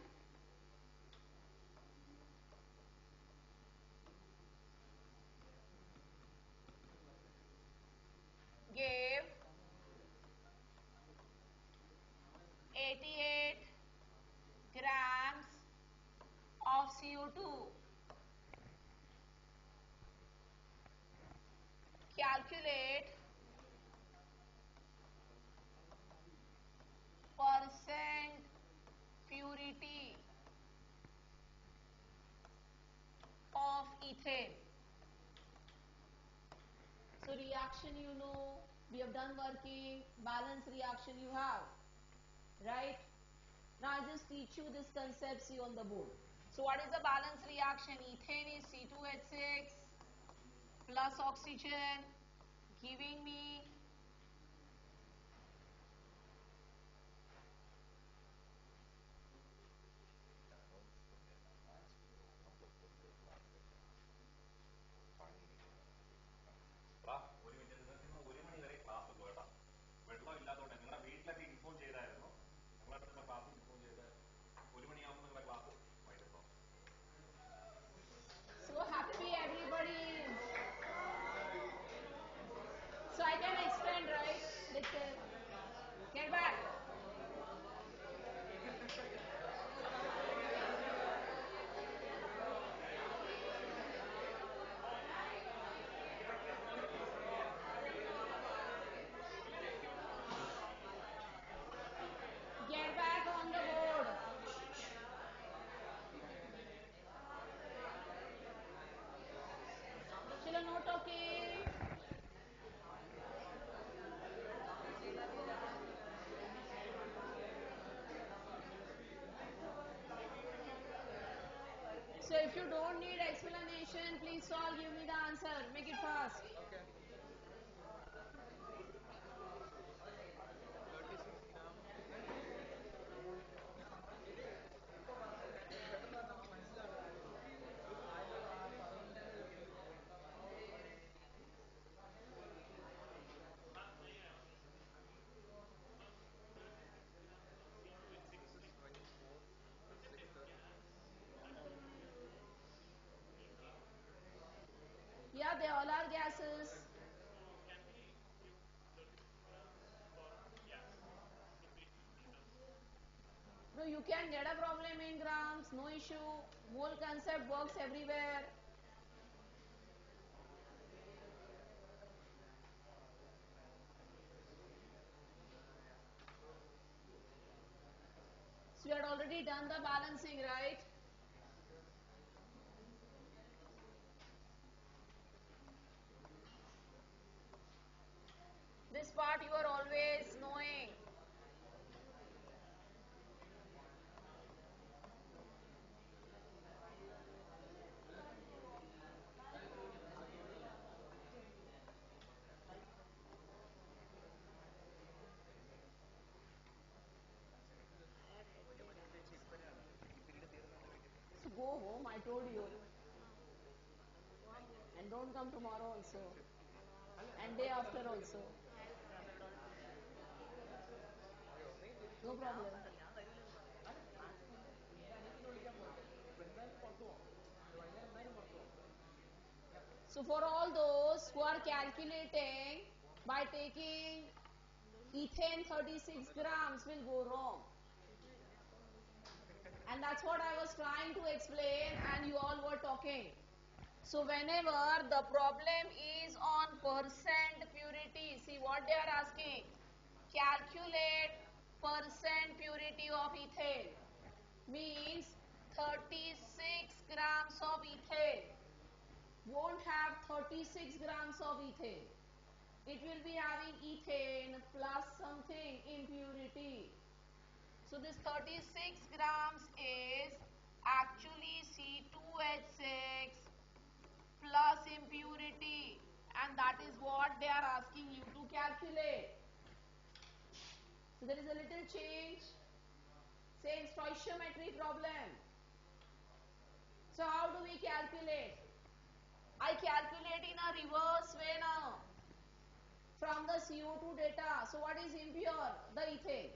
gave 88 grams of CO2. Calculate percent purity of ethane. So reaction you know, we have done working, balance reaction you have, right? Now I just teach you this concept, see on the board. So what is the balance reaction? Ethane is C2H6 plus oxygen giving me so happy everybody is. So I can explain, right? Listen. Get back. Get back on the board. Chalo, no talking. So if you don't need explanation, please all give me the answer. Make it fast. Okay. 36 gram. പെട്ടെന്ന് പറഞ്ഞാൽ മനസ്സിലാകുന്നില്ല. ആ പറയുന്നതിന്റെ ഒരു കേൾക്കും. C2H6 24 6 Yeah, they all are gases. No, you can get a problem in grams, no issue. Mole concept works everywhere. So we had already done the balancing, right? This part you are always knowing. So go home, I told you. And don't come tomorrow also. And day after also. No problem. So for all those who are calculating by taking ethane 36 grams will go wrong. And that's what I was trying to explain and you all were talking. So whenever the problem is on percent purity, see what they are asking. Calculate percent purity of ethane. Means 36 grams of ethane won't have 36 grams of ethane. It will be having ethane plus something impurity. So this 36 grams is actually C2H6 plus impurity, and that is what they are asking you to calculate. So there is a little change. Same stoichiometry problem. So how do we calculate? I calculate in a reverse way now. From the CO2 data. So what is impure? The ethane.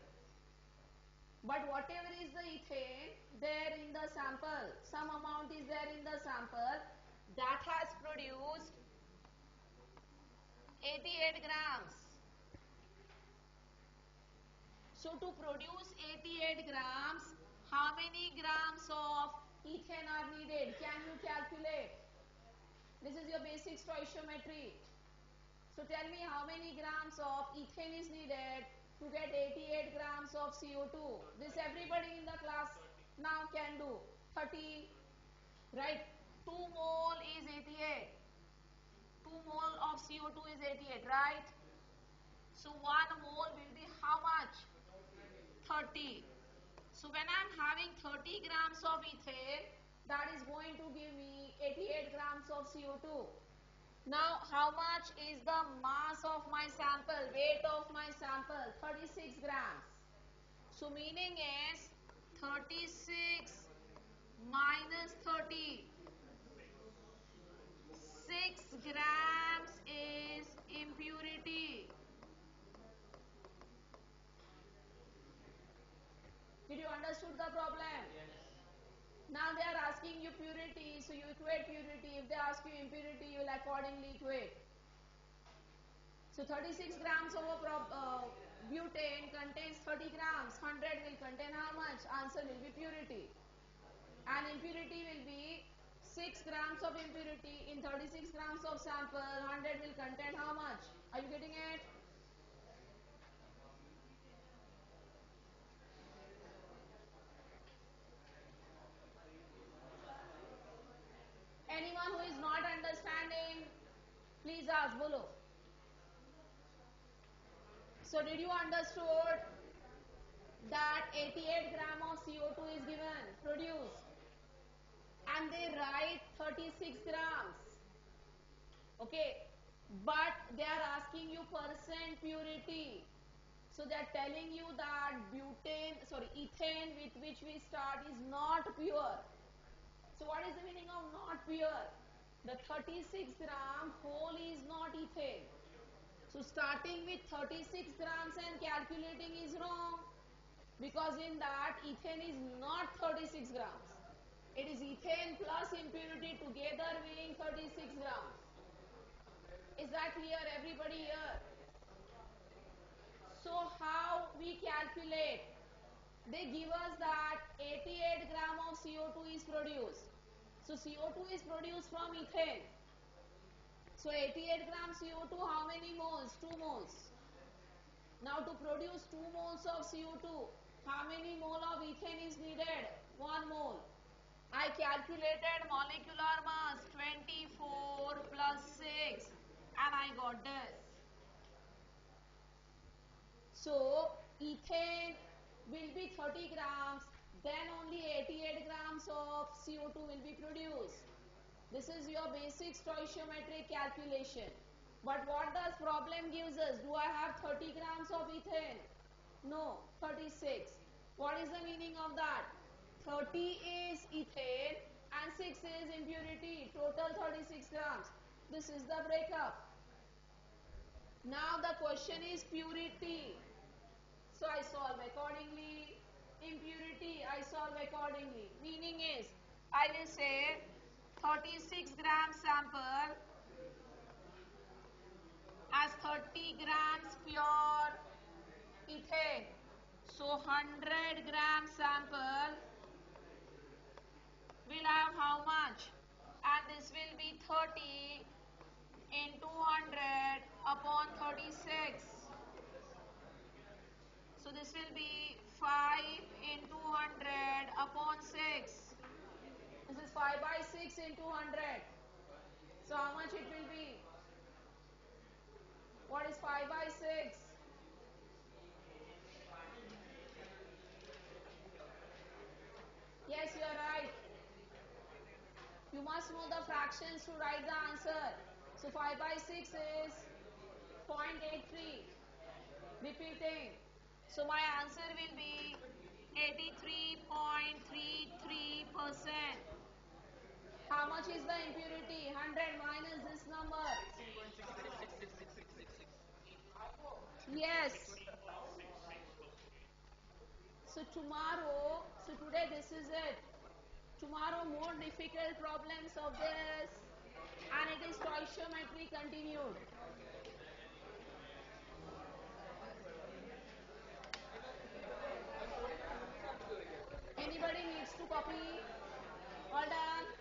But whatever is the ethane there in the sample. Some amount is there in the sample that has produced 88 grams. So to produce 88 grams, how many grams of ethane are needed? Can you calculate? This is your basic stoichiometry. So tell me how many grams of ethane is needed to get 88 grams of CO2. This everybody in the class now can do. 30, right? 2 mole is 88. 2 mole of CO2 is 88, right? So 1 mole will be how much? 30. So when I am having 30 grams of ethane, that is going to give me 88 grams of CO2. Now, how much is the mass of my sample, weight of my sample? 36 grams. So, meaning is 36 minus 30. 6 grams is impurity. Did you understood the problem? Yes. Now they are asking you purity, so you equate purity. If they ask you impurity, you will accordingly equate. So 36 grams of butane contains 30 grams. 100 will contain how much? Answer will be purity. And impurity will be 6 grams of impurity in 36 grams of sample. 100 will contain how much? Are you getting it? Anyone who is not understanding, please ask, bolo. So did you understood that 88 gram of CO2 is given, produced, and they write 36 grams. Okay, but they are asking you percent purity. So they are telling you that ethane with which we start is not pure. So what is the meaning of not pure? The 36 gram whole is not ethane. So starting with 36 grams and calculating is wrong, because in that ethane is not 36 grams. It is ethane plus impurity together weighing 36 grams. Is that clear, everybody here? So how we calculate? They give us that 88 gram of CO2 is produced. So CO2 is produced from ethane. So 88 gram CO2, how many moles? 2 moles. Now to produce 2 moles of CO2, how many mole of ethane is needed? 1 mole. I calculated molecular mass 24 plus 6 and I got this. So ethane will be 30 grams, then only 88 grams of CO2 will be produced. This is your basic stoichiometric calculation. But what does problem gives us? Do I have 30 grams of ethane? No, 36. What is the meaning of that? 30 is ethane and 6 is impurity. Total 36 grams. This is the breakup. Now the question is purity. So I solve accordingly. Impurity, I solve accordingly. Meaning is, I will say 36 gram sample as 30 grams pure ethane. So 100 gram sample will have how much? And this will be 30 into 100 upon 36. So this will be 5 into 100 upon 6. This is 5 by 6 into 100. So how much it will be? What is 5 by 6? Yes, you are right. You must know the fractions to write the answer. So 5 by 6 is 0.83. Repeating. So my answer will be 83.33%. How much is the impurity? 100 minus this number. Yes. So So tomorrow, so today this is it. Tomorrow more difficult problems of this, and it is stoichiometry continued. Anybody needs to copy? All done?